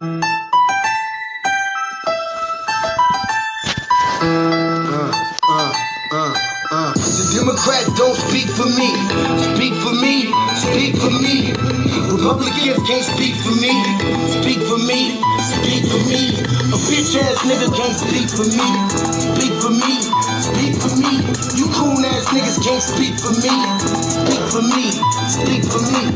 The Democrats don't speak for me. Speak for me. Speak for me. Republicans can't speak for me. Speak for me. Speak for me. A bitch ass nigga can't speak for me. Speak for me. Speak for me. You coon ass niggas can't speak for me. Speak for me. Speak for me.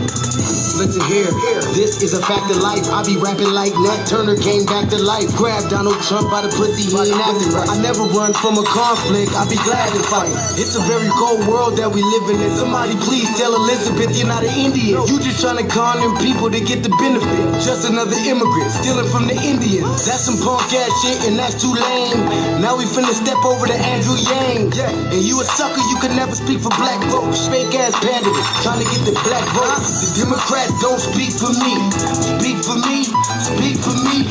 Listen here, this is a fact of life. I be rapping like Nat Turner came back to life. Grab Donald Trump by the pussy, he ain't acting right. I never run from a conflict, I be glad to fight. It's a very cold world that we live in. And somebody please tell Elizabeth you're not an Indian. You just trying to con them people to get the benefit. Just another immigrant, stealing from the Indians. That's some punk ass shit and that's too lame. Now we finna step over to Andrew Yang. And you a sucker, you could never speak for black folks. Fake ass pandemic, trying to get the black votes. The Democrats don't speak for me. Speak for me. Speak for me.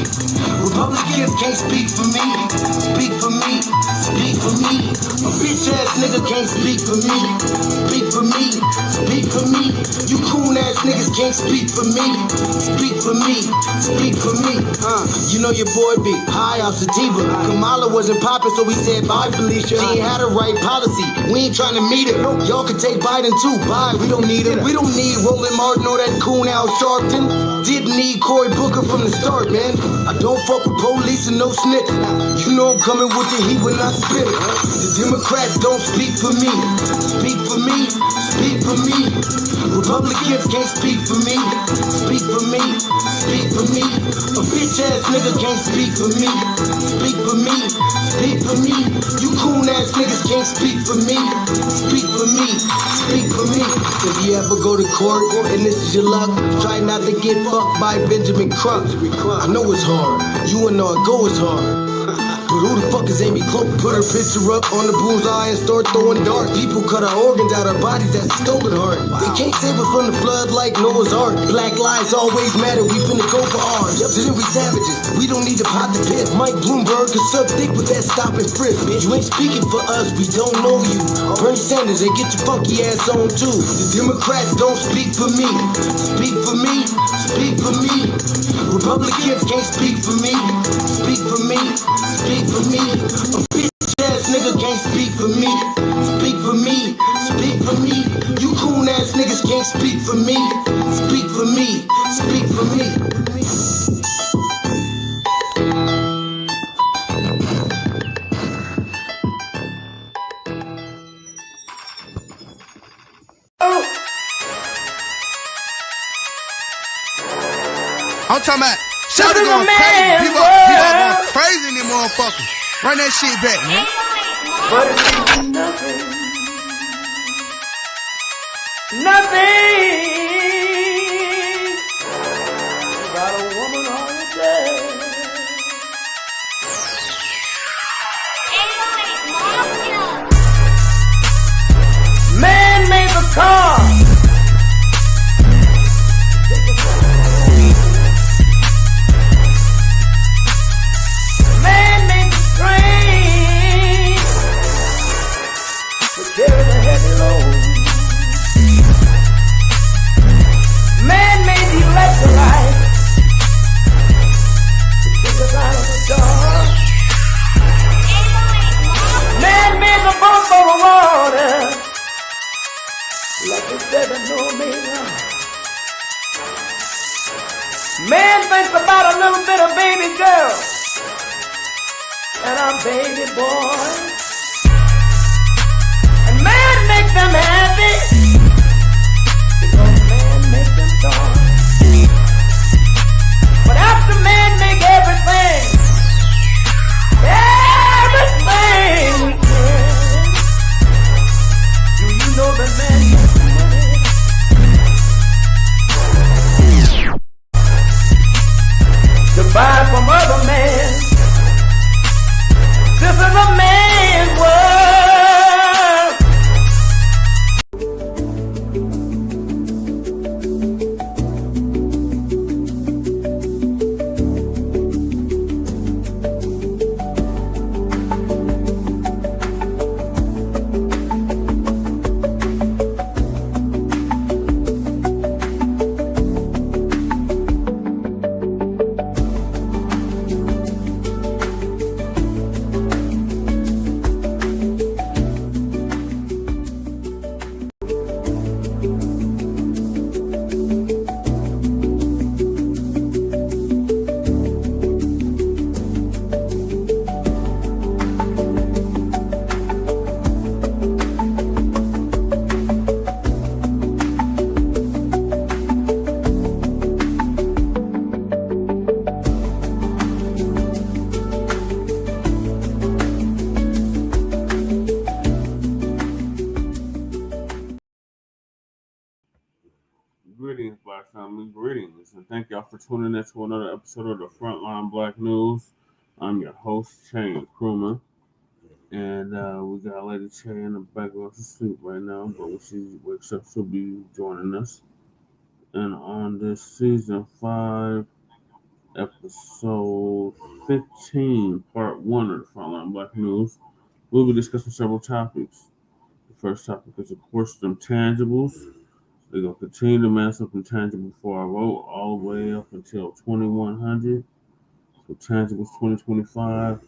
Republicans can't speak for me. Speak for me. Speak for me. A bitch ass nigga can't speak for me. Speak for me. Speak for me. You coon ass niggas can't speak for me. Speak for me. Speak for me. You know your boy be high off sativa. Kamala wasn't popping, so we said bye, Felicia. She ain't had a right policy. We ain't trying to meet her. Y'all can take Biden too. Bye. We don't need him. We don't need Roland Martin or that coon Al Sharpton. Didn't need Cory Booker from the start, man. I don't fuck with police and no snitch. You know I'm coming with the heat when I spit it. The Democrats don't speak for me. Speak for me. Speak for me. Republicans can't speak for me. Speak for me. Speak for me. A bitch ass nigga can't speak for me. Speak for me. Speak for me. You coon ass niggas can't speak for me. Speak for me. Speak for me. If you ever go to court and this is your luck, try not to get fucked by Benjamin Crump. I know it's hard. You and I go it's hard. But who the fuck is Amy Cloak? Put her picture up on the bullseye and start throwing darts. People cut our organs out our bodies, that's a stolen heart. They can't save us from the flood like Noah's Ark. Black lives always matter, we finna go for ours. Then we savages, we don't need to pot the piss. Mike Bloomberg is suck dick with that stop and frisk. You ain't speaking for us, we don't know you. Bernie Sanders, and get your funky ass on too. The Democrats don't speak for me. Speak for me. Speak for me. Republicans can't speak for me. Speak for me. Speak for me. A bitch ass nigga can't speak for me. Speak for me. Speak for me. You coon ass niggas can't speak for me. Speak for me. Speak for me. I'm talking about shout out going crazy. People going crazy in them motherfuckers. Run that shit back, man. But it means nothing. Nothing. Got a woman on the bed. Man made the car. Man thinks about a little bit of baby girl and a baby boy, and man makes them happy because man makes them joy. But after man make everything we can, do you know that man makes money? To buy from other men. This is a man's world. Greetings, Black family. Greetings, and thank y'all for tuning in to another episode of the Frontline Black News. I'm your host, Shane Krumah, and we got Lady Che in the background to sleep right now, but when she wakes up, she'll be joining us. And on this season 5, episode 15, part 1 of the Frontline Black News, we'll be discussing several topics. The first topic is, of course, them tangibles. They're going to continue to mass up intangible for our vote all the way up until 2100. So tangibles 2025,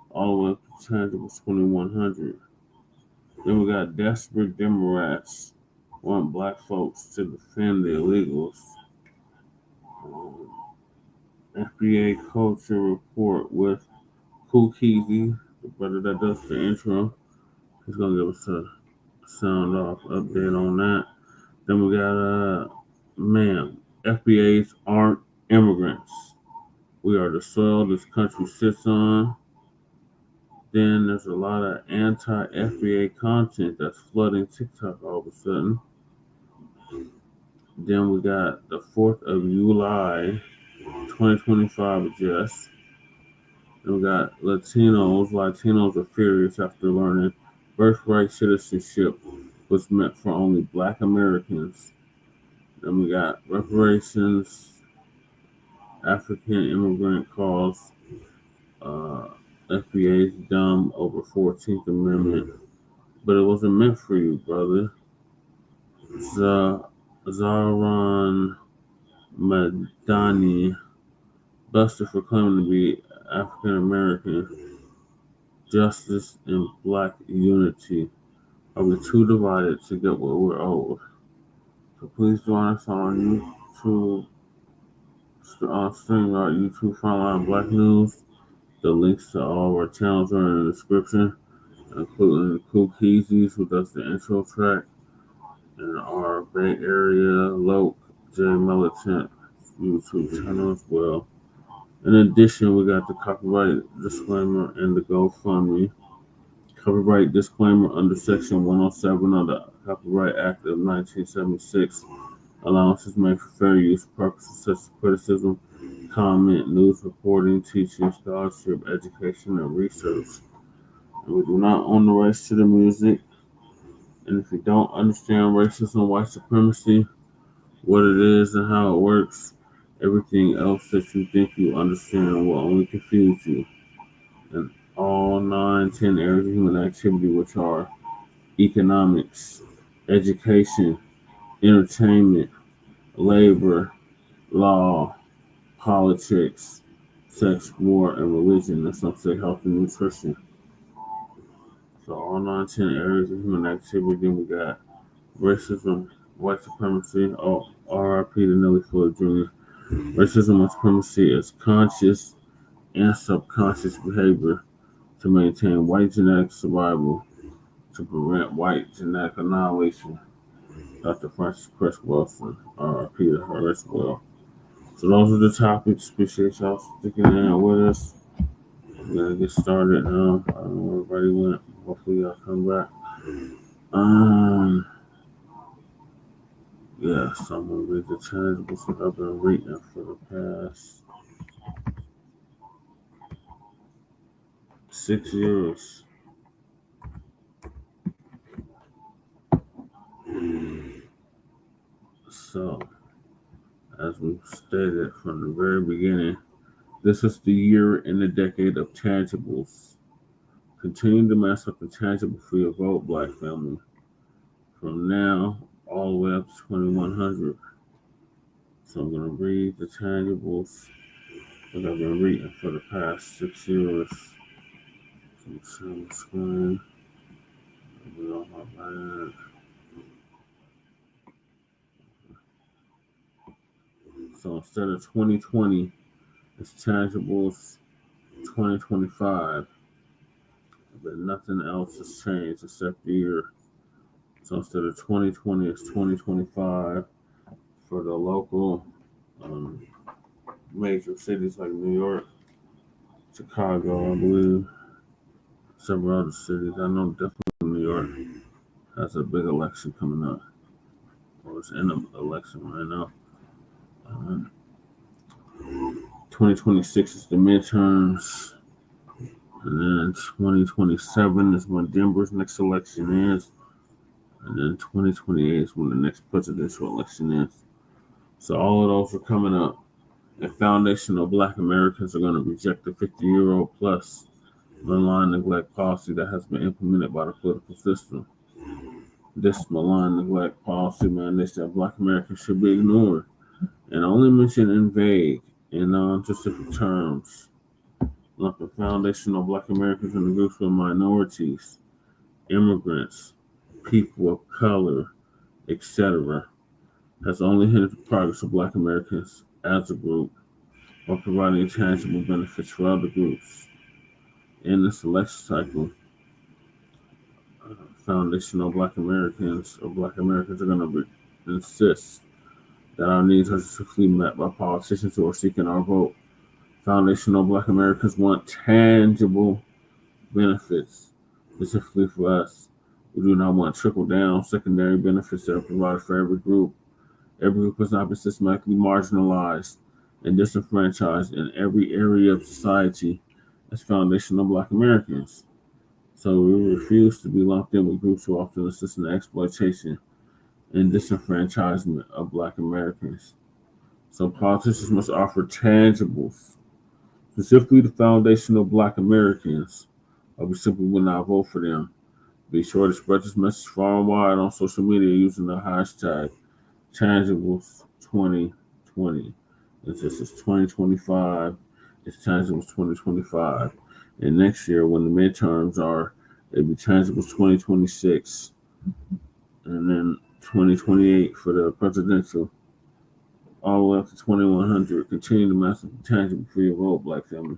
all the way up to tangibles 2100. Then we got desperate Democrats want black folks to defend the illegals. FBA culture report with Kool Keezy, the brother that does the intro. He's going to give us a sound off update on that. Then we got, FBAs aren't immigrants. We are the soil this country sits on. Then there's a lot of anti-FBA content that's flooding TikTok all of a sudden. Then we got the 4th of July 2025 address. Then we got Latinos. Latinos are furious after learning birthright citizenship was meant for only Black Americans. Then we got reparations. African immigrant calls FBA's dumb over 14th Amendment, but it wasn't meant for you, brother. Zaran Madani busted for claiming to be African American. Justice and Black unity. Are we too divided to get what we're owed? So please join us on YouTube, on StreamYard, YouTube Frontline Black News. The links to all of our channels are in the description, including Kool Keezy, who does the intro track, and our Bay Area Loke J Militant YouTube channel as well. In addition, we got the copyright disclaimer and the GoFundMe. Copyright disclaimer under Section 107 of the Copyright Act of 1976. Allowances made for fair use purposes such as criticism, comment, news reporting, teaching, scholarship, education, and research. And we do not own the rights to the music. And if you don't understand racism, white supremacy, what it is and how it works, everything else that you think you understand will only confuse you. And all 9-10 areas of human activity, which are economics, education, entertainment, labor, law, politics, sex, war, and religion, and some say health and nutrition. So all 9-10 areas of human activity. Then we got racism, white supremacy, RIP to Nelly Ford Jr. Racism and supremacy is conscious and subconscious behavior to maintain white genetic survival, to prevent white genetic annihilation. Dr. Frances Cress Wilson, RIP to her as well. So those are the topics. Appreciate y'all sticking in with us. We're gonna get started now. I don't know where everybody went. Hopefully y'all come back. So I'm gonna read the tangibles that I've been reading for the past 6 years. So, as we stated from the very beginning, this is the year in the decade of tangibles. Continue to mass up the tangible for your vote, Black family. From now all the way up to 2100. So I'm going to read the tangibles that I've been reading for the past 6 years. So I'm sharing the screen. I'll be on my bag. So instead of 2020, it's tangibles 2025. But nothing else has changed except the year. So instead of 2020, it's 2025 for the local major cities like New York, Chicago, I believe, several other cities. I know definitely New York has a big election coming up. or it's in the election right now. 2026 is the midterms, and then 2027 is when Denver's next election is, and then 2028 is when the next presidential election is. So all of those are coming up, and foundational Black Americans are going to reject the 50-year-old plus malign neglect policy that has been implemented by the political system. This malign neglect policy mandates that Black Americans should be ignored and only mentioned in vague and non-specific terms, lumping foundational Black Americans in the groups of minorities, immigrants, people of color, etc., has only hindered the progress of Black Americans as a group while providing tangible benefits for other groups. In this election cycle, foundational Black Americans or Black Americans are going to insist that our needs are specifically met by politicians who are seeking our vote. Foundational Black Americans want tangible benefits specifically for us. We do not want trickle-down secondary benefits that are provided for every group. Every group has not been systematically marginalized and disenfranchised in every area of society as foundational Black Americans. So we refuse to be lumped in with groups who often assist in the exploitation and disenfranchisement of Black Americans. So politicians must offer tangibles, specifically the foundational Black Americans, or we simply will not vote for them. Be sure to spread this message far and wide on social media using the hashtag Tangibles2020. And since it's 2025, it's Tangibles 2025. And next year, when the midterms are, it'll be Tangibles 2026. And then 2028 for the presidential, all the way up to 2100. Continue to master tangible for your vote, Black family.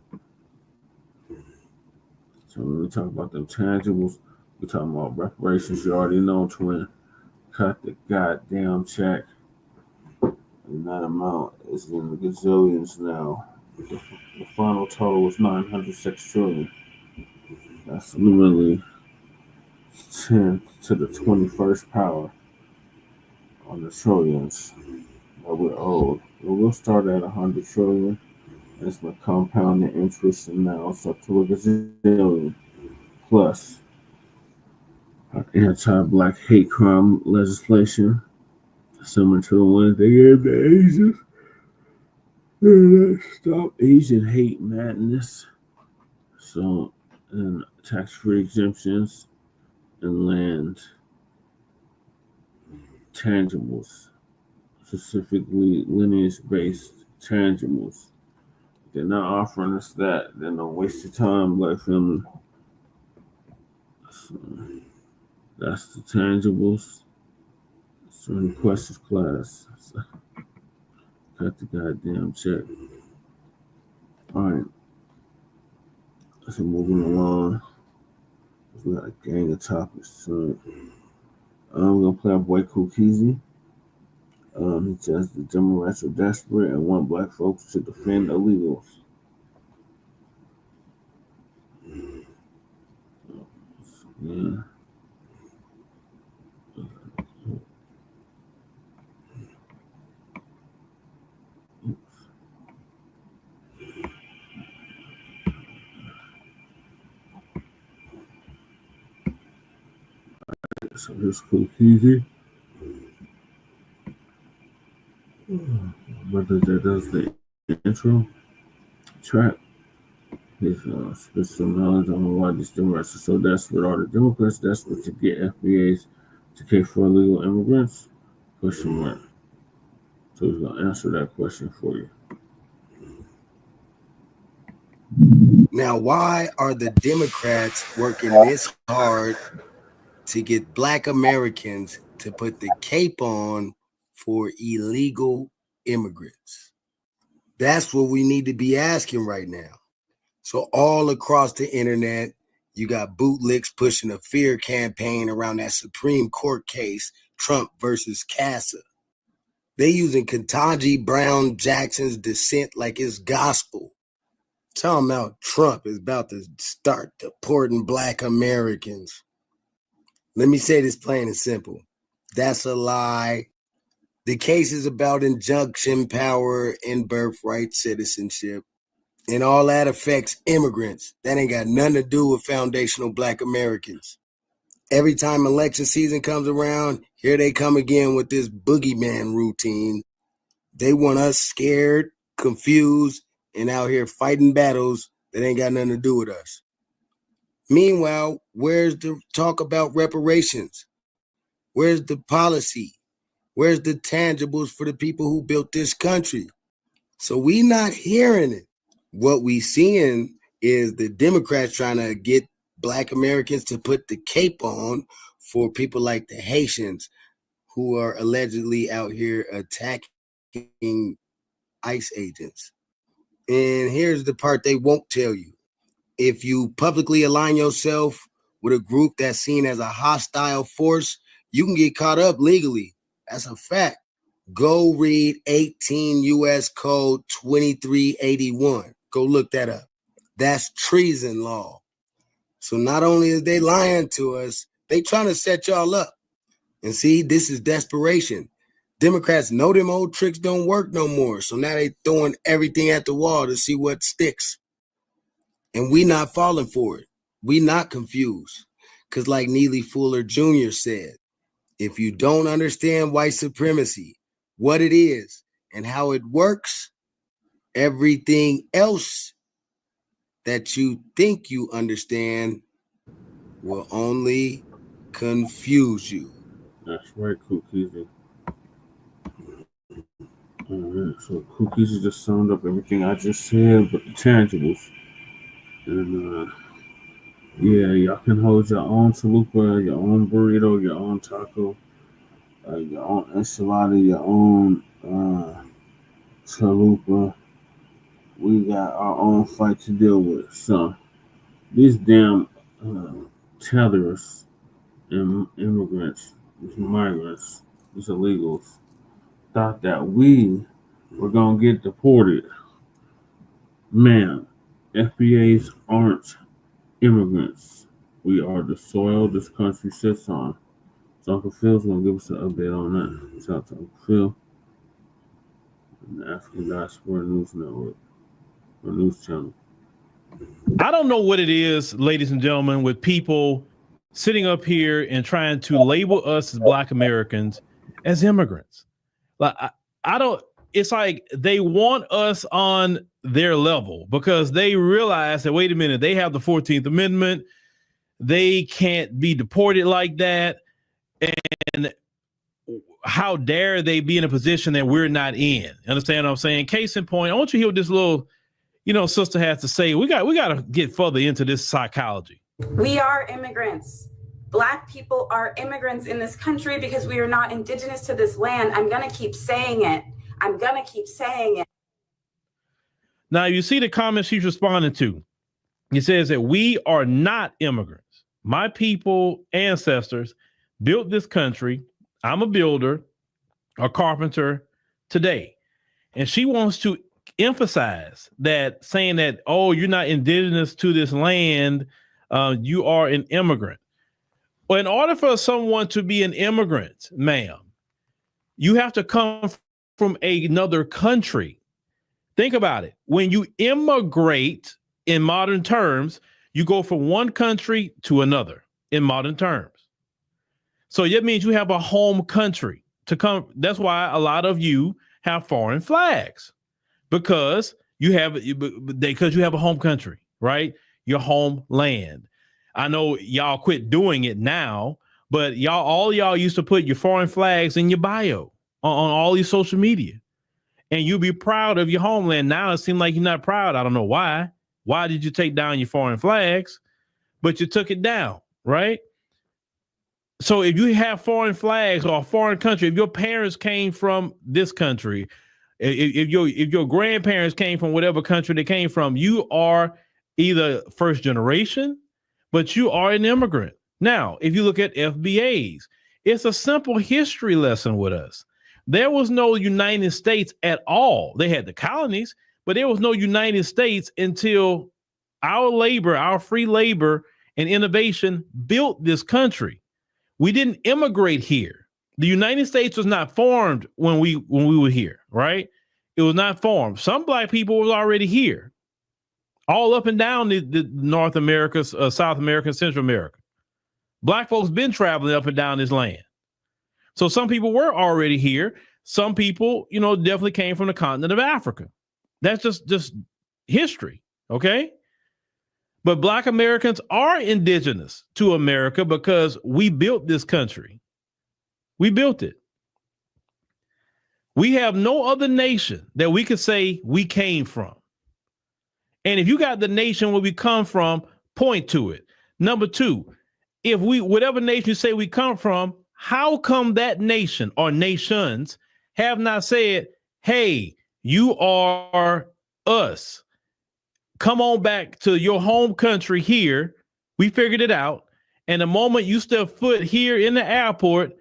So when we talk about them tangibles, we're talking about reparations. You already know, twin. Cut the goddamn check. And that amount is in the gazillions now. The final total was 906 trillion. That's literally 10 to the 21st power on the trillions that we're owed. We'll start at 100 trillion. And it's been compounding interest, and now it's up to a gazillion. Plus, anti-Black hate crime legislation, similar to the one they gave the Asians. Stop Asian hate madness. So, and tax-free exemptions and land tangibles, specifically lineage-based tangibles. If they're not offering us that, then don't waste your time, Black family. So, that's the tangibles. So, any questions, class? So, cut the goddamn check. All right. So moving along. We got a gang of topics. So we're gonna play our boy Kool Keezy. He says the Democrats are desperate and want Black folks to defend illegals. Yeah. So here's Kool Keezy. But that does the intro track. He's spits some knowledge on why these Democrats are so desperate. Are the Democrats desperate to get FBAs to care for illegal immigrants? Question mark. So he's gonna answer that question for you. Now, why are the Democrats working this hard to get Black Americans to put the cape on for illegal immigrants? That's what we need to be asking right now. So all across the internet, you got bootlicks pushing a fear campaign around that Supreme Court case, Trump versus CASA. They using Ketanji Brown Jackson's dissent like it's gospel. Talking about Trump is about to start deporting Black Americans. Let me say this plain and simple. That's a lie. The case is about injunction power and birthright citizenship. And all that affects immigrants. That ain't got nothing to do with foundational Black Americans. Every time election season comes around, here they come again with this boogeyman routine. They want us scared, confused, and out here fighting battles that ain't got nothing to do with us. Meanwhile, where's the talk about reparations? Where's the policy? Where's the tangibles for the people who built this country? So we not hearing it. What we seeing is the Democrats trying to get Black Americans to put the cape on for people like the Haitians who are allegedly out here attacking ICE agents. And here's the part they won't tell you. If you publicly align yourself with a group that's seen as a hostile force, you can get caught up legally. That's a fact. Go read 18 U.S. Code 2381. Go look that up. That's treason law. So not only is they lying to us, they trying to set y'all up. And see, this is desperation. Democrats know them old tricks don't work no more. So now they throwing everything at the wall to see what sticks. And we not falling for it. We not confused. Because like Neely Fuller Jr. said, if you don't understand white supremacy, what it is, and how it works, everything else that you think you understand will only confuse you. That's right, Kool Keezy. So Kool Keezy just summed up everything I just said, but the tangibles. And yeah, y'all can hold your own chalupa, your own burrito, your own taco, your own enchilada, your own chalupa. We got our own fight to deal with. So these damn tethers and immigrants, these migrants, these illegals, thought that we were gonna get deported. Man, FBAs aren't immigrants. We are the soil this country sits on. So Uncle Phil's gonna give us an update on that. Shout out to Uncle Phil and the African Diaspora News Network or News Channel. I don't know what it is, ladies and gentlemen, with people sitting up here and trying to label us as Black Americans as immigrants. Like I don't. It's like they want us on their level because they realize that, wait a minute, they have the 14th Amendment. They can't be deported like that. And how dare they be in a position that we're not in? Understand what I'm saying? Case in point, I want you to hear what this little, sister has to say. We got to get further into this psychology. We are immigrants. Black people are immigrants in this country because we are not indigenous to this land. I'm going to keep saying it. I'm going to keep saying it. Now, you see the comments she's responding to. It says that we are not immigrants. My people, ancestors, built this country. I'm a builder, a carpenter today. And she wants to emphasize that, saying that, oh, you're not indigenous to this land. You are an immigrant. Well, in order for someone to be an immigrant, ma'am, you have to come from another country. Think about it. When you immigrate in modern terms, you go from one country to another in modern terms. So that means you have a home country to come. That's why a lot of you have foreign flags, because you have a home country, right? Your homeland. I know y'all quit doing it now, but all y'all used to put your foreign flags in your bio on all these social media, and you be proud of your homeland. Now it seems like you're not proud. I don't know why. Why did you take down your foreign flags? But you took it down, right? So if you have foreign flags or a foreign country, if your parents came from this country, if your grandparents came from whatever country they came from, you are either first generation, but you are an immigrant. Now, if you look at FBAs, it's a simple history lesson with us. There was no United States at all. They had the colonies, but there was no United States until our free labor and innovation built this country. We didn't immigrate here. The United States was not formed when we were here, right? It was not formed. Some black people was already here, all up and down the North America, South America, Central America. Black folks been traveling up and down this land. So some people were already here. Some people, definitely came from the continent of Africa. That's just history, okay? But Black Americans are indigenous to America because we built this country. We built it. We have no other nation that we could say we came from. And if you got the nation where we come from, point to it. Number two, if whatever nation you say we come from, how come that nation or nations have not said, hey, you are us. Come on back to your home country here. We figured it out. And the moment you step foot here in the airport,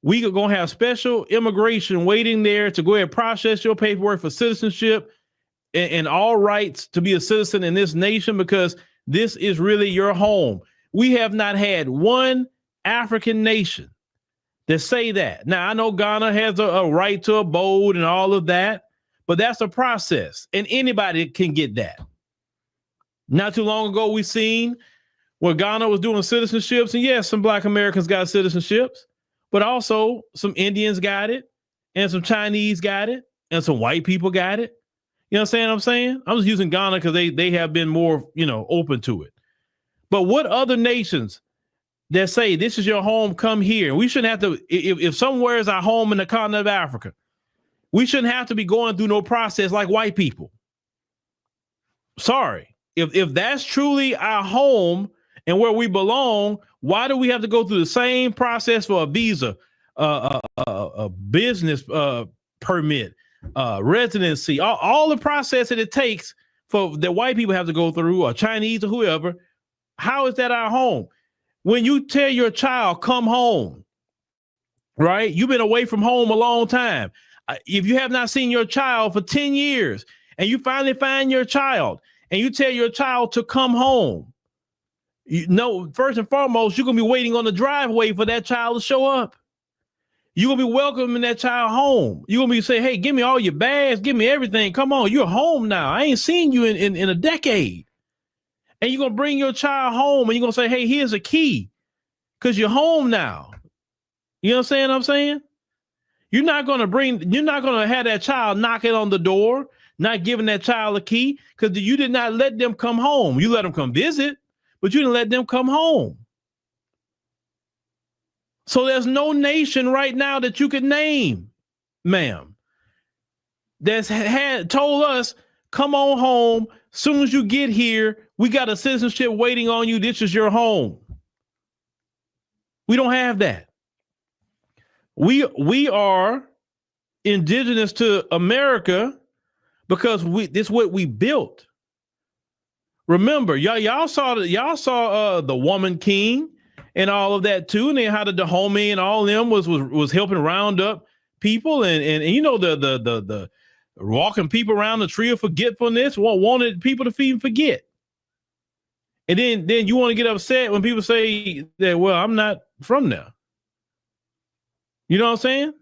we are going to have special immigration waiting there to go ahead and process your paperwork for citizenship and all rights to be a citizen in this nation because this is really your home. We have not had one African nation that say that. Now, I know Ghana has a right to abode and all of that, but that's a process, and anybody can get that. Not too long ago, we seen where Ghana was doing citizenships, and yes, some Black Americans got citizenships, but also some Indians got it, and some Chinese got it, and some white people got it. You know what I'm saying? I'm just using Ghana because they have been more, open to it. But what other nations that say this is your home, come here? We shouldn't have to, if somewhere is our home in the continent of Africa, we shouldn't have to be going through no process like white people. Sorry. If that's truly our home and where we belong, why do we have to go through the same process for a visa, a business permit, residency, all the process that it takes for that white people have to go through, or Chinese or whoever? How is that our home? When you tell your child, come home, right? You've been away from home a long time. If you have not seen your child for 10 years and you finally find your child and you tell your child to come home, first and foremost, you're going to be waiting on the driveway for that child to show up. You're going to be welcoming that child home. You're going to be saying, hey, give me all your bags, give me everything. Come on, you're home now. I ain't seen you in a decade. And you're going to bring your child home and you're going to say, hey, here's a key because you're home now. You know what I'm saying? You're not going to have that child knocking on the door, not giving that child a key because you did not let them come home. You let them come visit, but you didn't let them come home. So there's no nation right now that you could name, ma'am, that's told us, come on home. Soon as you get here, we got a citizenship waiting on you. This is your home. We don't have that. We are indigenous to America because this is what we built. Remember, y'all saw the Woman King and all of that too, and then how the Dahomey and all of them was helping round up people and the walking people around the tree of forgetfulness, wanted people to forget. And then you want to get upset when people say that, well, I'm not from there. You know what I'm saying?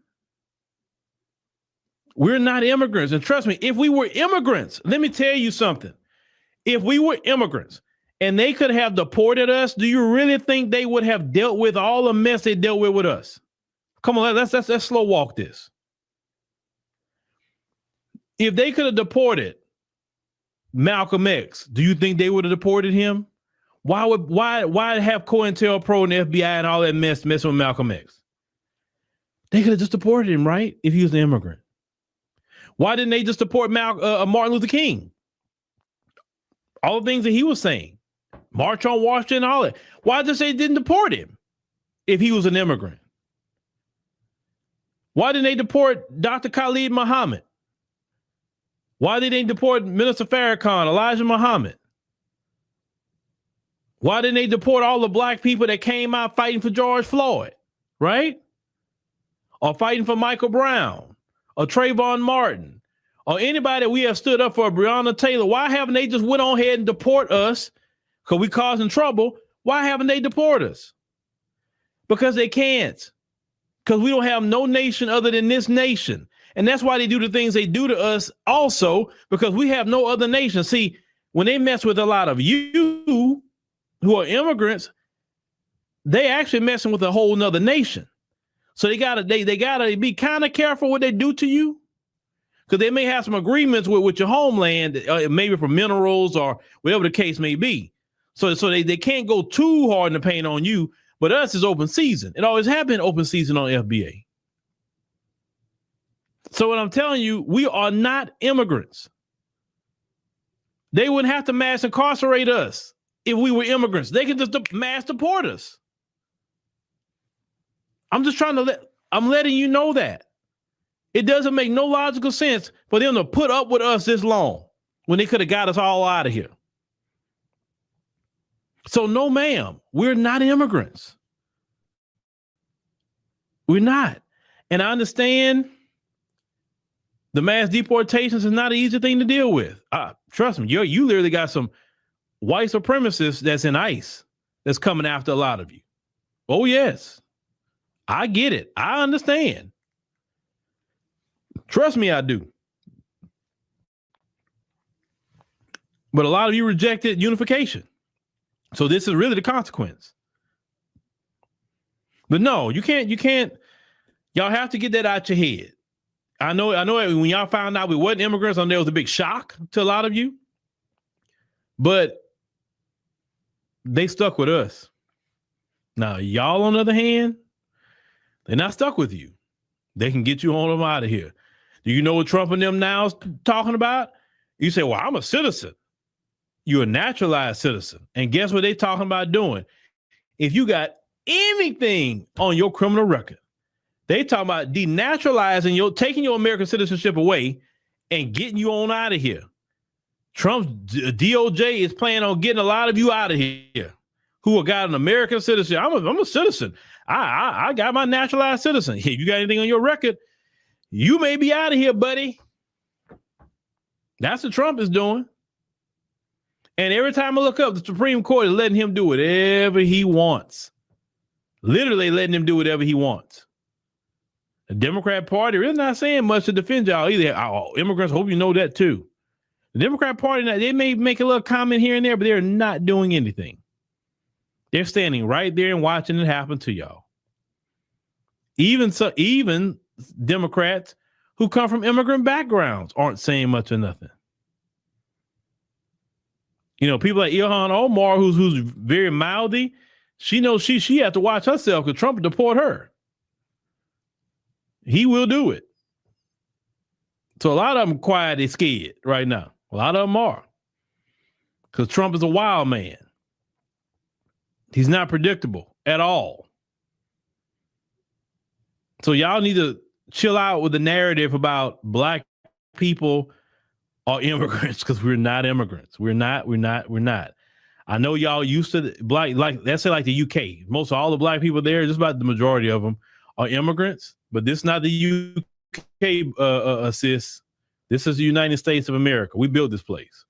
We're not immigrants. And trust me, if we were immigrants, let me tell you something. If we were immigrants and they could have deported us, do you really think they would have dealt with all the mess they dealt with us? Come on, let's slow walk this. If they could have deported Malcolm X, do you think they would have deported him? Why have COINTELPRO and the FBI and all that messing with Malcolm X? They could have just deported him, right? If he was an immigrant. Why didn't they just deport Martin Luther King? All the things that he was saying, March on Washington, all that. Why just they didn't deport him if he was an immigrant? Why didn't they deport Dr. Khalid Muhammad? Why didn't they deport Minister Farrakhan, Elijah Muhammad? Why didn't they deport all the black people that came out fighting for George Floyd, right? Or fighting for Michael Brown, or Trayvon Martin, or anybody that we have stood up for, Breonna Taylor? Why haven't they just went on ahead and deport us? Because we causing trouble. Why haven't they deported us? Because they can't. because we don't have no nation other than this nation. And that's why they do the things they do to us also, because we have no other nation. See, when they mess with a lot of you who are immigrants, they actually messing with a whole nother nation. So they gotta be kind of careful what they do to you, because they may have some agreements with your homeland, maybe for minerals or whatever the case may be. So they can't go too hard in the paint on you. But us is open season. It always has been open season on FBA. So what I'm telling you, we are not immigrants. They wouldn't have to mass incarcerate us if we were immigrants. They can just mass deport us. I'm just I'm letting you know that. It doesn't make no logical sense for them to put up with us this long when they could have got us all out of here. So no, ma'am, we're not immigrants. We're not. And I understand the mass deportations is not an easy thing to deal with. Trust me, you literally got some white supremacists that's in ICE that's coming after a lot of you. Oh, yes. I get it. I understand. Trust me, I do. But a lot of you rejected unification. So this is really the consequence. But no, you can't. Y'all have to get that out your head. I know when y'all found out we wasn't immigrants, I know it was a big shock to a lot of you. But they stuck with us. Now, y'all, on the other hand, they're not stuck with you. They can get you on them out of here. Do you know what Trump and them now is talking about? You say, well, I'm a citizen. You're a naturalized citizen. And guess what they talking about doing? If you got anything on your criminal record, they talking about denaturalizing taking your American citizenship away and getting you on out of here. Trump's DOJ is planning on getting a lot of you out of here who have got an American citizenship. I'm a citizen. I got my naturalized citizen. If you got anything on your record, you may be out of here, buddy. That's what Trump is doing. And every time I look up, the Supreme Court is letting him do whatever he wants. Literally letting him do whatever he wants. The Democrat Party is not saying much to defend y'all either. Immigrants, hope you know that too. The Democrat Party, they may make a little comment here and there, but they're not doing anything. They're standing right there and watching it happen to y'all. Even Democrats who come from immigrant backgrounds aren't saying much or nothing. You know, people like Ilhan Omar, who's very mouthy, she knows she has to watch herself because Trump will deport her. He will do it. So a lot of them quiet, they're scared right now. A lot of them are. Because Trump is a wild man. He's not predictable at all. So y'all need to chill out with the narrative about black people are immigrants, because we're not immigrants. We're not. I know y'all used to black, like let's say like the UK. Most of all the black people there, just about the majority of them are immigrants, but this is not the UK, sis. This is the United States of America. We built this place.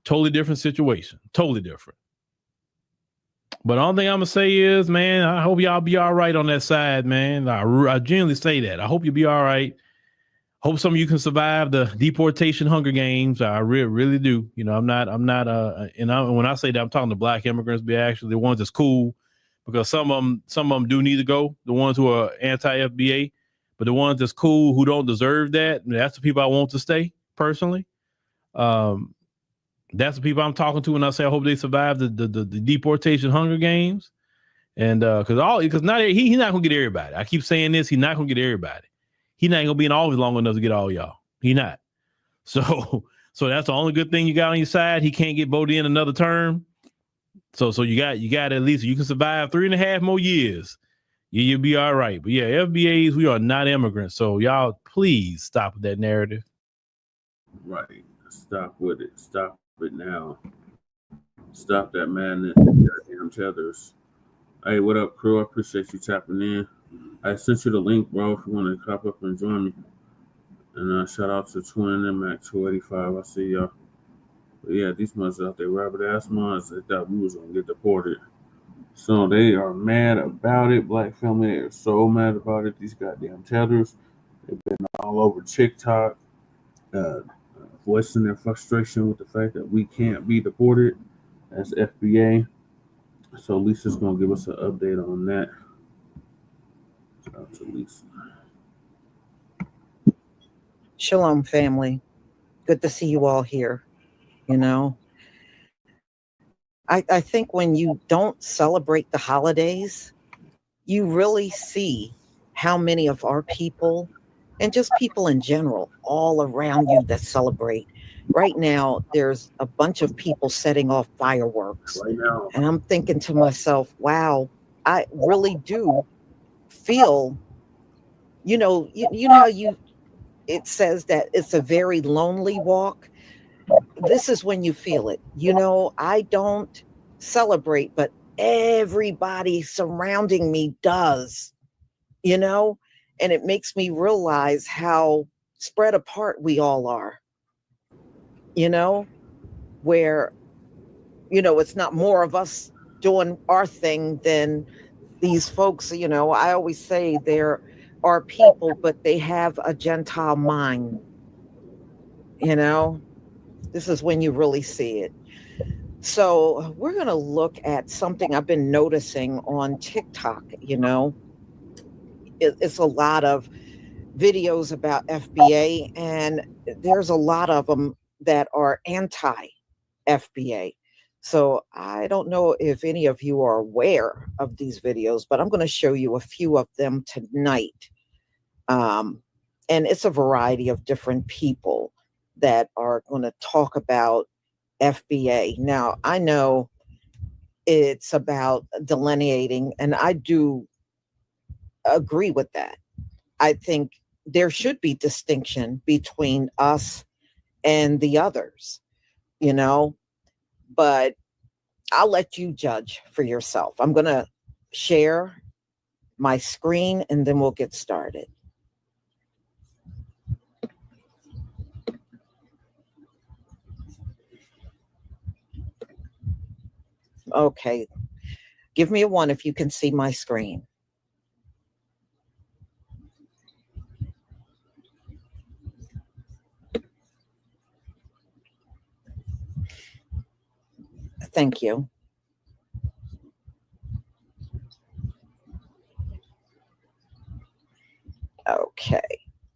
Totally different situation. Totally different. But the only thing I'm going to say is, man, I hope y'all be all right on that side, man. I genuinely say that. I hope you'll be all right. Hope some of you can survive the deportation Hunger Games. I really do. You know, I'm not, when I say that, I'm talking to black immigrants, be actually the ones that's cool, because some of them do need to go, the ones who are anti-FBA, but the ones that's cool, who don't deserve that, that's the people I want to stay, personally. That's the people I'm talking to when I say I hope they survive the deportation Hunger Games. And because not he's not gonna get everybody. I keep saying this, he's not gonna get everybody. He's not gonna be in office long enough to get all y'all. He not. So that's the only good thing you got on your side. He can't get voted in another term. So you got at least, you can survive 3.5 more years. You'll be all right. But yeah, FBAs, we are not immigrants. So y'all please stop with that narrative. Right. Stop with it. Stop it now. Stop that madness. Goddamn tethers. Hey, what up, crew? I appreciate you tapping in. I sent you the link, bro, if you want to pop up and join me. And shout out to Twin and Mac 285. I see y'all. But yeah, these ones out there, rabbit ass moms, they thought we was gonna get deported. So they are mad about it. Black family, they are so mad about it. These goddamn tethers, they've been all over TikTok, voicing their frustration with the fact that we can't be deported as FBA. So Lisa's gonna give us an update on that. Shout out to Lisa. Shalom, family. Good to see you all here. You know, I think when you don't celebrate the holidays, you really see how many of our people and just people in general all around you that celebrate. Right now, there's a bunch of people setting off fireworks. Right now, And I'm thinking to myself, wow, I really do feel, you know how it says that it's a very lonely walk. This is when you feel it. I don't celebrate, but everybody surrounding me does, and it makes me realize how spread apart we all are, where, it's not more of us doing our thing than these folks. I always say there are people, but they have a Gentile mind, This is when you really see it. So we're going to look at something I've been noticing on TikTok. It's a lot of videos about FBA, and there's a lot of them that are anti-FBA. So I don't know if any of you are aware of these videos, but I'm going to show you a few of them tonight. And it's a variety of different people that are going to talk about FBA. Now, I know it's about delineating, and I do agree with that. I think there should be distinction between us and the others, but I'll let you judge for yourself. I'm going to share my screen and then we'll get started. Okay. Give me a 1 if you can see my screen. Thank you. Okay.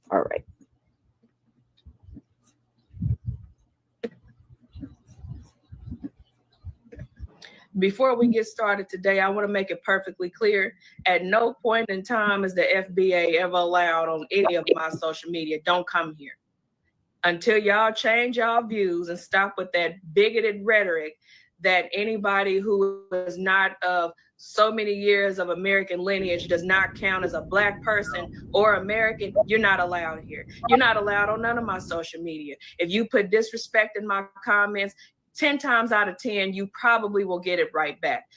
All right. Before we get started today, I want to make it perfectly clear. At no point in time is the FBA ever allowed on any of my social media. Don't come here. Until y'all change y'all views and stop with that bigoted rhetoric that anybody who is not of so many years of American lineage does not count as a Black person or American, you're not allowed here. You're not allowed on none of my social media. If you put disrespect in my comments, 10 times out of 10, you probably will get it right back.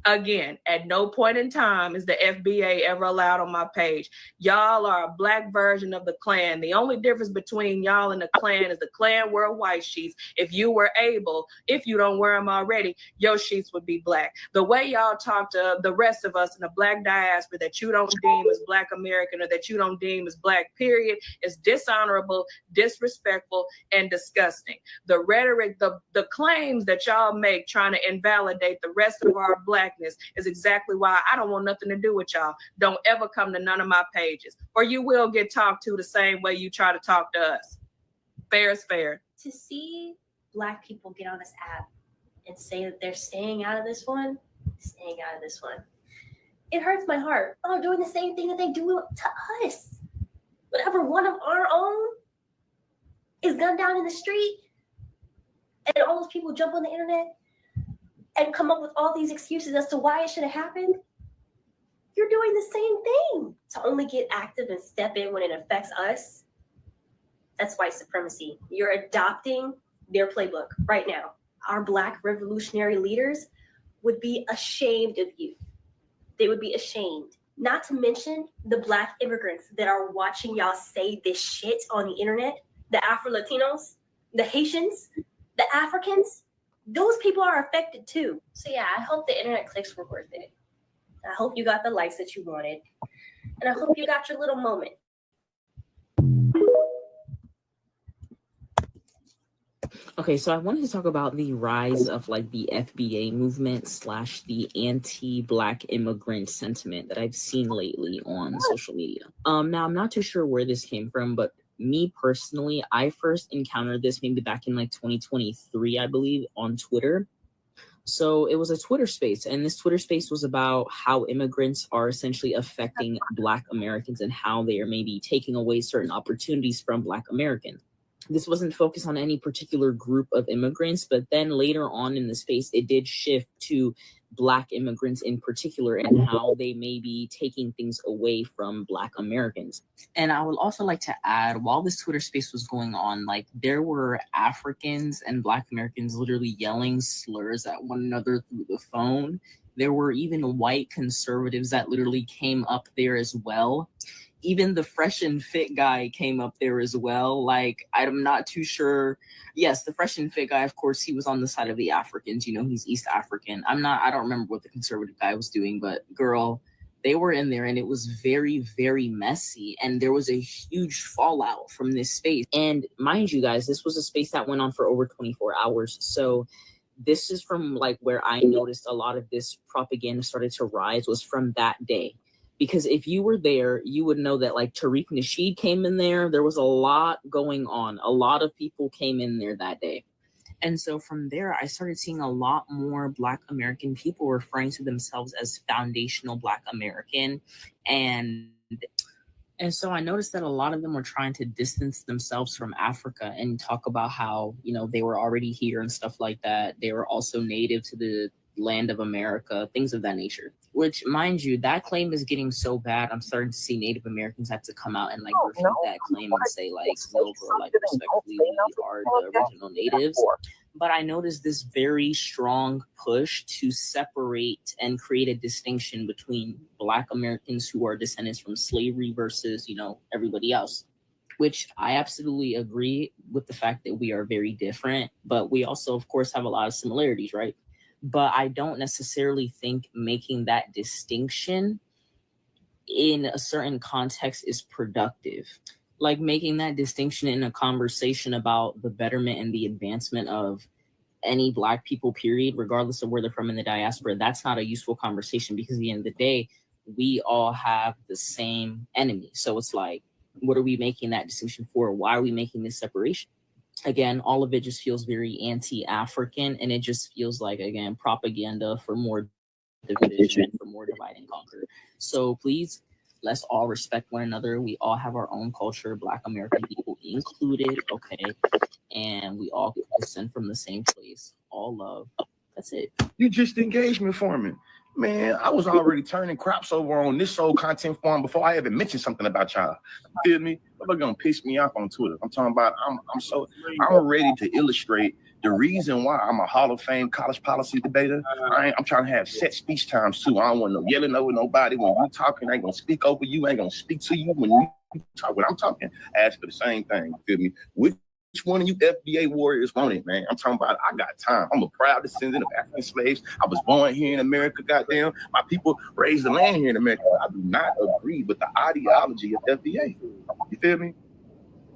Again, at no point in time is the FBA ever allowed on my page. Y'all are a Black version of the Klan. The only difference between y'all and the Klan is the Klan wear white sheets. If you were able, if you don't wear them already, your sheets would be black. The way y'all talk to the rest of us in the Black diaspora that you don't deem as Black American or that you don't deem as Black, period, is dishonorable, disrespectful, and disgusting. The rhetoric, the claims that y'all make trying to invalidate the rest of our Blackness is exactly why I don't want nothing to do with y'all. Don't ever come to none of my pages, or you will get talked to the same way you try to talk to us. Fair is fair. To see Black people get on this app and say that they're staying out of this one, it hurts my heart. Oh, doing the same thing that they do to us. Whenever one of our own is gunned down in the street and all those people jump on the internet and come up with all these excuses as to why it should have happened, you're doing the same thing. To only get active and step in when it affects us, that's white supremacy. You're adopting their playbook right now. Our Black revolutionary leaders would be ashamed of you. They would be ashamed. Not to mention the Black immigrants that are watching y'all say this shit on the internet, the Afro-Latinos, the Haitians, the Africans. those people are affected too. So yeah, I hope the internet clicks were worth it. I hope you got the likes that you wanted. And I hope you got your little moment. Okay, so I wanted to talk about the rise of like the FBA movement / the anti-Black immigrant sentiment that I've seen lately on social media. Now I'm not too sure where this came from, but me personally, I first encountered this maybe back in like 2023, I believe, on Twitter. So it was a Twitter space, and this Twitter space was about how immigrants are essentially affecting Black Americans and how they are maybe taking away certain opportunities from Black Americans. This wasn't focused on any particular group of immigrants, but then later on in the space, it did shift to Black immigrants in particular and how they may be taking things away from Black Americans. And I would also like to add, while this Twitter space was going on, like there were Africans and Black Americans literally yelling slurs at one another through the phone. There were even white conservatives that literally came up there as well. Even the Fresh and Fit guy came up there as well. Like, I'm not too sure. Yes, the Fresh and Fit guy, of course, he was on the side of the Africans. You know, he's East African. I don't remember what the conservative guy was doing, but girl, they were in there and it was very, very messy. And there was a huge fallout from this space. And mind you guys, this was a space that went on for over 24 hours. So this is from like where I noticed a lot of this propaganda started to rise was from that day. Because if you were there, you would know that like Tariq Nasheed came in there. There was a lot going on. A lot of people came in there that day. And so from there, I started seeing a lot more Black American people referring to themselves as foundational Black American. And so I noticed that a lot of them were trying to distance themselves from Africa and talk about how, you know, they were already here and stuff like that. They were also native to the land of America, things of that nature. Which, mind you, that claim is getting so bad. I'm starting to see Native Americans have to come out and like refute that claim and say like, no, bro, like respectfully, we are the original natives. But I noticed this very strong push to separate and create a distinction between Black Americans who are descendants from slavery versus, you know, everybody else. Which I absolutely agree with the fact that we are very different, but we also, of course, have a lot of similarities, right? But I don't necessarily think making that distinction in a certain context is productive. Like making that distinction in a conversation about the betterment and the advancement of any Black people, period, regardless of where they're from in the diaspora, that's not a useful conversation because at the end of the day, we all have the same enemy. So it's like, what are we making that distinction for? Why are we making this separation? Again, all of it just feels very anti-African, and it just feels like, again, propaganda for more division, for more divide and conquer. So please, let's all respect one another. We all have our own culture, Black American people included, okay? And we all descend from the same place. All love. That's it. You just engagement farming. Man, I was already turning crops over on this old content farm before I even mentioned something about y'all. You feel me? They're gonna piss me off on Twitter. I'm talking about I'm ready to illustrate the reason why I'm a Hall of Fame college policy debater. I'm trying to have set speech times too. I don't want no yelling over nobody. When you talking, I ain't gonna speak over you, I ain't gonna speak to you when you talk. When I'm talking, ask for the same thing. You feel me? Which one of you FBA warriors want it, man? I'm talking about I got time. I'm a proud descendant of African slaves. I was born here in America, goddamn. My people raised the land here in America. I do not agree with the ideology of FBA. You feel me?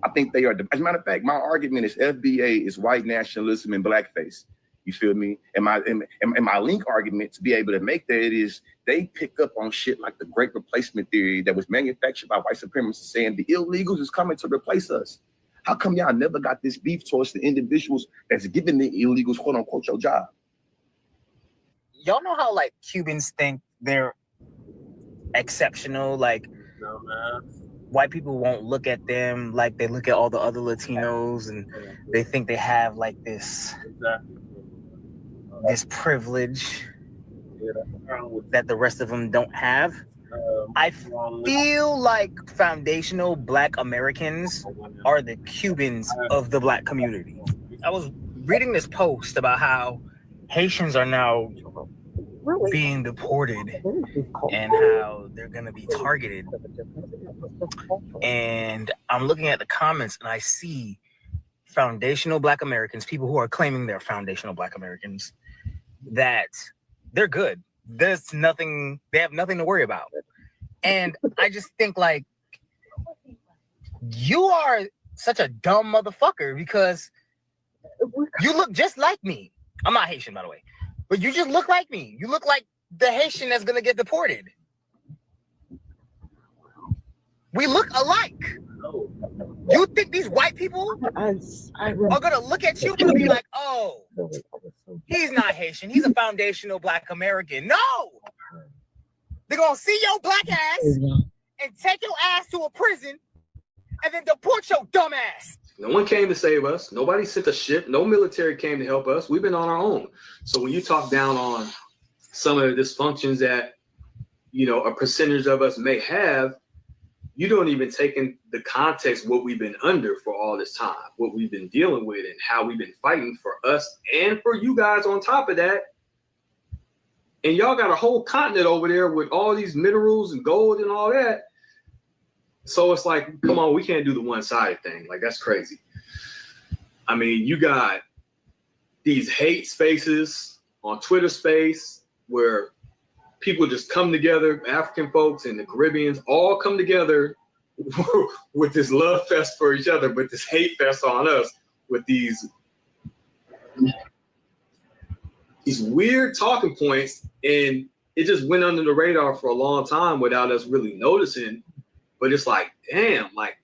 I think they are, as a matter of fact, my argument is FBA is white nationalism and blackface. You feel me? And my link argument to be able to make that is they pick up on shit like the Great Replacement theory that was manufactured by white supremacists saying the illegals is coming to replace us. How come y'all never got this beef towards the individuals that's giving the illegals, quote unquote, your job? Y'all know how like Cubans think they're exceptional? Like white people won't look at them like they look at all the other Latinos, and they think they have like this privilege that the rest of them don't have. I feel like foundational Black Americans are the Cubans of the Black community. I was reading this post about how Haitians are now being deported and how they're going to be targeted. And I'm looking at the comments and I see foundational Black Americans, people who are claiming they're foundational Black Americans, that they're good. There's nothing, they have nothing to worry about. And I just think like, you are such a dumb motherfucker because you look just like me. I'm not Haitian, by the way, but you just look like me. You look like the Haitian that's gonna get deported. We look alike. You think these white people are gonna look at you and be like, oh, he's not Haitian, he's a foundational Black American. No! They're gonna see your black ass and take your ass to a prison and then deport your dumb ass. No one came to save us. Nobody sent a ship. No military came to help us. We've been on our own. So when you talk down on some of the dysfunctions that, you know, a percentage of us may have, you don't even take in the context what we've been under for all this time, what we've been dealing with and how we've been fighting for us and for you guys on top of that. And y'all got a whole continent over there with all these minerals and gold and all that. So it's like, come on, we can't do the one-sided thing. Like, that's crazy. I mean, you got these hate spaces on Twitter space where people just come together, African folks and the Caribbeans all come together with this love fest for each other, but this hate fest on us with these weird talking points. And it just went under the radar for a long time without us really noticing. But it's like, damn, like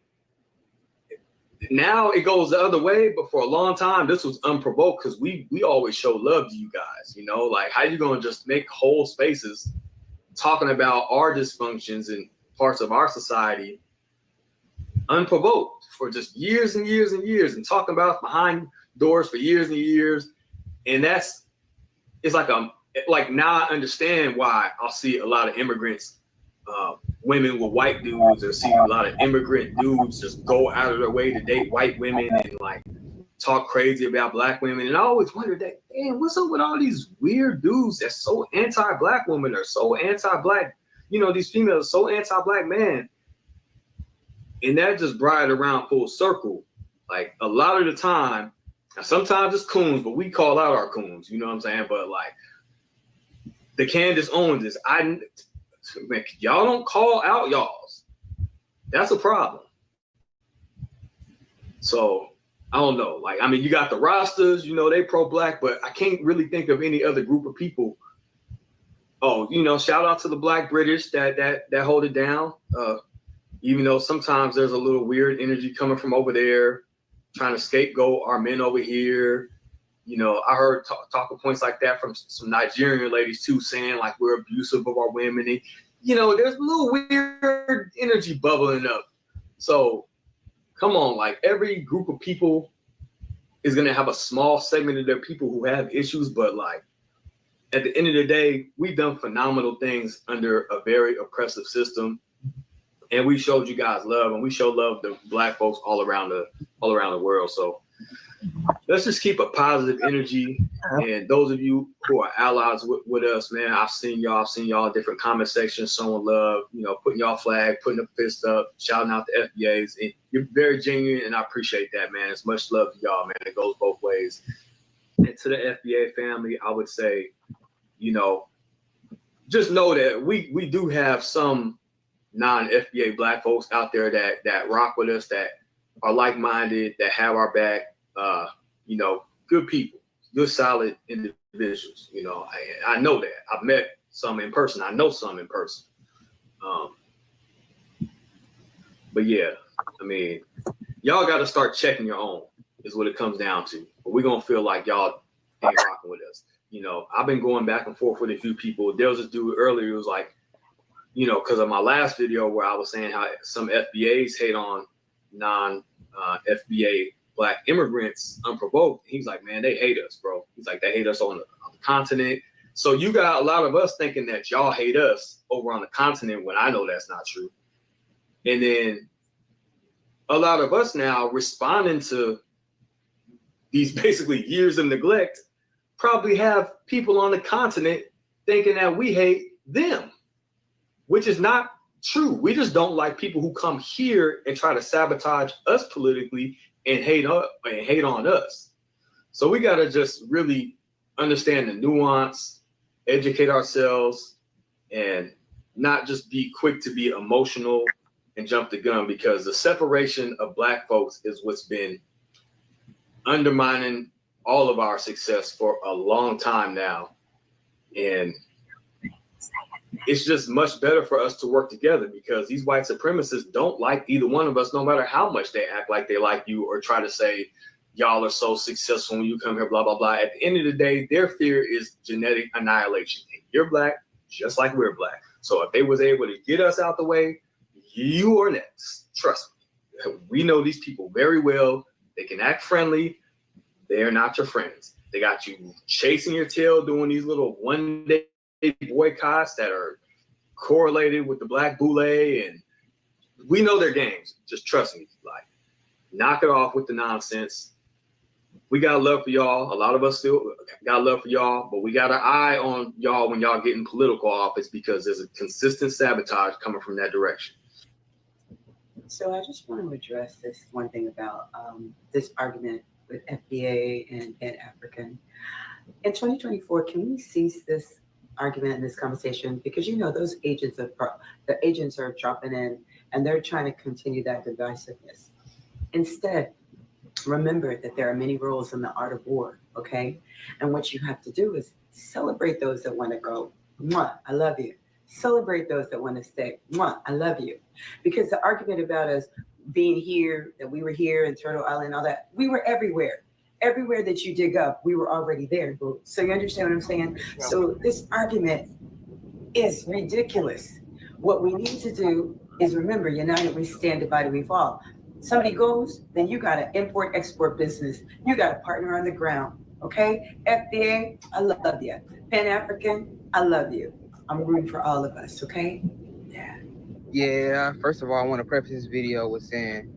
now it goes the other way. But for a long time, this was unprovoked because we always show love to you guys. You know, like how you gonna just make whole spaces talking about our dysfunctions and parts of our society unprovoked for just years and years and years, and talking about behind doors for years and years. And it's like now I understand why I'll see a lot of immigrants. Women with white dudes, or see a lot of immigrant dudes just go out of their way to date white women and like talk crazy about black women. And I always wondered that, damn, what's up with all these weird dudes that's so anti-black women or so anti-black, you know, these females so anti-black man. And that just brought it around full circle. Like a lot of the time, sometimes it's coons, but we call out our coons, you know what I'm saying? But like the Candace Owens, y'all don't call out y'all's. That's a problem. So I don't know. Like, I mean, you got the Rastas, you know, they pro-black, but I can't really think of any other group of people. Oh, you know, shout out to the Black British that hold it down. Even though sometimes there's a little weird energy coming from over there, trying to scapegoat our men over here. You know, I heard talking points like that from some Nigerian ladies too, saying like we're abusive of our women. And, you know, there's a little weird energy bubbling up. So come on, like every group of people is going to have a small segment of their people who have issues. But like at the end of the day, we've done phenomenal things under a very oppressive system. And we showed you guys love, and we show love to Black folks all around the world. So let's just keep a positive energy. And those of you who are allies with us, man, I've seen y'all in different comment sections showing love, you know, putting y'all flag, putting a fist up, shouting out the FBAs. And you're very genuine, and I appreciate that, man. It's much love to y'all, man. It goes both ways. And to the FBA family, I would say, you know, just know that we do have some non-FBA Black folks out there that rock with us, that are like-minded, that have our back. You know, good people, good, solid individuals. You know, I know that. I've met some in person. I know some in person. But yeah, I mean, y'all got to start checking your own is what it comes down to. But we're going to feel like y'all ain't rocking with us. You know, I've been going back and forth with a few people. There was this dude earlier who was like, you know, because of my last video where I was saying how some FBAs hate on non-FBA Black immigrants unprovoked. He's like, man, they hate us, bro. He's like, they hate us on the continent. So you got a lot of us thinking that y'all hate us over on the continent when I know that's not true. And then a lot of us now responding to these basically years of neglect probably have people on the continent thinking that we hate them, which is not true. We just don't like people who come here and try to sabotage us politically and hate on us. So we got to just really understand the nuance, educate ourselves, and not just be quick to be emotional and jump the gun, because the separation of Black folks is what's been undermining all of our success for a long time now. And it's just much better for us to work together, because these white supremacists don't like either one of us, no matter how much they act like they like you or try to say, y'all are so successful when you come here, blah, blah, blah. At the end of the day, their fear is genetic annihilation. And you're Black, just like we're Black. So if they was able to get us out the way, you are next. Trust me. We know these people very well. They can act friendly. They're not your friends. They got you chasing your tail, doing these little one-day boycotts that are correlated with the Black Boule, and we know their games. Just trust me. Like, knock it off with the nonsense. We got love for y'all. A lot of us still got love for y'all, but we got an eye on y'all when y'all get in political office, because there's a consistent sabotage coming from that direction. So I just want to address this one thing about this argument with FBA and Pan-African. In 2024, can we cease this argument and this conversation? Because those agents are dropping in, and they're trying to continue that divisiveness. Instead, remember that there are many roles in the art of war, okay? And what you have to do is celebrate those that want to go. Mwah, I love you. Celebrate those that want to stay. Mwah, I love you. Because the argument about us being here, that we were here in Turtle Island, all that, we were everywhere. Everywhere that you dig up, we were already there, boo. So you understand what I'm saying? So this argument is ridiculous. What we need to do is remember, united we stand, divided we fall. Somebody goes, then you got an import-export business. You got a partner on the ground, okay? FBA, I love you. Pan-African, I love you. I'm rooting for all of us, okay? Yeah, first of all, I want to preface this video with saying,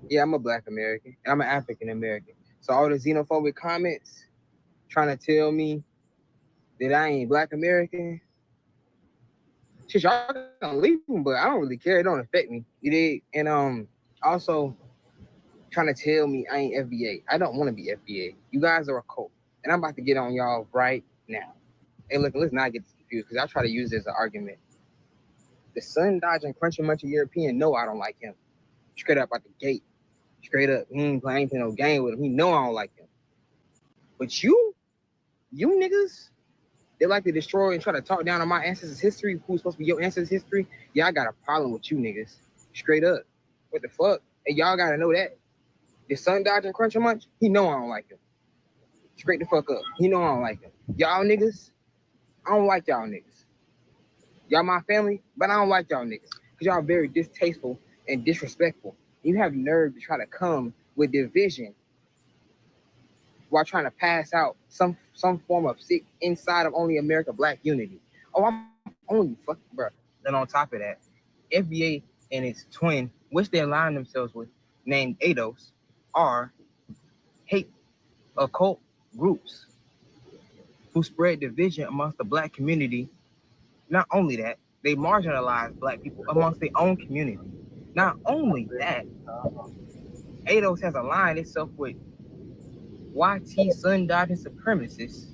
yeah, I'm a Black American, and I'm an African American. So all the xenophobic comments trying to tell me that I ain't Black American, shit, y'all gonna leave them, but I don't really care. It don't affect me. You dig? And also trying to tell me I ain't FBA. I don't want to be FBA. You guys are a cult, and I'm about to get on y'all right now. Hey, look, let's not get confused, because I try to use this as an argument. The sun dodging, crunching munching European, no, I don't like him. Straight up out the gate. Straight up, he ain't playing no game with him. He know I don't like him. But you niggas, they like to destroy and try to talk down on my ancestors' history, who's supposed to be your ancestors' history. Yeah, I got a problem with you niggas. Straight up. What the fuck? And y'all gotta know that. The sun dodging, crunching munch, he know I don't like him. Straight the fuck up. He know I don't like him. Y'all niggas, I don't like y'all niggas. Y'all my family, but I don't like y'all niggas. Because y'all very distasteful and disrespectful. You have nerve to try to come with division while trying to pass out some form of sick inside of only America Black unity. Oh, I'm only fucking, bro. And on top of that, FBA and its twin, which they align themselves with, named ADOS, are hate occult groups who spread division amongst the Black community. Not only that, they marginalize Black people amongst their own community. Not only that, ADOS has aligned itself with YT sun dodging supremacists.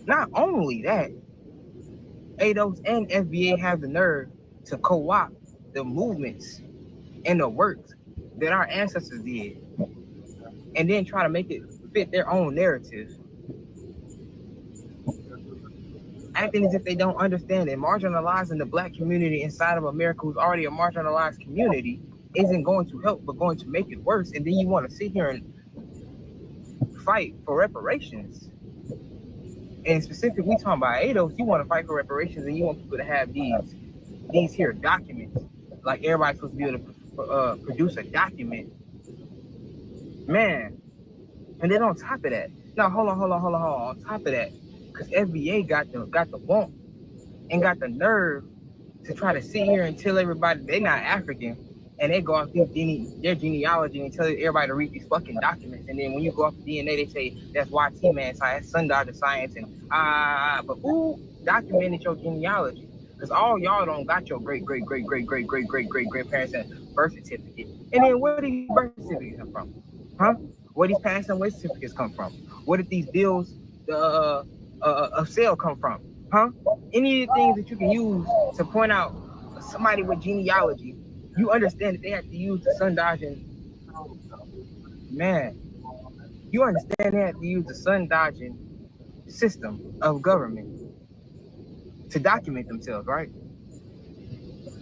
Not only that, ADOS and FBA have the nerve to co-opt the movements and the works that our ancestors did, and then try to make it fit their own narrative. Acting as if they don't understand that marginalizing the Black community inside of America, who's already a marginalized community, isn't going to help, but going to make it worse. And then you want to sit here and fight for reparations. And specifically, we talking about ADOS, you want to fight for reparations, and you want people to have these here documents. Like everybody's supposed to be able to produce a document. Man. And then on top of that, now hold on. On top of that, because FBA got the want and got the nerve to try to sit here and tell everybody they're not African, and they go off their genealogy and tell everybody to read these fucking documents. And then when you go off the DNA, they say that's YT man science, sun dodger science, and but who documented your genealogy? Because all y'all don't got your great grandparents and birth certificate. And then where did your birth certificate come from? Huh? Where these passing away certificates come from? Where did these bills of sale come from? Huh? Any of the things that you can use to point out somebody with genealogy, you understand that they have to use the sun dodging. Man, you understand they have to use the sun dodging system of government to document themselves, right?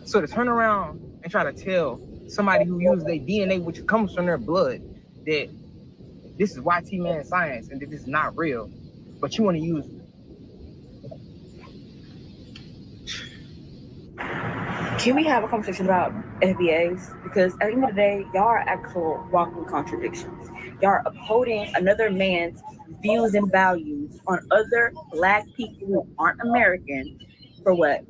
So to turn around and try to tell somebody who uses their DNA, which comes from their blood, that this is YT man science and that this is not real, but you want to use. Can we have a conversation about FBAs? Because at the end of the day, y'all are actual walking contradictions. Y'all are upholding another man's views and values on other Black people who aren't American for what?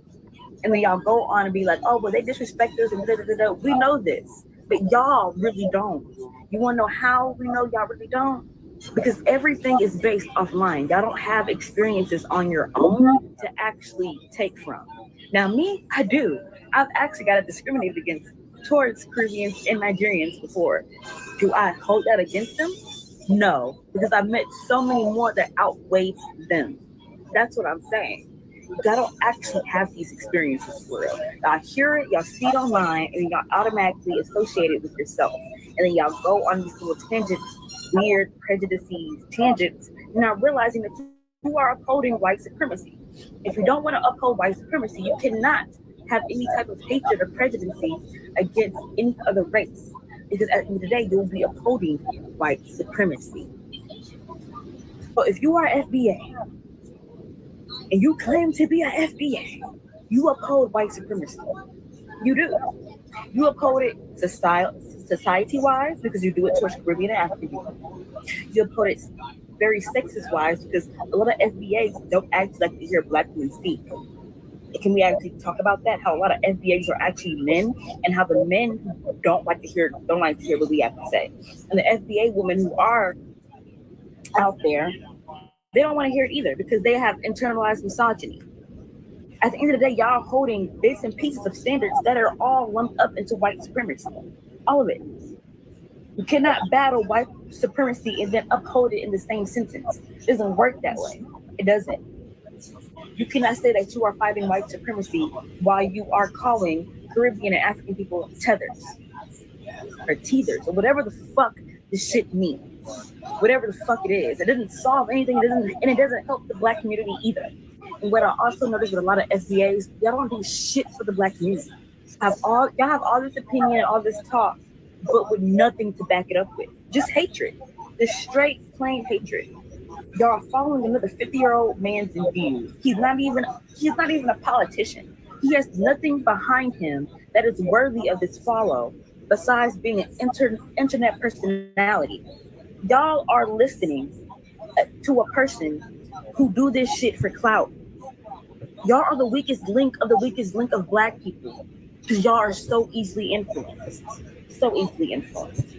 And then y'all go on and be like, oh, well, they disrespect us and da-da-da-da. We know this, but y'all really don't. You want to know how we know y'all really don't? Because everything is based offline. Y'all don't have experiences on your own to actually take from. Now, me, I do. I've actually got discriminated against towards Caribbeans and Nigerians before. Do I hold that against them? No, because I've met so many more that outweigh them. That's what I'm saying. Y'all don't actually have these experiences for real. Y'all hear it, y'all see it online, and y'all automatically associate it with yourself. And then y'all go on these little tangents, weird prejudices, tangents, not realizing that you are upholding white supremacy. If you don't want to uphold white supremacy, you cannot have any type of hatred or prejudice against any other race. Because at the end of the day, you'll be upholding white supremacy. So if you are FBA, and you claim to be an FBA, you uphold white supremacy. You do. You uphold it society-wise because you do it towards Caribbean and African people. You uphold it very sexist-wise because a lot of FBAs don't actually like to hear Black women speak. Can we actually talk about that? How a lot of FBAs are actually men, and how the men don't like to hear what we have to say. And the FBA women who are out there, they don't want to hear it either because they have internalized misogyny. At the end of the day, y'all holding bits and pieces of standards that are all lumped up into white supremacy. All of it. You cannot battle white supremacy and then uphold it in the same sentence. It doesn't work that way. It doesn't. You cannot say that you are fighting white supremacy while you are calling Caribbean and African people tethers or teethers or whatever the fuck this shit means. Whatever the fuck it is. It doesn't solve anything. It doesn't help the Black community either. And what I also noticed with a lot of FBAs, y'all don't do shit for the Black community. Y'all have all this opinion, all this talk, but with nothing to back it up with. Just hatred. Just straight, plain hatred. Y'all are following another 50-year-old man's views. He's not even a politician. He has nothing behind him that is worthy of this follow besides being an internet personality. Y'all are listening to a person who do this shit for clout. Y'all are the weakest link of Black people because y'all are so easily influenced. So easily influenced.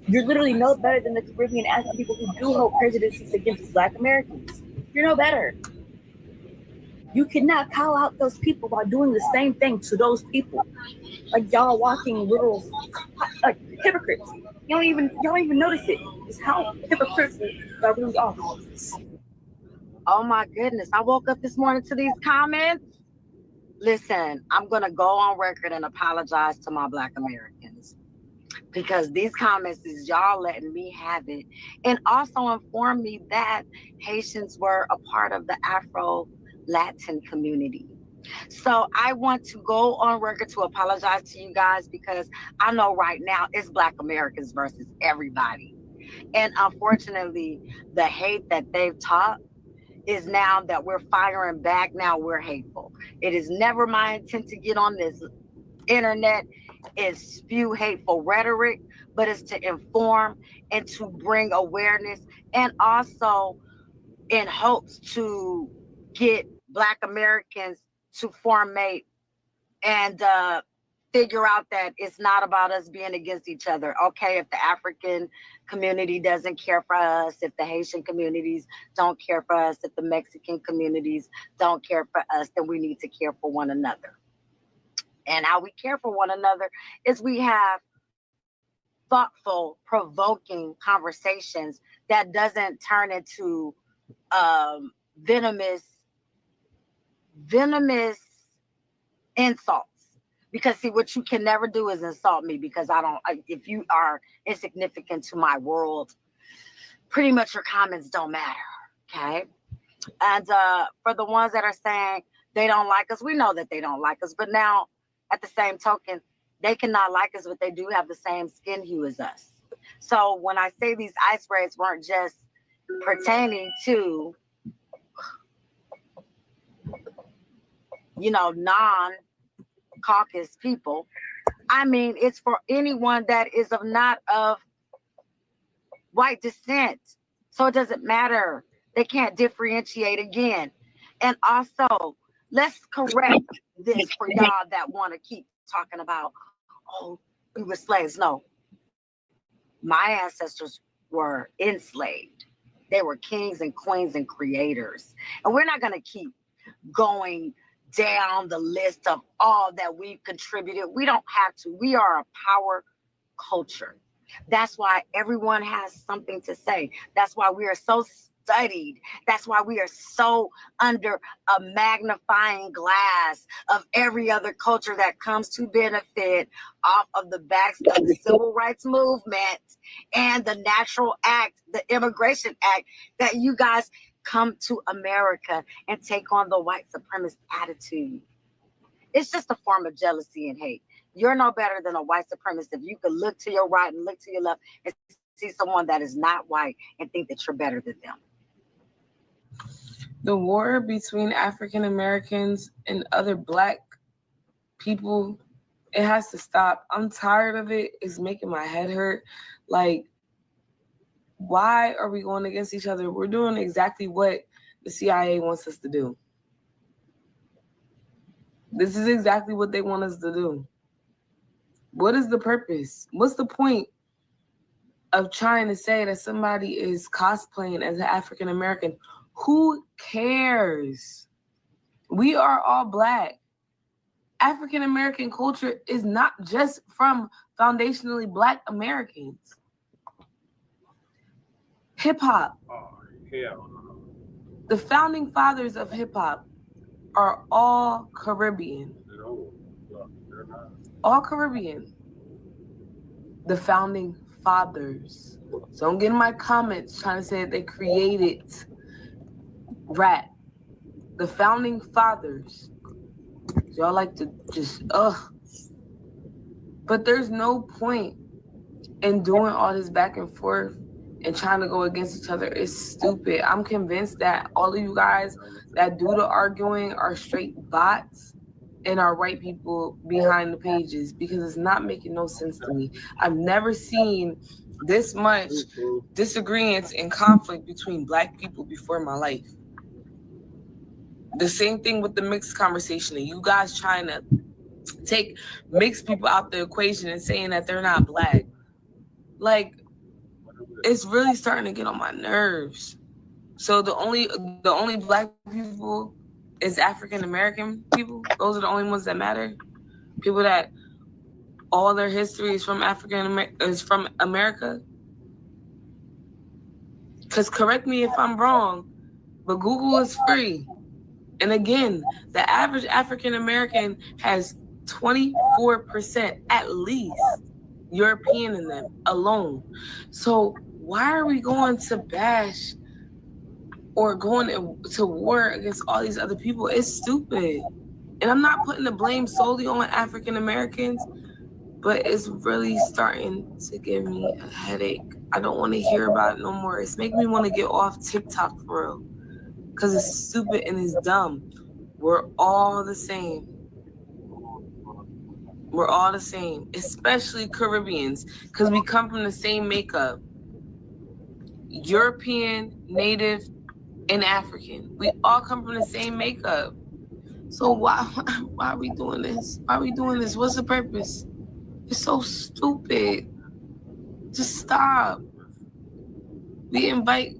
You're literally no better than the Caribbean African people who do hold prejudices against Black Americans. You're no better. You cannot call out those people while doing the same thing to those people. Like y'all walking little like hypocrites. You don't even notice it. It's how hypocritical y'all really are. Oh my goodness. I woke up this morning to these comments. Listen, I'm going to go on record and apologize to my Black Americans because these comments is y'all letting me have it. And also inform me that Haitians were a part of the Afro-Latin community. So I want to go on record to apologize to you guys because I know right now it's Black Americans versus everybody. And unfortunately, the hate that they've taught is now that we're firing back, now we're hateful. It is never my intent to get on this internet and spew hateful rhetoric, but it's to inform and to bring awareness and also in hopes to get Black Americans to formate and figure out that it's not about us being against each other. Okay, if the African community doesn't care for us, if the Haitian communities don't care for us, if the Mexican communities don't care for us, then we need to care for one another. And how we care for one another is we have thoughtful, provoking conversations that doesn't turn into venomous insults. Because see, what you can never do is insult me, because if you are insignificant to my world, pretty much your comments don't matter. Okay. And for the ones that are saying they don't like us, we know that they don't like us. But now, at the same token, they cannot like us, but they do have the same skin hue as us. So when I say these ice raids weren't just pertaining to, non-caucus people, I mean, it's for anyone that is not of white descent. So it doesn't matter. They can't differentiate again. And also, let's correct this for y'all that want to keep talking about, oh, we were slaves. No, my ancestors were enslaved. They were kings and queens and creators. And we're not going to keep going down the list of all that we've contributed. We don't have to. We are a power culture. That's why everyone has something to say. That's why we are so studied. That's why we are so under a magnifying glass of every other culture that comes to benefit off of the backs of the civil rights movement and the natural act, the immigration act, that you guys come to America and take on the white supremacist attitude. It's just a form of jealousy and hate. You're no better than a white supremacist if you could look to your right and look to your left and see someone that is not white and think that you're better than them. The war between African Americans and other Black people, it has to stop. I'm tired of it. It's making my head hurt. Like, why are we going against each other? We're doing exactly what the CIA wants us to do. This is exactly what they want us to do. What is the purpose? What's the point of trying to say that somebody is cosplaying as an African American? Who cares? We are all Black. African American culture is not just from foundationally Black Americans. Hip hop. The founding fathers of hip hop are all Caribbean. All Caribbean. The founding fathers. So don't get in my comments trying to say that they created rap. The founding fathers. Y'all like to just, But there's no point in doing all this back and forth and trying to go against each other. It's stupid. I'm convinced that all of you guys that do the arguing are straight bots and are white people behind the pages, because it's not making no sense to me. I've never seen this much disagreements and conflict between Black people before in my life. The same thing with the mixed conversation, and you guys trying to take mixed people out the equation and saying that they're not Black. Like, it's really starting to get on my nerves. So the only Black people is African American people. Those are the only ones that matter. People that all their history is from America. Because correct me if I'm wrong, but Google is free. And again, the average African American has 24% at least European in them alone. So why are we going to bash or going to war against all these other people? It's stupid. And I'm not putting the blame solely on African Americans, but it's really starting to give me a headache. I don't want to hear about it no more. It's making me want to get off TikTok for real. Because it's stupid and it's dumb. We're all the same. We're all the same, especially Caribbeans, because we come from the same makeup. European, Native, and African. We all come from the same makeup. So why are we doing this? Why are we doing this? What's the purpose? It's so stupid. Just stop. We invite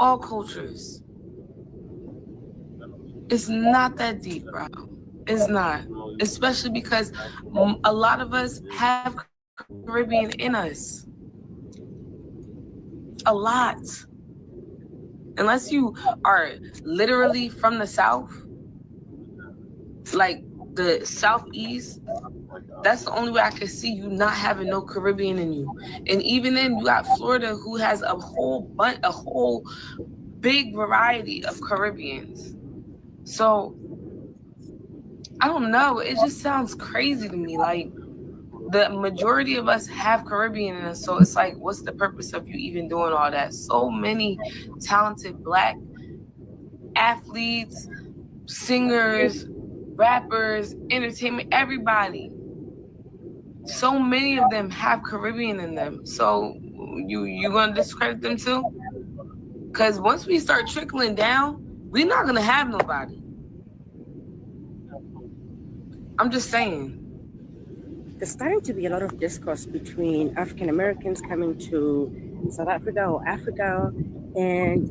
all cultures. It's not that deep, bro. It's not. Especially because a lot of us have Caribbean in us. A lot. Unless you are literally from the South, like the Southeast, that's the only way I can see you not having no Caribbean in you. And even then, you got Florida, who has a whole big variety of Caribbeans. So I don't know. It just sounds crazy to me. Like, the majority of us have Caribbean in us. So it's like, what's the purpose of you even doing all that? So many talented Black athletes, singers, rappers, entertainment, everybody. So many of them have Caribbean in them. So you gonna discredit them too? Because once we start trickling down, we're not gonna have nobody. I'm just saying. There's starting to be a lot of discourse between African Americans coming to South Africa or Africa, and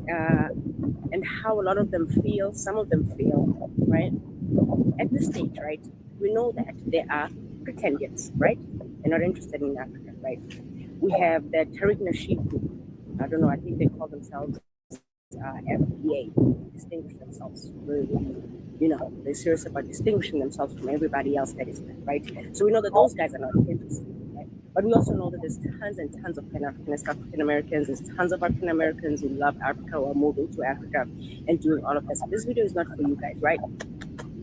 how a lot of them feel. Some of them feel, right? At this stage, right? We know that there are pretenders, right? They're not interested in Africa, right? We have the Tariq Nasheed group. I don't know. I think they call themselves FBA. Distinguish themselves. You know, they're serious about distinguishing themselves from everybody else that is there, right? So we know that those guys are not interested, right? But we also know that there's tons and tons of African Americans, there's tons of African Americans who love Africa or are moving to Africa and doing all of this. So this video is not for you guys, right?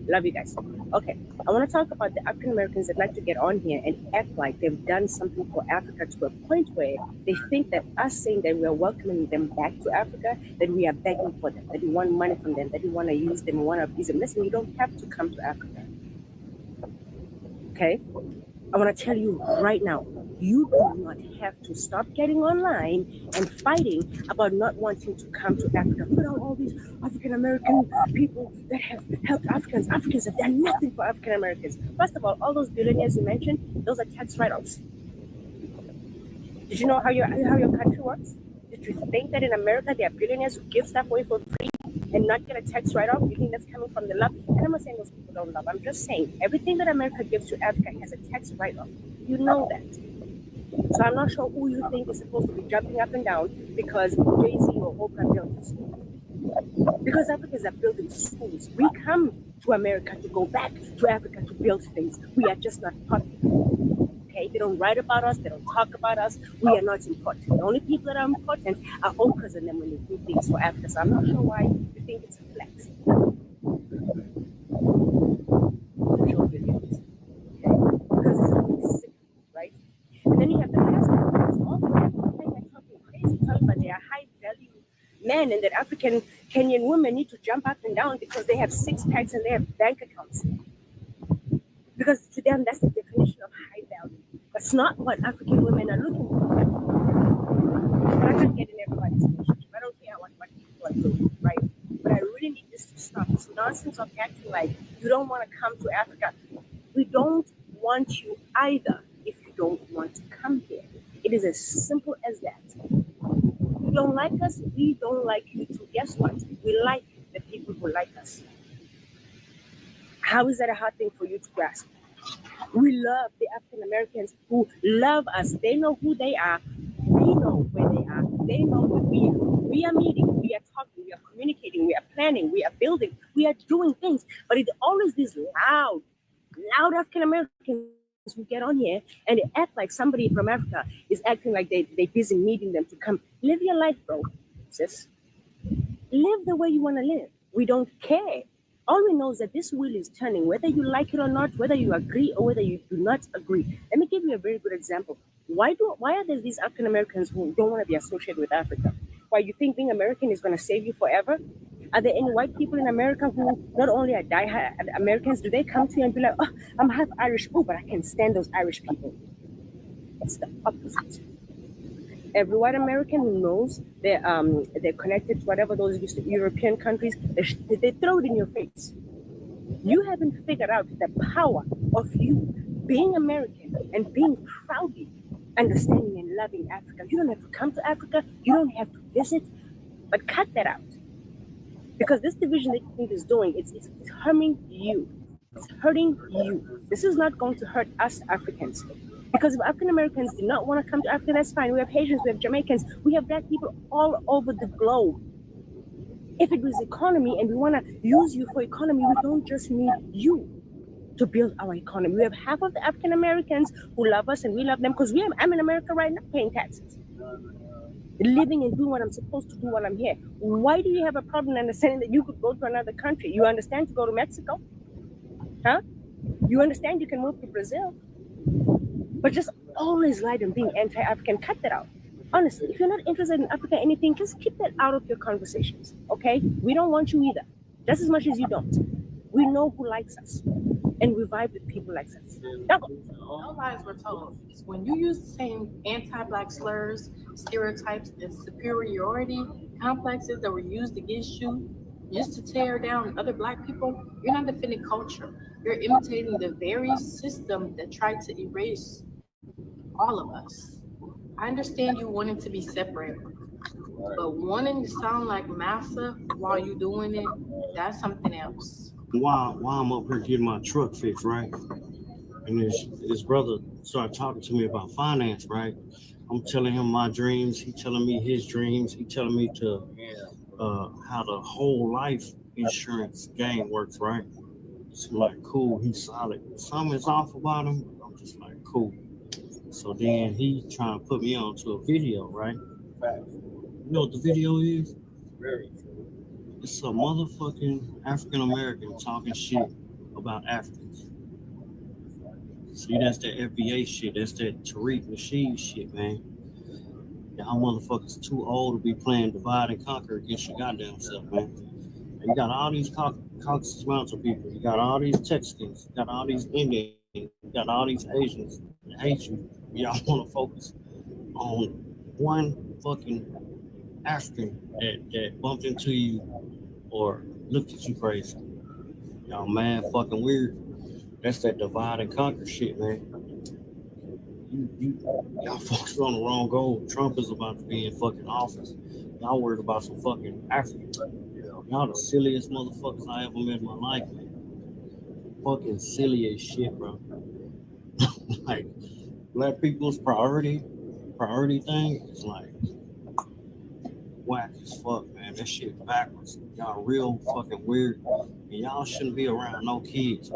Love you guys. Okay, I want to talk about the African Americans that like to get on here and act like they've done something for Africa to a point where they think that us saying that we are welcoming them back to Africa, that we are begging for them, that we want money from them, that we want to use them, we want to abuse them. Listen, you don't have to come to Africa. Okay? I want to tell you right now, you do not have to stop getting online and fighting about not wanting to come to Africa. Put out all these African American people that have helped Africans. Africans have done nothing for African Americans. First of all those billionaires you mentioned, those are tax write-offs. Did you know how your country works? Did you think that in America there are billionaires who give stuff away for free and not get a tax write-off? You think that's coming from the love? And I'm not saying those people don't love. I'm just saying everything that America gives to Africa has a tax write-off. You know that. So I'm not sure who you think is supposed to be jumping up and down because Jay-Z or Oprah built a school. Because Africans are building schools. We come to America to go back to Africa to build things. We are just not popular. Okay? They don't write about us. They don't talk about us. We are not important. The only people that are important are Oprahs and them when they do things for Africa. So I'm not sure why you think it's a flex. Because it's really sick, right? And then you have the diaspora. All the people are talking crazy, talking about they are high value men, and that African Kenyan women need to jump up and down because they have six packs and they have bank accounts. Because to them, that's the definition of high value. That's not what African women are looking for. But I'm not getting everybody's relationship. I don't care what people are doing, right? But I really need this to stop. This nonsense of acting like you don't want to come to Africa. We don't want you either if you don't want to come here. It is as simple as that. You don't like us, we don't like you too. Guess what? We like the people who like us. How is that a hard thing for you to grasp? We love the African Americans who love us. They know who they are. We know where they are. They know where we are. We are meeting, we are talking, we are communicating, we are planning, we are building, we are doing things. But it's always these loud African Americans who get on here and they act like somebody from Africa is acting like they're busy needing them to come. Live your life, bro, sis. Live the way you want to live. We don't care. All we know is that this wheel is turning, whether you like it or not, whether you agree or whether you do not agree. Let me give you a very good example. Why are there these African Americans who don't want to be associated with Africa? Why, you think being American is going to save you forever? Are there any white people in America who not only are die-hard Americans, do they come to you and be like, oh, I'm half Irish, oh, but I can stand those Irish people? It's the opposite. Every white American who knows they're connected to whatever those European countries, they throw it in your face. You haven't figured out the power of you being American and being proudly understanding and loving Africa. You don't have to come to Africa. You don't have to visit, but cut that out. Because this division that you think is doing, it's harming you. It's hurting you. This is not going to hurt us Africans. Because if African Americans do not want to come to Africa, that's fine. We have Haitians, we have Jamaicans, we have Black people all over the globe. If it was economy and we want to use you for economy, we don't just need you to build our economy. We have half of the African Americans who love us and we love them because I'm in America right now paying taxes, living and doing what I'm supposed to do while I'm here. Why do you have a problem understanding that you could go to another country? You understand to go to Mexico? Huh? You understand you can move to Brazil? But just always lie and being anti-African, cut that out. Honestly, if you're not interested in Africa anything, just keep that out of your conversations, okay? We don't want you either, just as much as you don't. We know who likes us, and we vibe with people like us. Now go. No lies were told. It's when you use the same anti-Black slurs, stereotypes, and superiority complexes that were used against you just to tear down other Black people, you're not defending culture. You're imitating the very system that tried to erase all of us. I understand you wanting to be separate, but wanting to sound like massa while you're doing it, that's something else. While I'm up here getting my truck fixed, right? And his brother started talking to me about finance, right? I'm telling him my dreams. He telling me his dreams. He telling me how the whole life insurance game works, right? It's like, cool, he's solid. Something's off about him. I'm just like, cool. So then he trying to put me onto a video, right? You know what the video is? It's a motherfucking African American talking shit about Africans. See, that's that FBA shit. That's that Tariq Nasheed shit, man. Y'all motherfuckers too old to be playing divide and conquer against your goddamn self, man. And you got all these Caucasus Mountain people. You got all these Texans. You got all these Indians. You got all these Asians that hate you. Y'all want to focus on one fucking African that bumped into you or looked at you crazy. Y'all mad fucking weird. That's that divide and conquer shit, man. Y'all focused on the wrong goal. Trump is about to be in fucking office. Y'all worried about some fucking Africans. Y'all the silliest motherfuckers I ever met in my life, man. Fucking silly as shit, bro. Like, Black people's priority thing is like whack as fuck, man. That shit backwards. Y'all real fucking weird. And y'all shouldn't be around no kids.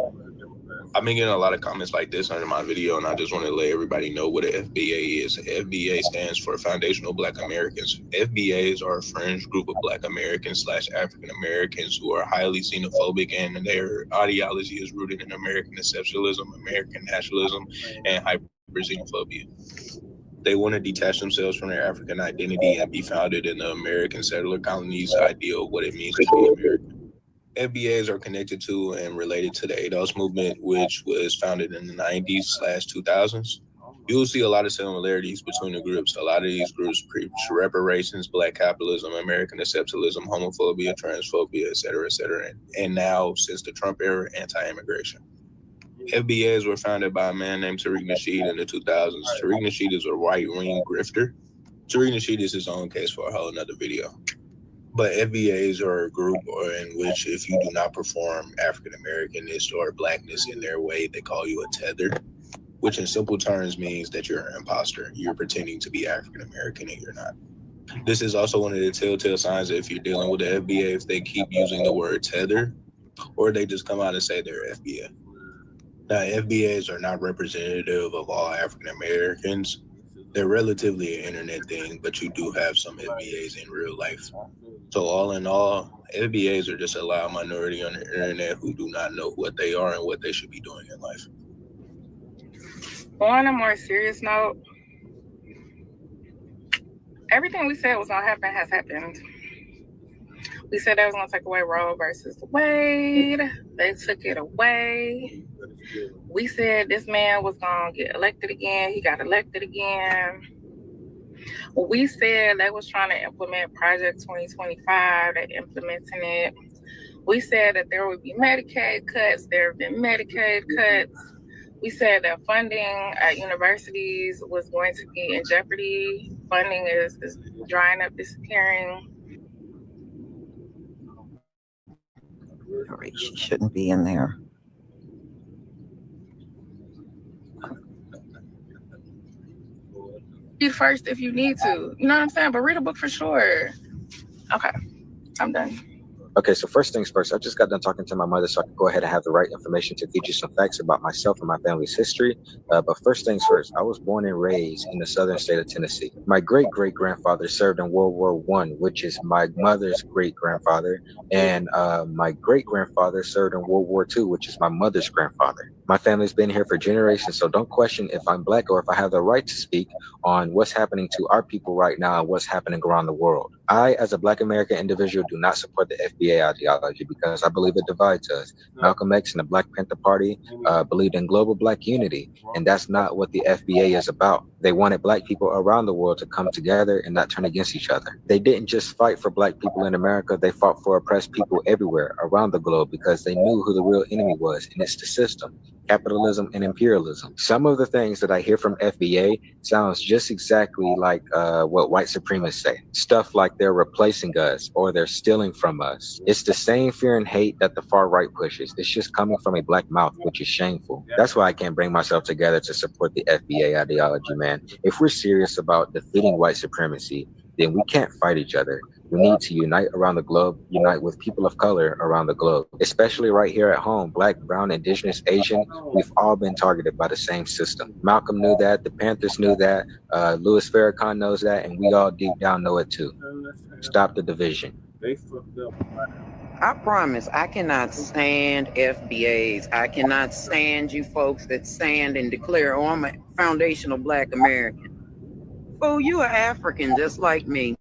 I've been getting a lot of comments like this under my video, and I just want to let everybody know what an FBA is. FBA stands for Foundational Black Americans. FBAs are a fringe group of Black Americans / African Americans who are highly xenophobic, and their ideology is rooted in American exceptionalism, American nationalism, and hyper-xenophobia. They want to detach themselves from their African identity and be founded in the American settler colonies' ideal of what it means to be American. FBAs are connected to and related to the ADOS movement, which was founded in the 90s/2000s. You will see a lot of similarities between the groups. A lot of these groups preach reparations, Black capitalism, American exceptionalism, homophobia, transphobia, et cetera, and now, since the Trump era, anti-immigration. FBAs were founded by a man named Tariq Nasheed in the 2000s. Tariq Nasheed is a right-wing grifter. Tariq Nasheed is his own case for a whole nother video. But FBAs are a group in which if you do not perform African-Americanness or Blackness in their way, they call you a tether, which in simple terms means that you're an imposter. You're pretending to be African-American and you're not. This is also one of the telltale signs that if you're dealing with the FBA, if they keep using the word tether, or they just come out and say they're FBA. Now, FBAs are not representative of all African-Americans. They're relatively an internet thing, but you do have some FBAs in real life. So all in all, FBAs are just a loud minority on the internet who do not know what they are and what they should be doing in life. On a more serious note, everything we said was going to happen has happened. We said they was going to take away Roe versus Wade. They took it away. We said this man was going to get elected again. He got elected again. We said they was trying to implement Project 2025. They're implementing it. We said that there would be Medicaid cuts. There have been Medicaid cuts. We said that funding at universities was going to be in jeopardy. Funding is drying up, disappearing. All right, she shouldn't be in there. Read first if you need to. You know what I'm saying? But read a book for sure. Okay, I'm done. Okay, so first things first, I just got done talking to my mother so I could go ahead and have the right information to feed you some facts about myself and my family's history. But first things first, I was born and raised in the southern state of Tennessee. My great-great-grandfather served in World War I, which is my mother's great-grandfather, and my great-grandfather served in World War II, which is my mother's grandfather. My family's been here for generations, so don't question if I'm Black or if I have the right to speak on what's happening to our people right now and what's happening around the world. I, as a Black American individual, do not support the FBA ideology because I believe it divides us. Malcolm X and the Black Panther Party believed in global Black unity, and that's not what the FBA is about. They wanted Black people around the world to come together and not turn against each other. They didn't just fight for Black people in America, they fought for oppressed people everywhere around the globe because they knew who the real enemy was, and it's the system. Capitalism and imperialism. Some of the things that I hear from FBA sounds just exactly like what white supremacists say. Stuff like they're replacing us or they're stealing from us. It's the same fear and hate that the far right pushes. It's just coming from a Black mouth, which is shameful. That's why I can't bring myself together to support the FBA ideology, man. If we're serious about defeating white supremacy, then we can't fight each other. We need to unite around the globe, unite with people of color around the globe, especially right here at home. Black, brown, indigenous, Asian, we've all been targeted by the same system. Malcolm knew that, the Panthers knew that, Louis Farrakhan knows that, and we all deep down know it too. Stop the division. They fucked up. I promise I cannot stand FBAs. I cannot stand you folks that stand and declare, oh, I'm a foundational Black American. Oh, you are African just like me.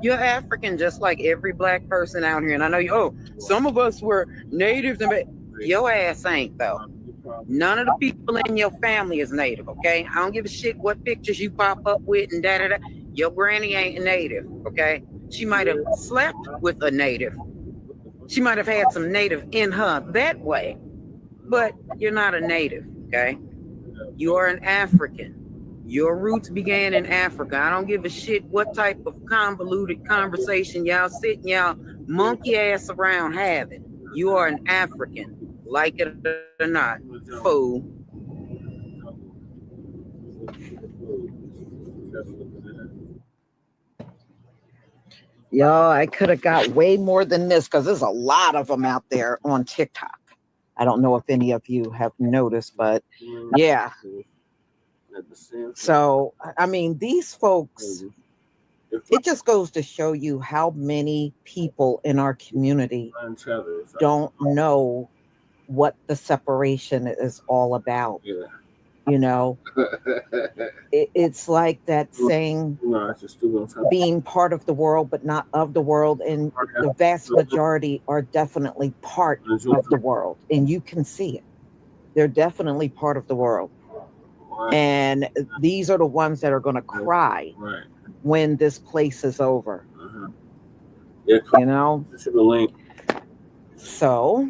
You're African just like every Black person out here. And I know some of us were natives, but your ass ain't though. None of the people in your family is native, okay? I don't give a shit what pictures you pop up with and da-da-da. Your granny ain't a native, okay? She might have slept with a native. She might have had some native in her that way, but you're not a native, okay? You are an African. Your roots began in Africa. I don't give a shit what type of convoluted conversation y'all sitting y'all monkey ass around having. You are an African, like it or not, fool. Y'all, I could have got way more than this because there's a lot of them out there on TikTok. I don't know if any of you have noticed, but yeah. So, I mean, these folks, it just goes to show you how many people in our community don't know what the separation is all about. You know, it's like that saying, being part of the world, but not of the world. And the vast majority are definitely part of the world. And you can see it. They're definitely part of the world. And these are the ones that are going to cry when this place is over. You know? So,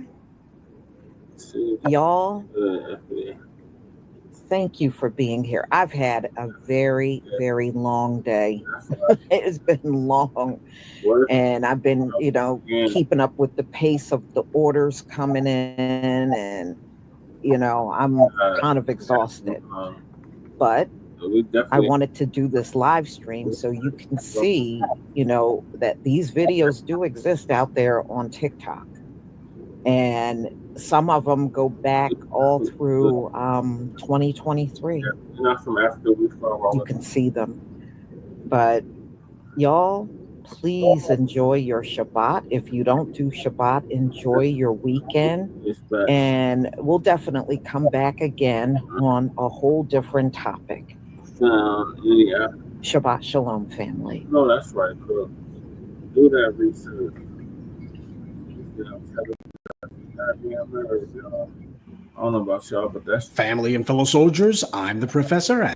y'all, thank you for being here. I've had a very, very long day. It's been long. And I've been, keeping up with the pace of the orders coming in. And, I'm kind of exhausted. But I wanted to do this live stream so you can see, that these videos do exist out there on TikTok. And some of them go back all through 2023. You're not from Africa, you can see them. But y'all, please enjoy your Shabbat. If you don't do Shabbat, enjoy your weekend. And we'll definitely come back again on a whole different topic. Shabbat Shalom, family. No, that's right, bro. Do that research. I don't know about y'all, but that's family and fellow soldiers. I'm the professor. I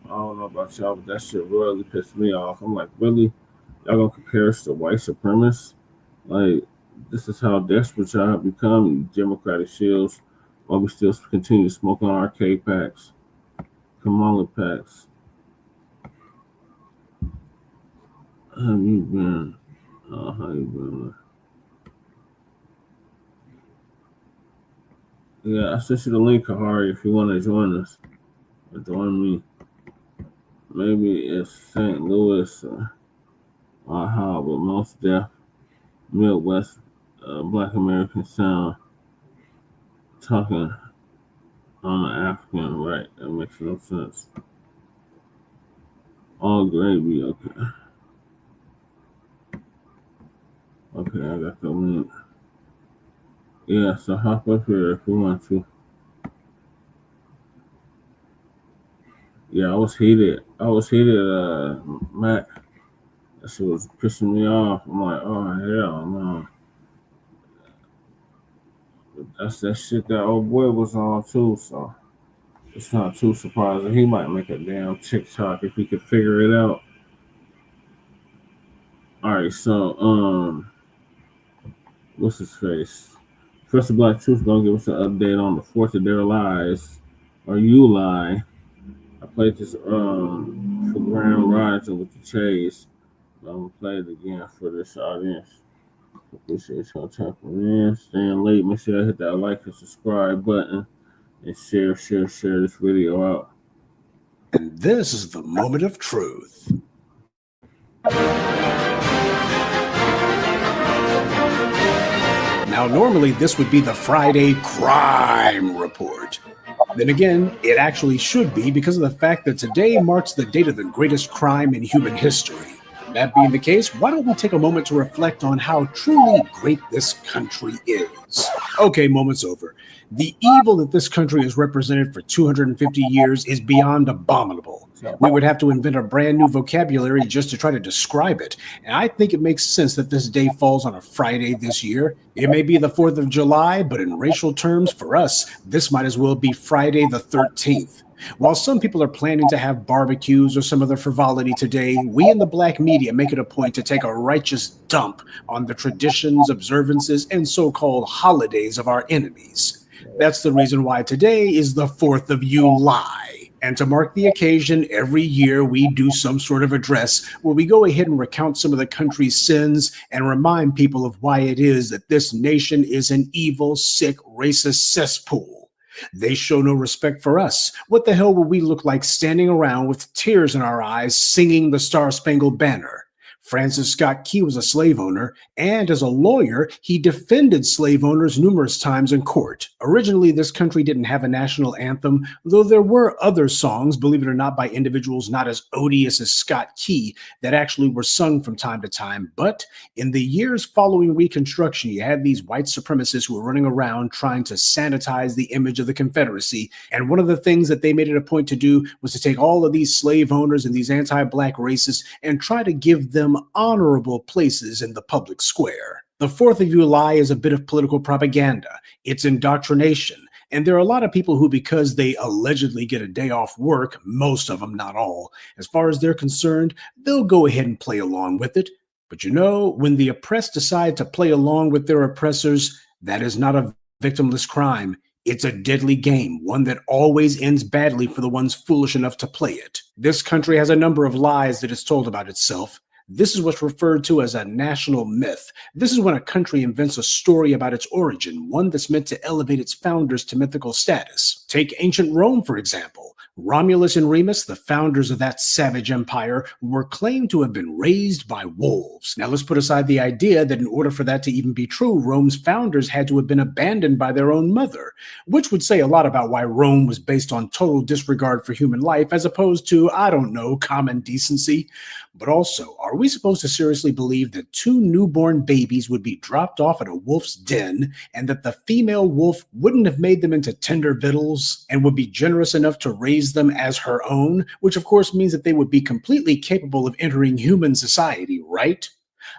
don't know about y'all, but that shit really pissed me off. I'm like, really? Y'all gonna compare us to white supremacists? Like, this is how desperate y'all have become, you Democratic shields, while we still continue smoking arcade packs, Kamala packs. How you been? How you been? Yeah, I sent you the link, Kahari, if you want to join us or join me. maybe it's St. Louis or how, but most deaf Midwest Black American sound talking on the African, right? That makes no sense. All gravy, okay. Okay, I got the link. Yeah, so hop up here if you want to. Yeah, I was heated, Matt. That shit was pissing me off. I'm like, oh hell no. That's that shit that old boy was on too, so it's not too surprising. He might make a damn TikTok if he could figure it out. Alright, so what's his face? Professor Black Truth gonna give us an update on the 4th of their lies. Or you lie. I played this for Grand Rising with the Chase. I'm gonna play it again for this audience. Appreciate y'all tapping in, staying late. Make sure I hit that like and subscribe button and share this video out. And this is the moment of truth. Now, normally this would be the Friday crime report. Then again, it actually should be because of the fact that today marks the date of the greatest crime in human history. That being the case, why don't we take a moment to reflect on how truly great this country is? Okay, moment's over. The evil that this country has represented for 250 years is beyond abominable. We would have to invent a brand new vocabulary just to try to describe it. And I think it makes sense that this day falls on a Friday this year. It may be the 4th of July, but in racial terms, for us, this might as well be Friday the 13th. While some people are planning to have barbecues or some other frivolity today, we in the Black media make it a point to take a righteous dump on the traditions, observances, and so-called holidays of our enemies. That's the reason why today is the 4th of July. And to mark the occasion, every year we do some sort of address where we go ahead and recount some of the country's sins and remind people of why it is that this nation is an evil, sick, racist cesspool. They show no respect for us. What the hell will we look like standing around with tears in our eyes singing the Star-Spangled Banner? Francis Scott Key was a slave owner, and as a lawyer, he defended slave owners numerous times in court. Originally, this country didn't have a national anthem, though there were other songs, believe it or not, by individuals not as odious as Scott Key that actually were sung from time to time. But in the years following Reconstruction, you had these white supremacists who were running around trying to sanitize the image of the Confederacy. And one of the things that they made it a point to do was to take all of these slave owners and these anti-Black racists and try to give them honorable places in the public square. The 4th of July is a bit of political propaganda. It's indoctrination. And there are a lot of people who, because they allegedly get a day off work, most of them, not all, as far as they're concerned, they'll go ahead and play along with it. But you know, when the oppressed decide to play along with their oppressors, that is not a victimless crime. It's a deadly game, one that always ends badly for the ones foolish enough to play it. This country has a number of lies that it's told about itself. This is what's referred to as a national myth. This is when a country invents a story about its origin, one that's meant to elevate its founders to mythical status. Take ancient Rome, for example. Romulus and Remus, the founders of that savage empire, were claimed to have been raised by wolves. Now let's put aside the idea that in order for that to even be true, Rome's founders had to have been abandoned by their own mother, which would say a lot about why Rome was based on total disregard for human life as opposed to, I don't know, common decency. But also, are we supposed to seriously believe that 2 newborn babies would be dropped off at a wolf's den and that the female wolf wouldn't have made them into tender victuals and would be generous enough to raise them as her own, which of course means that they would be completely capable of entering human society, right?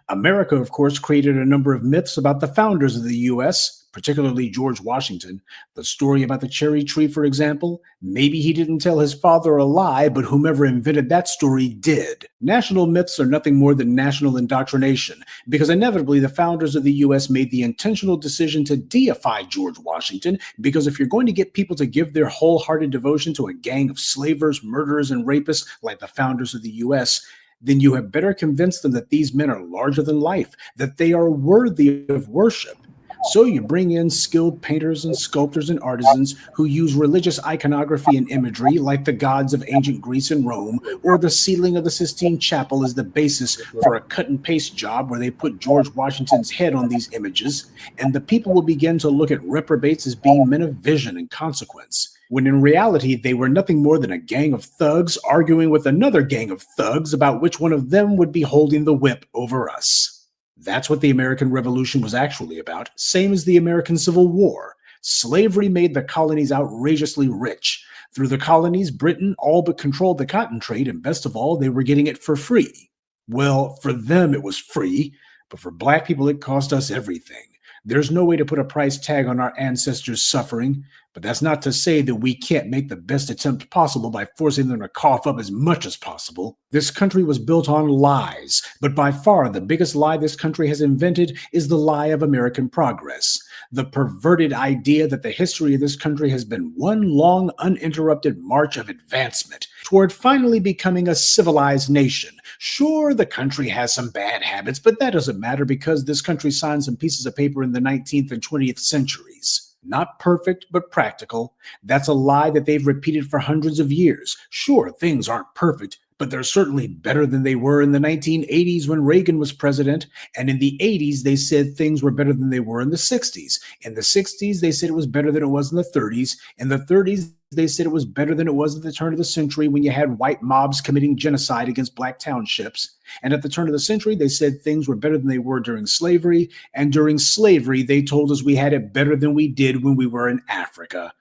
America, of course, created a number of myths about the founders of the U.S., particularly George Washington. The story about the cherry tree, for example, maybe he didn't tell his father a lie, but whomever invented that story did. National myths are nothing more than national indoctrination, because inevitably the founders of the U.S. made the intentional decision to deify George Washington, because if you're going to get people to give their wholehearted devotion to a gang of slavers, murderers, and rapists like the founders of the U.S., then you had better convince them that these men are larger than life, that they are worthy of worship. So you bring in skilled painters and sculptors and artisans who use religious iconography and imagery like the gods of ancient Greece and Rome, or the ceiling of the Sistine Chapel as the basis for a cut and paste job where they put George Washington's head on these images, and the people will begin to look at reprobates as being men of vision and consequence, when in reality they were nothing more than a gang of thugs arguing with another gang of thugs about which one of them would be holding the whip over us. That's what the American Revolution was actually about, same as the American Civil War. Slavery made the colonies outrageously rich. Through the colonies, Britain all but controlled the cotton trade, and best of all, they were getting it for free. Well, for them it was free, but for black people it cost us everything. There's no way to put a price tag on our ancestors' suffering, but that's not to say that we can't make the best attempt possible by forcing them to cough up as much as possible. This country was built on lies, but by far the biggest lie this country has invented is the lie of American progress. The perverted idea that the history of this country has been one long, uninterrupted march of advancement toward finally becoming a civilized nation. Sure, the country has some bad habits, but that doesn't matter because this country signed some pieces of paper in the 19th and 20th centuries. Not perfect, but practical. That's a lie that they've repeated for hundreds of years. Sure, things aren't perfect, but they're certainly better than they were in the 1980s when Reagan was president. And in the 80s, they said things were better than they were in the 60s. In the 60s, they said it was better than it was in the 30s. In the 30s, they said it was better than it was at the turn of the century when you had white mobs committing genocide against black townships. And at the turn of the century, they said things were better than they were during slavery. And during slavery, they told us we had it better than we did when we were in Africa.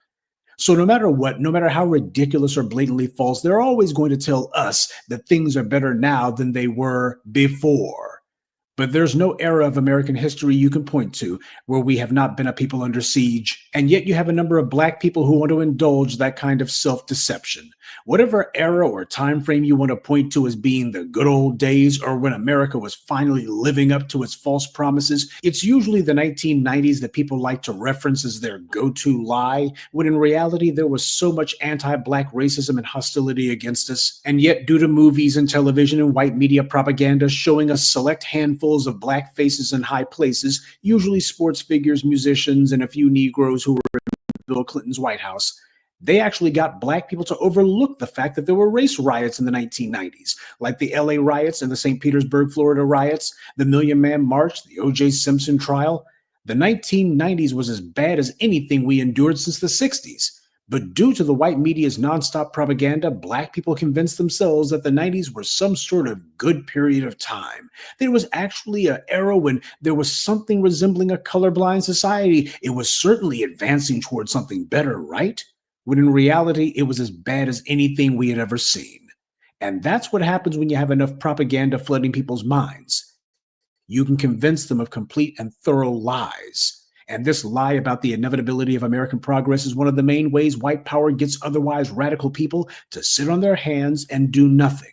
So no matter what, no matter how ridiculous or blatantly false, they're always going to tell us that things are better now than they were before. But there's no era of American history you can point to where we have not been a people under siege, and yet you have a number of black people who want to indulge that kind of self-deception. Whatever era or time frame you want to point to as being the good old days or when America was finally living up to its false promises, it's usually the 1990s that people like to reference as their go-to lie, when in reality there was so much anti-black racism and hostility against us, and yet due to movies and television and white media propaganda showing us select handfuls of black faces in high places, usually sports figures, musicians, and a few Negroes who were in Bill Clinton's White House, they actually got black people to overlook the fact that there were race riots in the 1990s, like the LA riots and the St. Petersburg, Florida riots, the Million Man March, the O.J. Simpson trial. The 1990s was as bad as anything we endured since the 60s. But due to the white media's nonstop propaganda, black people convinced themselves that the 90s were some sort of good period of time. There was actually an era when there was something resembling a colorblind society. It was certainly advancing towards something better, right? When in reality, it was as bad as anything we had ever seen. And that's what happens when you have enough propaganda flooding people's minds. You can convince them of complete and thorough lies. And this lie about the inevitability of American progress is one of the main ways white power gets otherwise radical people to sit on their hands and do nothing.